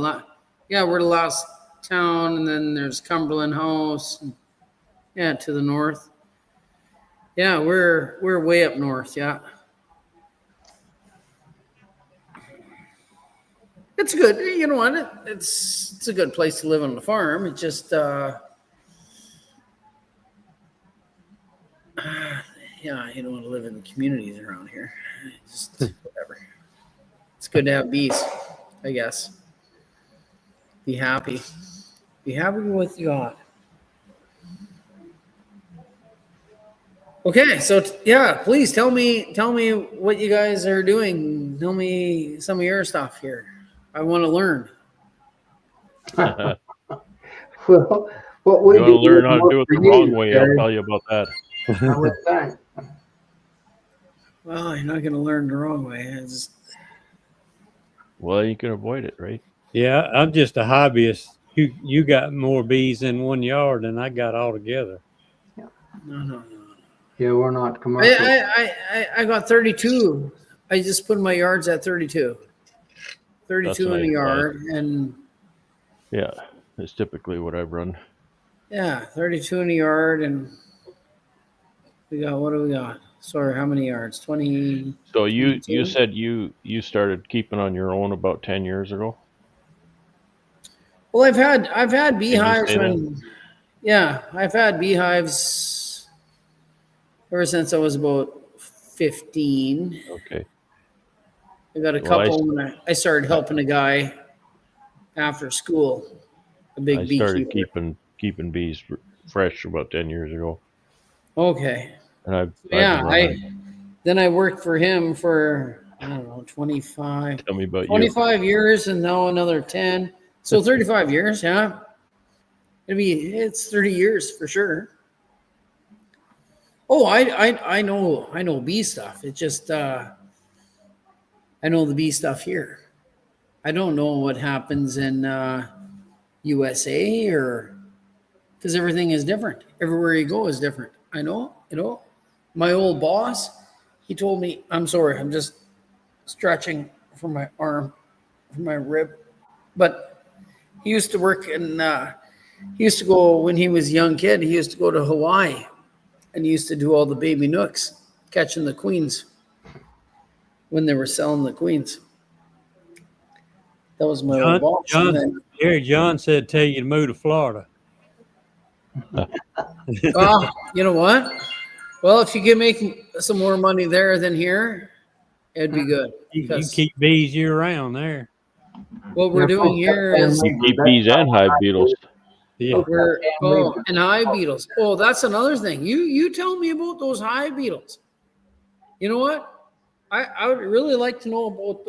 Yeah, we're the last town, and then there's Cumberland House. And, to the north. Yeah, we're way up north. Yeah. It's good. You know what? It's a good place to live on the farm. It just yeah, you don't want to live in the communities around here. Just whatever. It's good to have bees, I guess. Be happy. Be happy with what you got. Okay, so yeah, please tell me what you guys are doing. Tell me some of your stuff here. I want to learn. Well, what You we want do to learn how to work do it for the wrong you, way? Terry. I'll tell you about that. I would think. Well, you're not going to learn the wrong way. Well, you can avoid it, right? Yeah, I'm just a hobbyist. You got more bees in one yard than I got altogether. No. Yeah, we're not commercial. I got 32. I just put my yards at 32. That's 32 in a nice, yard, and Yeah, that's typically what I've run. yeah, 32 in a yard, and we got what do we got? Sorry, how many yards? 20. So you 22? said you started keeping on your own about 10 years ago. Well, I've had Did you beehives say that? when yeah, I've had beehives ever since I was about 15. Okay. I got a Well, couple when I started helping a guy after school, a I big started beekeeper. keeping bees fresh about 10 years ago, Okay. and I've Yeah, been running. then I worked for him for I don't know 25, Tell me about you. 25 years, and now another 10. So 35 years. Yeah, it's 30 years for sure. Oh, I know bee stuff. It just I know the bee stuff here. I don't know what happens in USA or because everything is different. Everywhere you go is different. I know. My old boss, he told me, I'm sorry, I'm just stretching from my arm, from my rib. But he used to work in, he used to go, when he was a young kid, he used to go to Hawaii and he used to do all the baby nooks, catching the queens when they were selling the queens. That was my old boss. And then, John said tell you to move to Florida. you know what? Well, if you can make some more money there than here, it'd be good. You Because keep bees year round there. what we're doing here is You keep bees and hive beetles. Yeah. and hive beetles. Oh, that's another thing. You tell me about those hive beetles. You know what? I would really like to know about.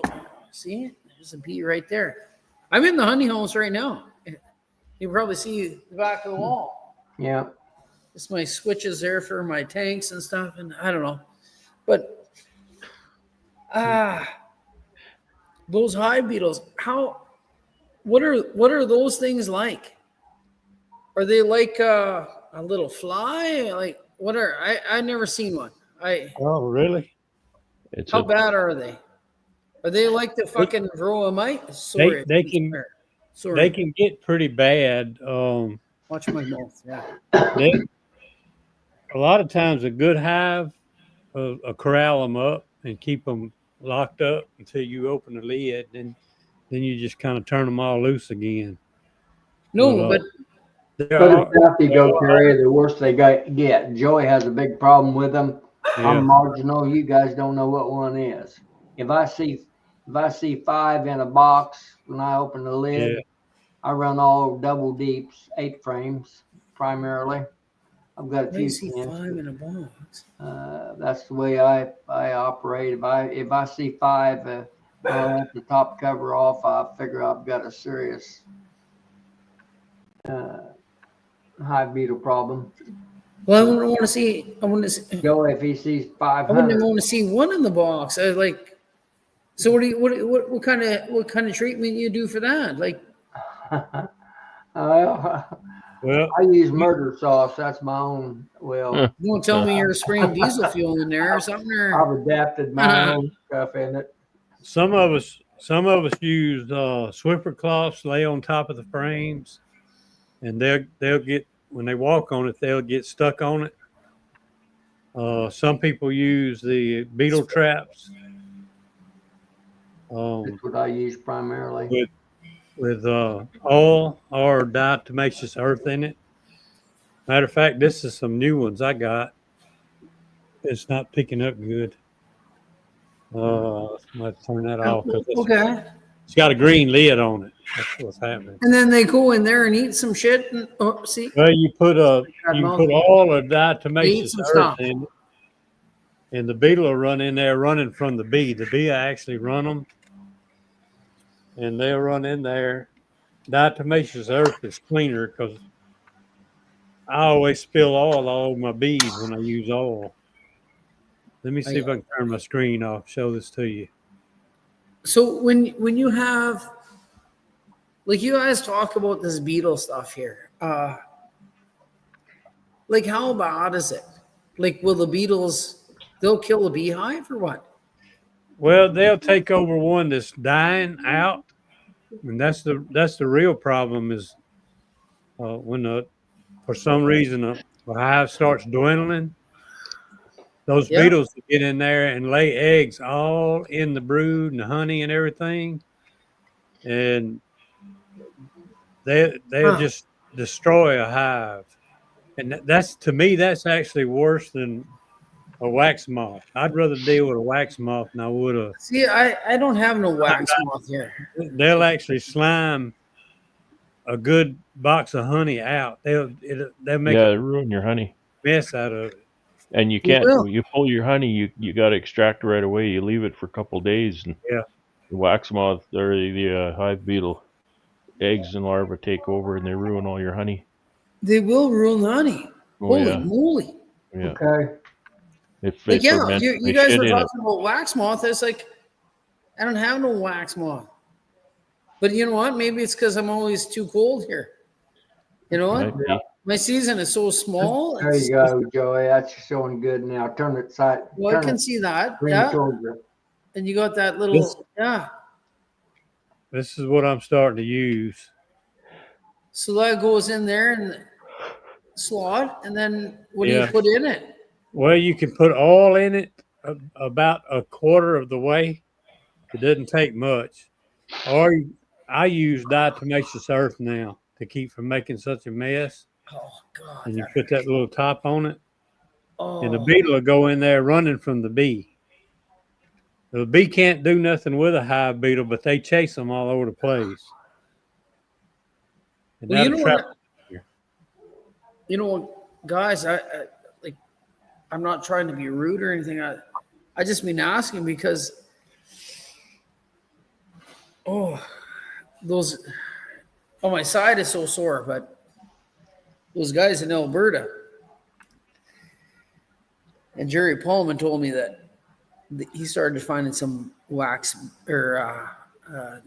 See, there's a bee right there. I'm in the honey house right now. You can probably see the back of the wall. Yeah. It's my switches there for my tanks and stuff, and I don't know, but those hive beetles. What are those things like? Are they like a little fly? Like what are I never seen one. Oh, really? It's How a bad are they? Are they like the fucking varroa mite? Sorry, They can Sorry, get pretty bad. watch my mouth. Yeah. They, a lot of times a good hive, corral them up and keep them locked up until you open the lid, and then you just kind of turn them all loose again. No, But, but there Further are, south you go, Terry, the worse they get. Joey has a big problem with them. yeah, I'm marginal. You guys don't know what one is. If I see 5 in a box when I open the lid, yeah. I run all double deeps, 8 frames primarily. I've got a I few see 10s. 5 in a box. That's the way I operate. If I see 5, I'll have the top cover off. I figure I've got a serious hive beetle problem. Well, I wouldn't want to see. I wouldn't. Joey, if he sees I wouldn't 500, even want to see one in the box. I like. So what kind of treatment you do for that? Like, Well, I use murder sauce. That's my own. Well, you won't tell me you're spraying diesel fuel in there or something, or I've adapted my own stuff in it. some of us use swiffer cloths, lay on top of the frames, and they'll get, when they walk on it, they'll get stuck on it. Some people use the beetle traps. That's what I use primarily. with oil or diatomaceous earth in it. Matter of fact, this is some new ones I got. It's not picking up good. Let's turn that off because Okay. it's got a green lid on it. That's what's happening. And then they go in there and eat some shit. And, oh, see, Well, you put all of eat diatomaceous some earth stuff. in, and the beetle will run in there running from the bee. The bee will actually run them, and they'll run in there. Diatomaceous earth is cleaner because I always spill oil all over my bees when I use oil. Let me see if I can turn my screen off. Show this to you. So when you have, like, you guys talk about this beetle stuff here, like, how bad is it? Like, will the beetles, they'll kill a beehive or what? Well, they'll take over one that's dying out, and that's the real problem is when for some reason a hive starts dwindling. Those Yeah. beetles get in there and lay eggs all in the brood and the honey and everything, and they'll just destroy a hive. And that's, to me, that's actually worse than a wax moth. I'd rather deal with a wax moth than I would a. See, I don't have no wax moth here. They'll actually slime a good box of honey out. They'll make a ruin your honey. mess out of it. And you can't. When you pull your honey, you got to extract it right away. You leave it for a couple of days, and Yeah. the wax moth or the hive beetle eggs and larvae take over, and they ruin all your honey. They will ruin honey. Oh, Holy yeah. moly! Yeah. Okay. If they Like, yeah, ferment, you they guys shit were in it. talking about wax moth. It's like, I don't have no wax moth. But you know what? Maybe it's because I'm always too cold here. You know what? Might be. My season is so small. There you go, Joey. That's showing good now. Turn it side. Well, I turn can it see that. green Yeah. towards you. And you got that little, yeah. This is what I'm starting to use. So that goes in there and slot. And then what do you Yeah. put in it? Well, you can put oil in it about a quarter of the way. It doesn't take much. Or I use diatomaceous earth now to keep from making such a mess. Oh, God. And you put that little top on it, and the Oh, beetle will go in there running from the bee. The bee can't do nothing with a hive beetle, but they chase them all over the place. And well, that'll trap. you know, guys, like, I'm not trying to be rude or anything. I just been asking because, my side is so sore, but those guys in Alberta, and Jerry Pullman told me that he started finding some wax or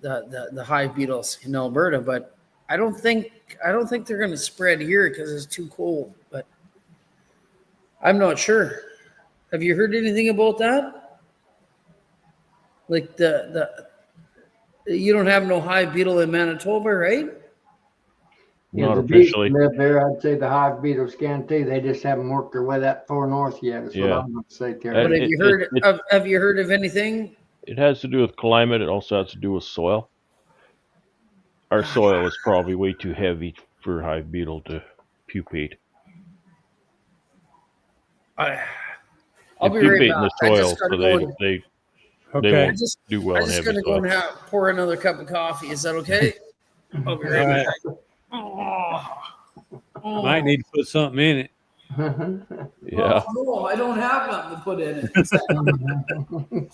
the hive beetles in Alberta, but I don't think they're going to spread here because it's too cold. But I'm not sure. Have you heard anything about that? Like you don't have no hive beetle in Manitoba, right? Not the bees officially. live there. I'd say the hive beetles can too. They just haven't worked their way that far north yet. Is what Yeah. I'm going to say, But Terry. have you heard of anything? It has to do with climate. It also has to do with soil. Our soil is probably way too heavy for hive beetle to pupate. I'll They be right pupate back. in the I soil, just gotta so go and, they Okay. won't do well I'm in just heavy gonna go soil. and pour another cup of coffee. Is that okay? I'll be right All right. back. Oh, Might need to put something in it. Yeah. no, I don't have nothing to put in it.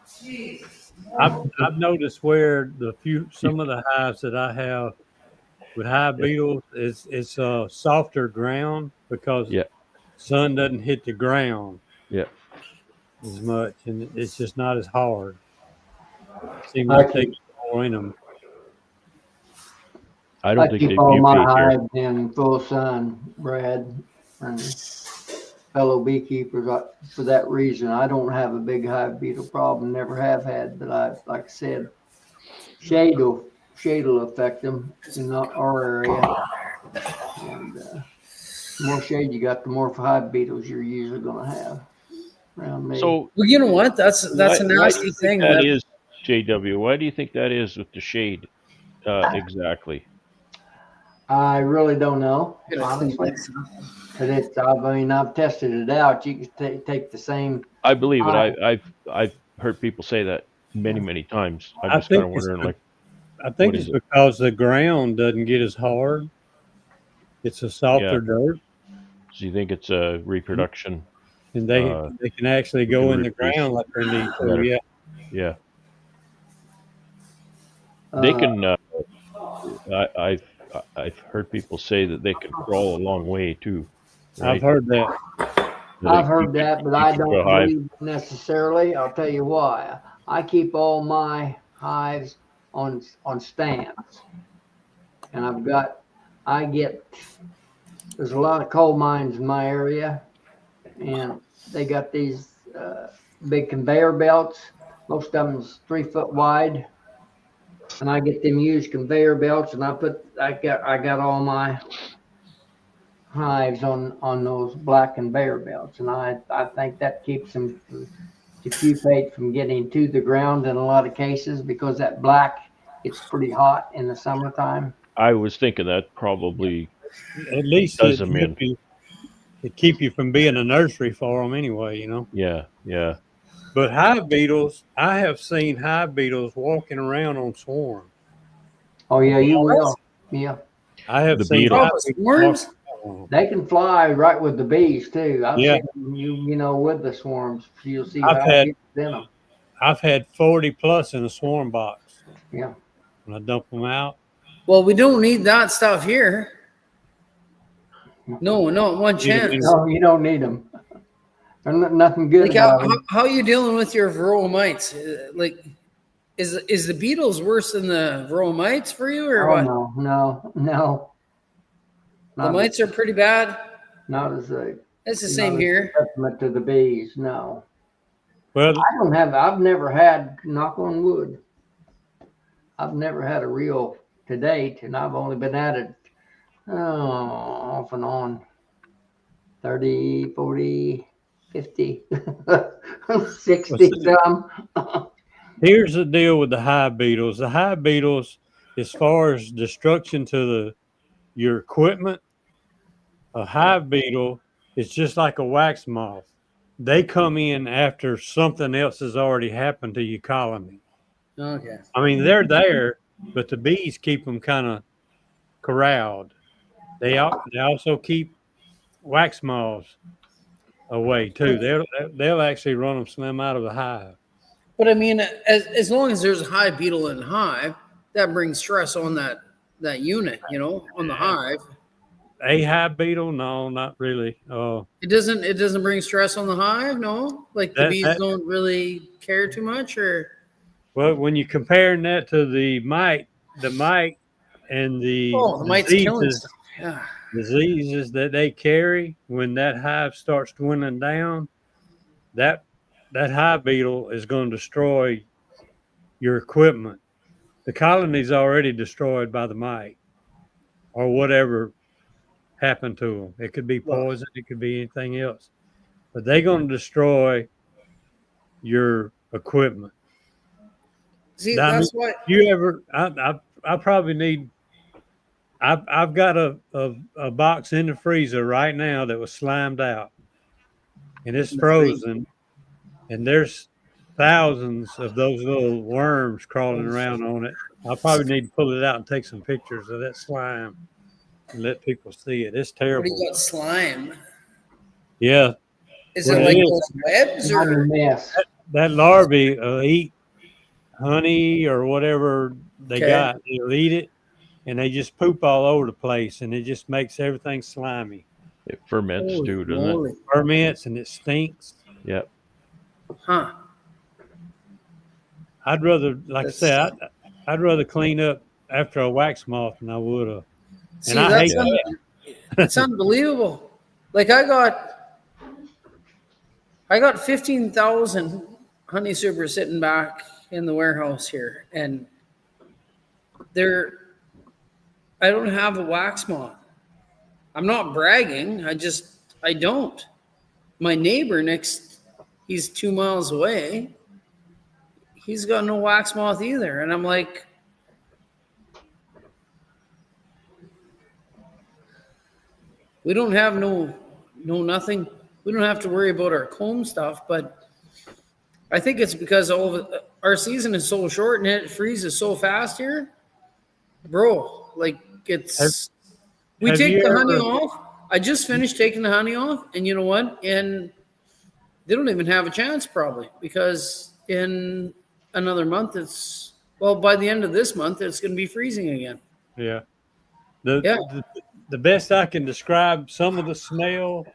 Jeez. I've noticed where some of the hives that I have with hive beetles it's softer ground because Yeah. sun doesn't hit the ground Yeah. as much, and it's just not as hard. Seems I like they keep- get more in them. I don't I think keep they all my pupate here. hives in full sun, Brad, and fellow beekeepers. For that reason, I don't have a big hive beetle problem. Never have had, but like I said, shade will affect them in our area. And The more shade you got, the more hive beetles you're usually going to have around me. So Well, you know what? That's a why do nasty you think thing. that is, JW? Why do you think that is with the shade exactly? I really don't know, Gotta clean honestly. this up. But I've tested it out. You can take the same I believe it. hive. I've heard people say that many times. I'm I just kind think of it's wondering, like, I what think it's is it? because the ground doesn't get as hard. It's a Yeah. softer dirt, So you think it's a reproduction and uh, they can actually they can go in the reproduce ground like they need to. better? Yeah, Yeah, they Uh, can. I've heard people say that they can crawl a long way too, I've right? heard that. That I've you heard could that, but you I could to a don't hive. believe it necessarily. I'll tell you why. I keep all my hives on stands, and there's a lot of coal mines in my area, and they got these big conveyor belts. Most of them's 3 foot wide, and I get them huge conveyor belts, and I got all my hives on those black conveyor belts, and I think that keeps them to pupate from getting to the ground in a lot of cases because that black it's pretty hot in the summertime. I was thinking that probably At least does them in. it keep you from being a nursery for them anyway. You know. Yeah, yeah. But hive beetles, I have seen hive beetles walking around on swarm. Oh yeah, you What? will. Yeah, I have The seen beetle. hive Oh, the beetles walking swarms? around. they can fly right with the bees too. I've Yeah, seen them, you know, with the swarms. You'll see I've hive had beetles in them. I've had 40 plus in a swarm box Yeah. when I dump them out. Well, we don't need that stuff here. No, not one Need 'em in- chance. No, you don't need them. There's nothing good Like how, about them. how are you dealing with your varroa mites? Like, is the beetles worse than the varroa mites for you, or Oh what? no. The Not mites are pretty bad. not as a It's the not same as here. a testament to the bees. No, Well, I've never had, knock on wood, I've never had a real to date, and I've only been at it off and on 30, 40, 50, 60 some. here's the deal with the hive beetles. The hive beetles, as far as destruction to your equipment, a hive beetle is just like a wax moth. They come in after something else has already happened to your colony. Okay. I mean, they're there, but the bees keep them kind of corralled. They also keep wax moths away too. They'll actually run them slim out of the hive. But I mean, as long as there's a hive beetle in the hive, that brings stress on that unit, on the hive. A hive beetle? No, not really. It doesn't bring stress on the hive, no? Like the That bees that don't really care too much, or well, when you're comparing that to the mite and the the mites killing stuff. Yeah. diseases that they carry, when that hive starts dwindling down, that that hive beetle is going to destroy your equipment. The colony's already destroyed by the mite or whatever happened to them. It could be Well, poison, it could be anything else, but they're going to destroy your equipment. see, I mean, that's why. you ever? I probably need. I've got a box in the freezer right now that was slimed out, and it's The freeze. frozen, and there's thousands of those little worms crawling around on it. I'll probably need to pull it out and take some pictures of that slime and let people see it. It's What do terrible. you got? Slime? Yeah, Is what it it like is, those webs, Not a or mess. that larvae eat honey or whatever they okay? got. They'll eat it, and they just poop all over the place, and it just makes everything slimy. It ferments Holy too, doesn't it? moly! Ferments and it stinks. Yeah. Huh? I'd rather, like I That's said, I'd rather clean up after a wax moth than I would a. see, And I that's hate that. it's unbelievable. Like I got 15,000 honey supers sitting back in the warehouse here, and they're I don't have a wax moth. I'm not bragging. I don't. My neighbor next, he's 2 miles away. He's got no wax moth either. And I'm like, we don't have no nothing. We don't have to worry about our comb stuff, but I think it's because our season is so short and it freezes so fast here, bro. Like we have take you the ever- honey off. I just finished taking the honey off, and you know what? And they don't even have a chance probably because in another month by the end of this month it's going to be freezing again. Yeah. Yeah. The best I can describe some of the smell.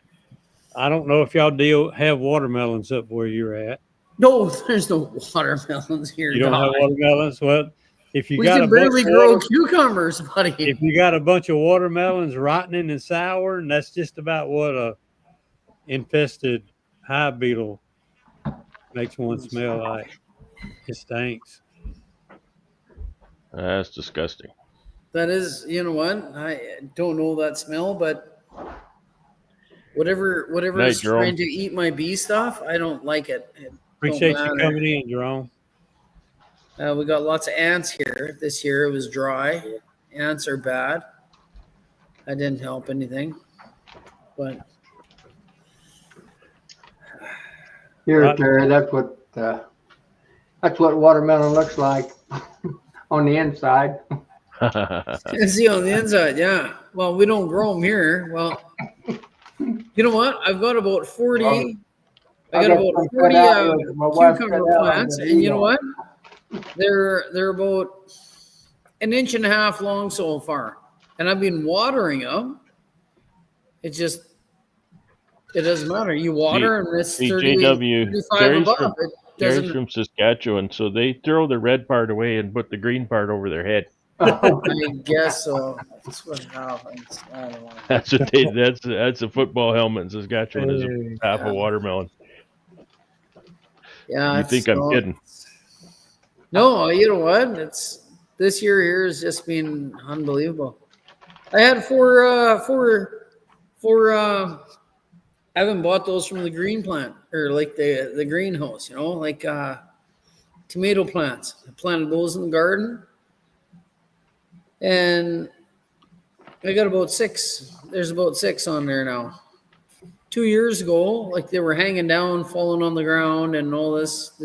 I don't know if y'all have watermelons up where you're at. No, there's no watermelons here. You don't have Doc. watermelons? Well, if you We got a can bunch barely of grow cucumbers, buddy. if you got a bunch of watermelons rotting and sour, and that's just about what a infested hive beetle makes one smell like. It stinks. That's disgusting. That is, you know what? I don't know that smell, but whatever Night, is Jerome. trying to eat my bee stuff, I don't like it. Appreciate Don't you matter. coming in, Jerome. We got lots of ants here. This year it was dry. Ants are bad. I didn't help anything, but Here, Terry, that's what watermelon looks like on the inside. see on the inside, yeah. Well, we don't grow them here. Well, you know what? I've got about 40. I got about 40 cucumber plants, and you know what? They're about an inch and a half long so far, and I've been watering them. It doesn't matter. You water and it's 30, JW, 35 Terry's above. from- It Terry's doesn't. from Saskatchewan, so they throw the red part away and put the green part over their head. I guess so. That's what happens. I don't know. That's what they. That's a football helmet in Saskatchewan. Is half a watermelon. Yeah, You think I'm kidding? No, you know what? This year here has just been unbelievable. I had four. I haven't bought those from the green plant or like the greenhouse, you know, like tomato plants. I planted those in the garden, and I got about 6. There's about 6 on there now. 2 years ago, like they were hanging down, falling on the ground, and all this.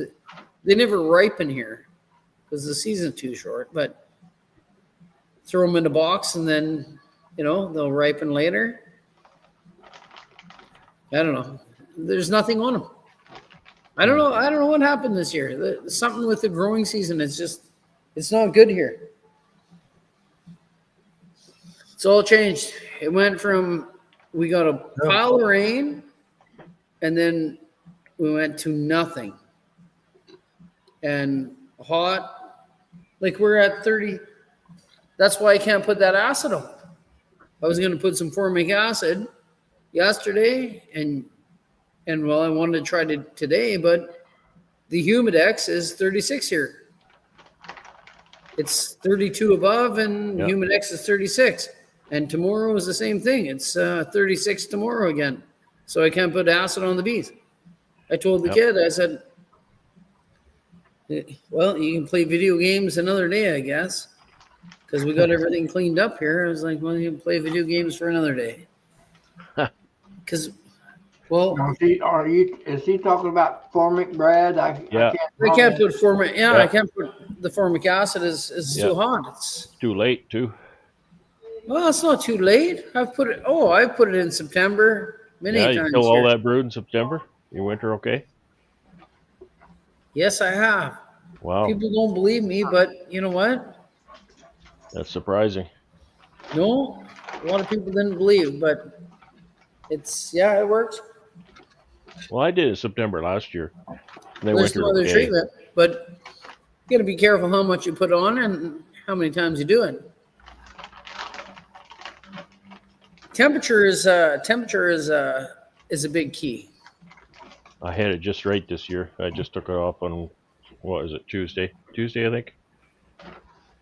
They never ripen here because the season's too short. But throw them in a box, and then they'll ripen later. I don't know. There's nothing on them. I don't know. I don't know what happened this year. Something with the growing season. It's not good here. It's all changed. It went from we got a pile of rain, and then we went to nothing. And hot, like we're at 30. That's why I can't put that acid on. I was going to put some formic acid yesterday, and well, I wanted to try it today, but the Humidex is 36 here. It's 32 above, and Humidex is 36. And tomorrow is the same thing. It's 36 tomorrow again. So I can't put acid on the bees. I told the kid, I said, well, you can play video games another day, I guess, because we got everything cleaned up here. I was like, well, you can play video games for another day. Because, well, Is he talking about formic, Brad? I can't put formic. Yeah, I can't put the formic acid. Is too hot. It's too late too. Well, it's not too late. I've put it in September many times. You kill all that brood in September. Your winter okay? Yes, I have. Wow. People don't believe me, but you know what? That's surprising. No, a lot of people didn't believe, but it works. Well, I did it in September last year. There's no other treatment, but you got to be careful how much you put on and how many times you do it. Temperature is a big key. I had it just right this year. I just took it off on, what is it, Tuesday? Tuesday, I think.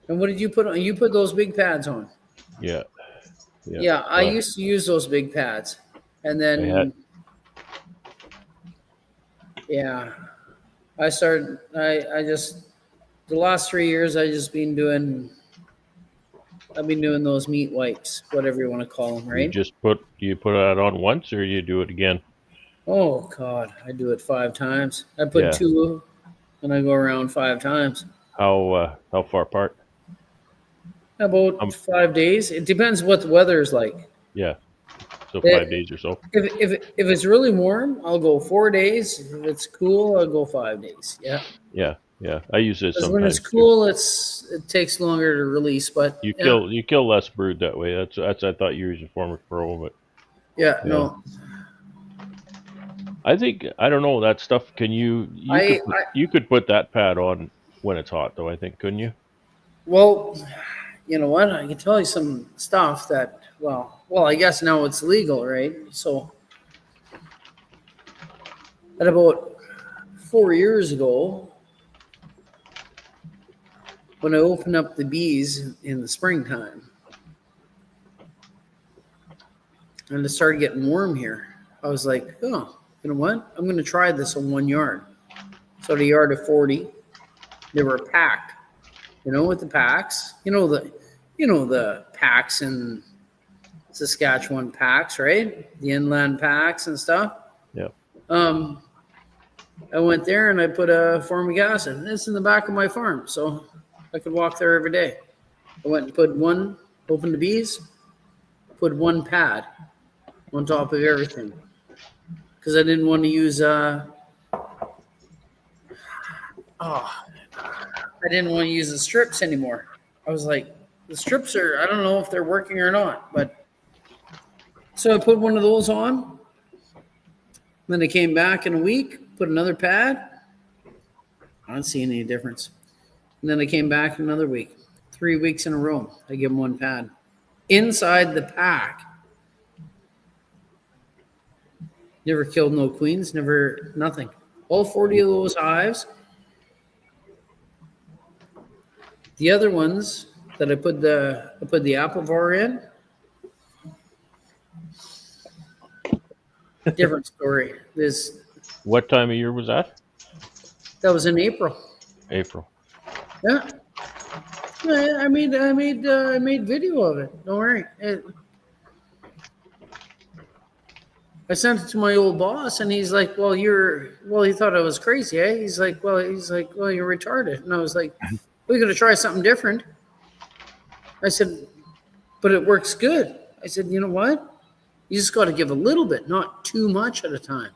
And what did you put on? You put those big pads on. Yeah. Yeah, I used to use those big pads, and then yeah, I started. I just the last 3 years I've been doing those meat wipes, whatever you want to call them, right? You put that on once, or you do it again? Oh God, I do it 5 times. I put Yeah. 2, and I go around 5 times. How far apart? About 5 days. It depends what the weather is like. Yeah. So It, 5 days or so. if it's really warm, I'll go 4 days. If it's cool, I'll go 5 days. Yeah. Yeah. Yeah. I use it Because when sometimes it's cool, it takes longer to release. But too. yeah, You kill less brood that way. That's I thought you were a former pro, but yeah, no. I think I don't know that stuff. Can you could put that pad on when it's hot though? I think, couldn't you? Well, you know what? I can tell you some stuff that I guess now it's legal, right? So, at about 4 years ago, when I opened up the bees in the springtime, and it started getting warm here, I was like, oh, you know what? I'm going to try this on 1 yard. So the yard of 40, they were packed. You know, with the packs, you know the packs in Saskatchewan packs, right? The inland packs and stuff. Yeah. I went there and I put a formic acid. It's in the back of my farm, so I could walk there every day. I went and opened the bees, put 1 pad on top of everything because I didn't want to use I didn't want to use the strips anymore. I was like, the strips I don't know if they're working or not, but so I put one of those on. Then I came back in a week, put another pad. I don't see any difference. And then I came back another week, 3 weeks in a row. I give them 1 pad inside the pack. Never killed no queens, never nothing. All 40 of those hives. The other ones that I put the Apivar in, different story. What time of year was that? That was in April. April. Yeah, I made video of it. Don't worry. I sent it to my old boss, and he's like, "Well, he thought I was crazy, eh?" He's like, "Well, you're retarded," and I was like, "We're gonna try something different." I said, "But it works good." I said, "You know what? You just got to give a little bit, not too much at a time."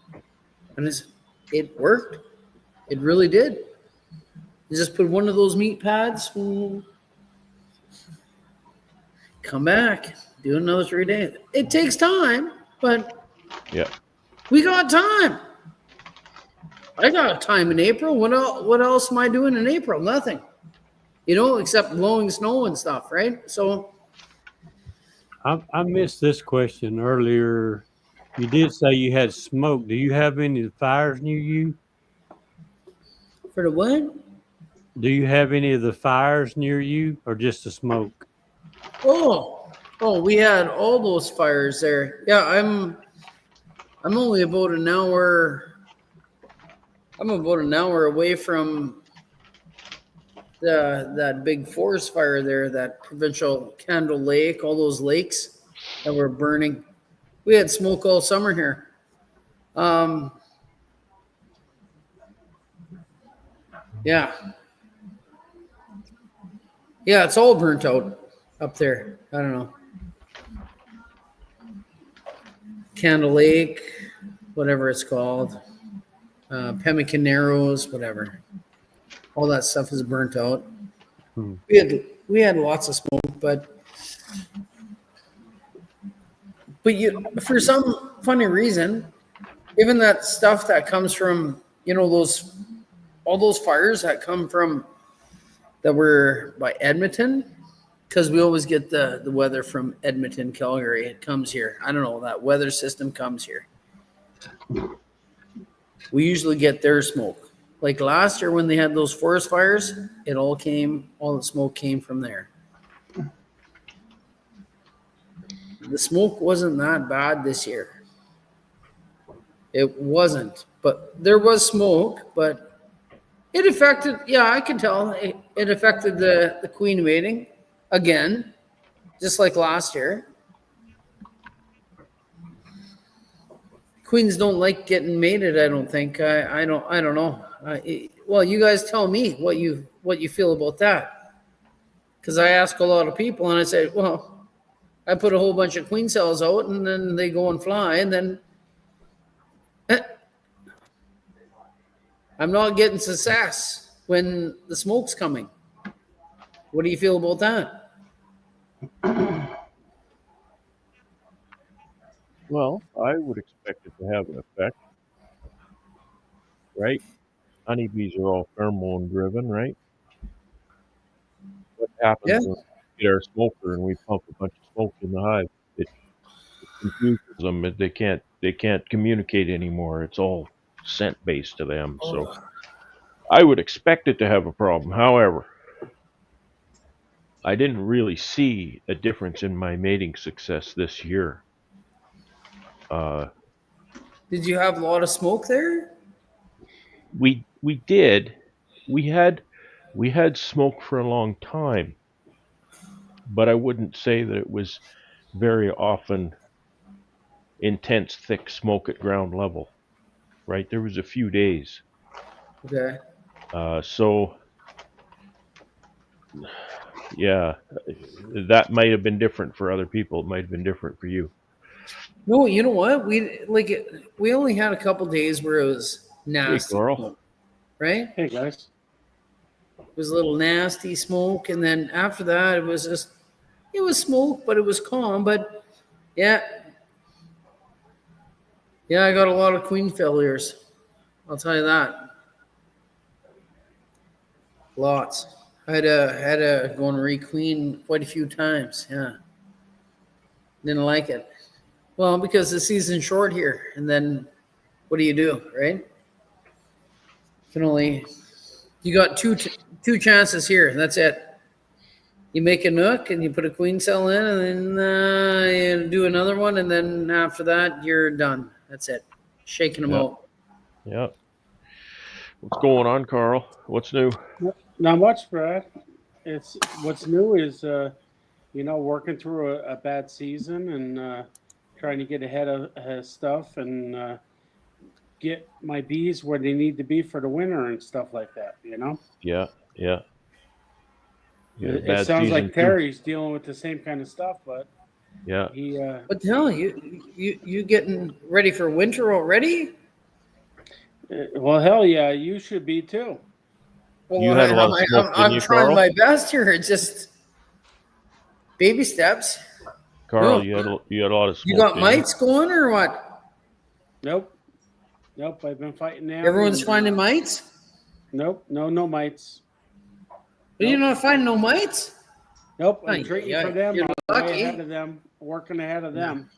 And it worked. It really did. You just put one of those meat pads, come back, do another 3 days. It takes time, but yeah, we got time. I got time in April. What else am I doing in April? Nothing. You know, except blowing snow and stuff, right? So I missed this question earlier. You did say you had smoke. Do you have any fires near you? for the what? Do you have any of the fires near you, or just the smoke? Oh, we had all those fires there. Yeah, I'm only about an hour. I'm about an hour away from that big forest fire there, that provincial Candle Lake, all those lakes that were burning. We had smoke all summer here. Yeah. Yeah, it's all burnt out up there. I don't know. Candle Lake, whatever it's called. Pemmican Narrows, whatever. All that stuff is burnt out. We had lots of smoke, but for some funny reason, even that stuff that comes from all those fires that come from that were by Edmonton, because we always get the weather from Edmonton, Calgary. It comes here. I don't know, that weather system comes here. We usually get their smoke. Like last year when they had those forest fires, all the smoke came from there. the smoke wasn't that bad this year. It wasn't, but there was smoke, but it affected, yeah, I can tell it affected the queen mating again, just like last year. Queens don't like getting mated, I don't think. I don't know. Well, you guys tell me what you feel about that. Because I ask a lot of people and I say, well, I put a whole bunch of queen cells out and then they go and fly and then I'm not getting success when the smoke's coming. What do you feel about that? Well, I would expect it to have an effect, right? Honeybees are all pheromone driven, right? What happens Yeah. when we get our smoker and we pump a bunch of smoke in the hive? It confuses them. They can't communicate anymore. It's all scent based to them. So I would expect it to have a problem. However, I didn't really see a difference in my mating success this year. Did you have a lot of smoke there? We did. We had smoke for a long time, but I wouldn't say that it was very often intense, thick smoke at ground level. Right? There was a few days. Okay. So yeah, that might have been different for other people. It might have been different for you. No, you know what? We only had a couple days where it was nasty, Carl. right? Hey guys. It was a little nasty smoke, and then after that, it was smoke, but it was calm. But yeah, I got a lot of queen failures. I'll tell you that. Lots. I had to go and requeen quite a few times. Yeah, didn't like it. Well, because the season's short here, and then what do, right? You got two chances here. That's it. You make a nook and you put a queen cell in, and then you do another one, and then after that you're done. That's it. Shaking them out. Yeah. What's going on, Carl? What's new? Not much, Brad. It's what's new is working through a bad season and trying to get ahead of stuff and get my bees where they need to be for the winter and stuff like that. Yeah. It sounds like Terry's dealing with the same kind of stuff, but yeah, he. What the hell? You getting ready for winter already? Well, hell yeah, you should be too. Well, you had a lot of smoke, I'm didn't you, trying Carl? my best here. It's just baby steps. Carl, No. you had a lot of smoke. You got didn't mites going or what? Nope. I've been fighting them. Everyone's finding mites? Nope. No mites. But you're not finding no mites? Nope. I'm treating for them. You're I'm way lucky. ahead of them, working ahead of them.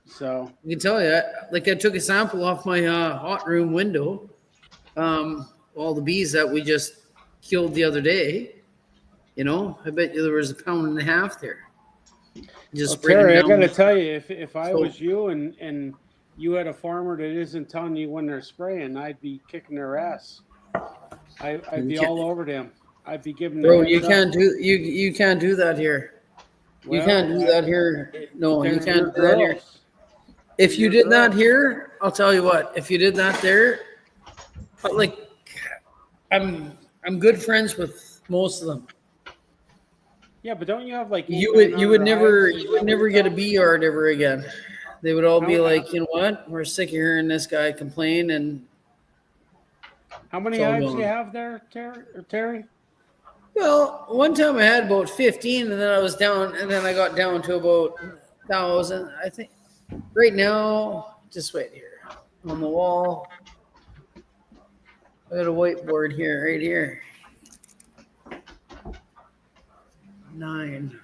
So I can tell you, like I took a sample off my hot room window. All the bees that we just killed the other day. I bet you there was 1.5 pounds there. Just Terry, I got to tell you, if I was you and you had a farmer that isn't telling you when they're spraying, I'd be kicking their ass. I'd be all over them. I'd be giving them. Bro, you can't do that here. You can't do that here. No, you can't do that here. If you did that here, I'll tell you what. If you did that there, like I'm good friends with most of them. Yeah, but don't you have like you would never get a bee yard ever again. They would all be like, you know what? We're sick of hearing this guy complain. And how many hives do you have there, Terry? Well, one time I had about 15, and then I was down, and then I got down to about 1,000. I think right now, just wait here on the wall. I got a whiteboard here, right here. 9.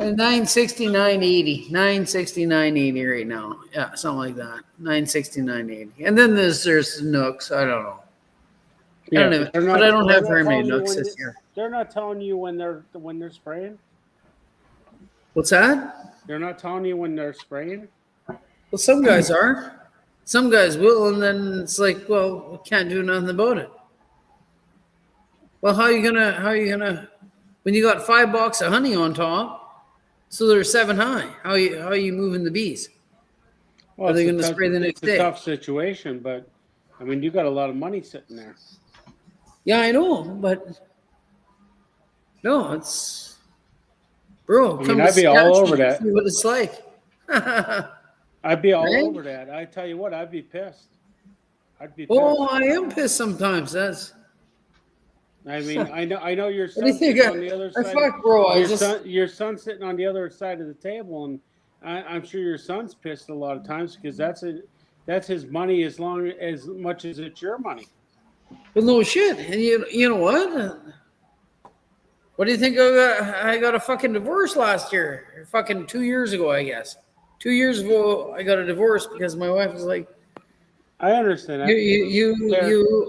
And 969.80. 969.80 right now. Yeah, something like that. 969.80. And then there's nooks. I don't know. Yeah, I don't know. But I don't have very many nooks this year. They're not telling you when they're spraying? What's that? They're not telling you when they're spraying? Well, some guys are. Some guys will, and then it's like, well, we can't do nothing about it. Well, how are you gonna when you got 5 boxes of honey on top, so they're 7 high? How are you moving the bees? Well, Are they it's a gonna tough- spray the next It's day? a tough situation, but I mean, you got a lot of money sitting there. Yeah, I know, but no, it's bro. I mean, Come I'd to be all over Saskatchewan, that. see what it's like. I'd be all Right? over that. I tell you what, I'd be pissed. I'd be pissed. Oh, I am pissed sometimes. That's I mean, I know your what do you son's think? sitting on the other I side. fuck, bro. I Your just your son's sitting on the other side of the table, and I'm sure your son's pissed a lot of times because that's his money as much as it's your money. well, no shit. And you know what? What do you think I got a fucking divorce last year? Fucking 2 years ago, I guess. 2 years ago, I got a divorce because my wife was like, I understand that.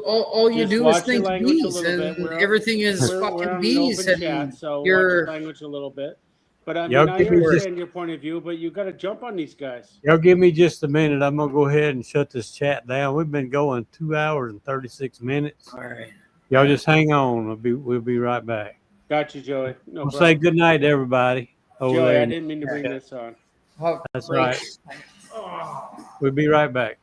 all you Just do is watch your think language a bees, little bit. and We're on- everything is we're fucking on an bees, open and chat, so watch you're your language a little bit. But I mean, Y'all I give me understand your point of view, but you got to jump on these guys. Y'all give me just a minute. I'm gonna go ahead and shut this chat down. We've been going 2 hours and 36 minutes. all right. Y'all just hang on. We'll be right back. Got you, Joey. No We'll problem. say good night to everybody over Joey, there. I didn't mean to bring this on. How That's great. right. We'll be right back.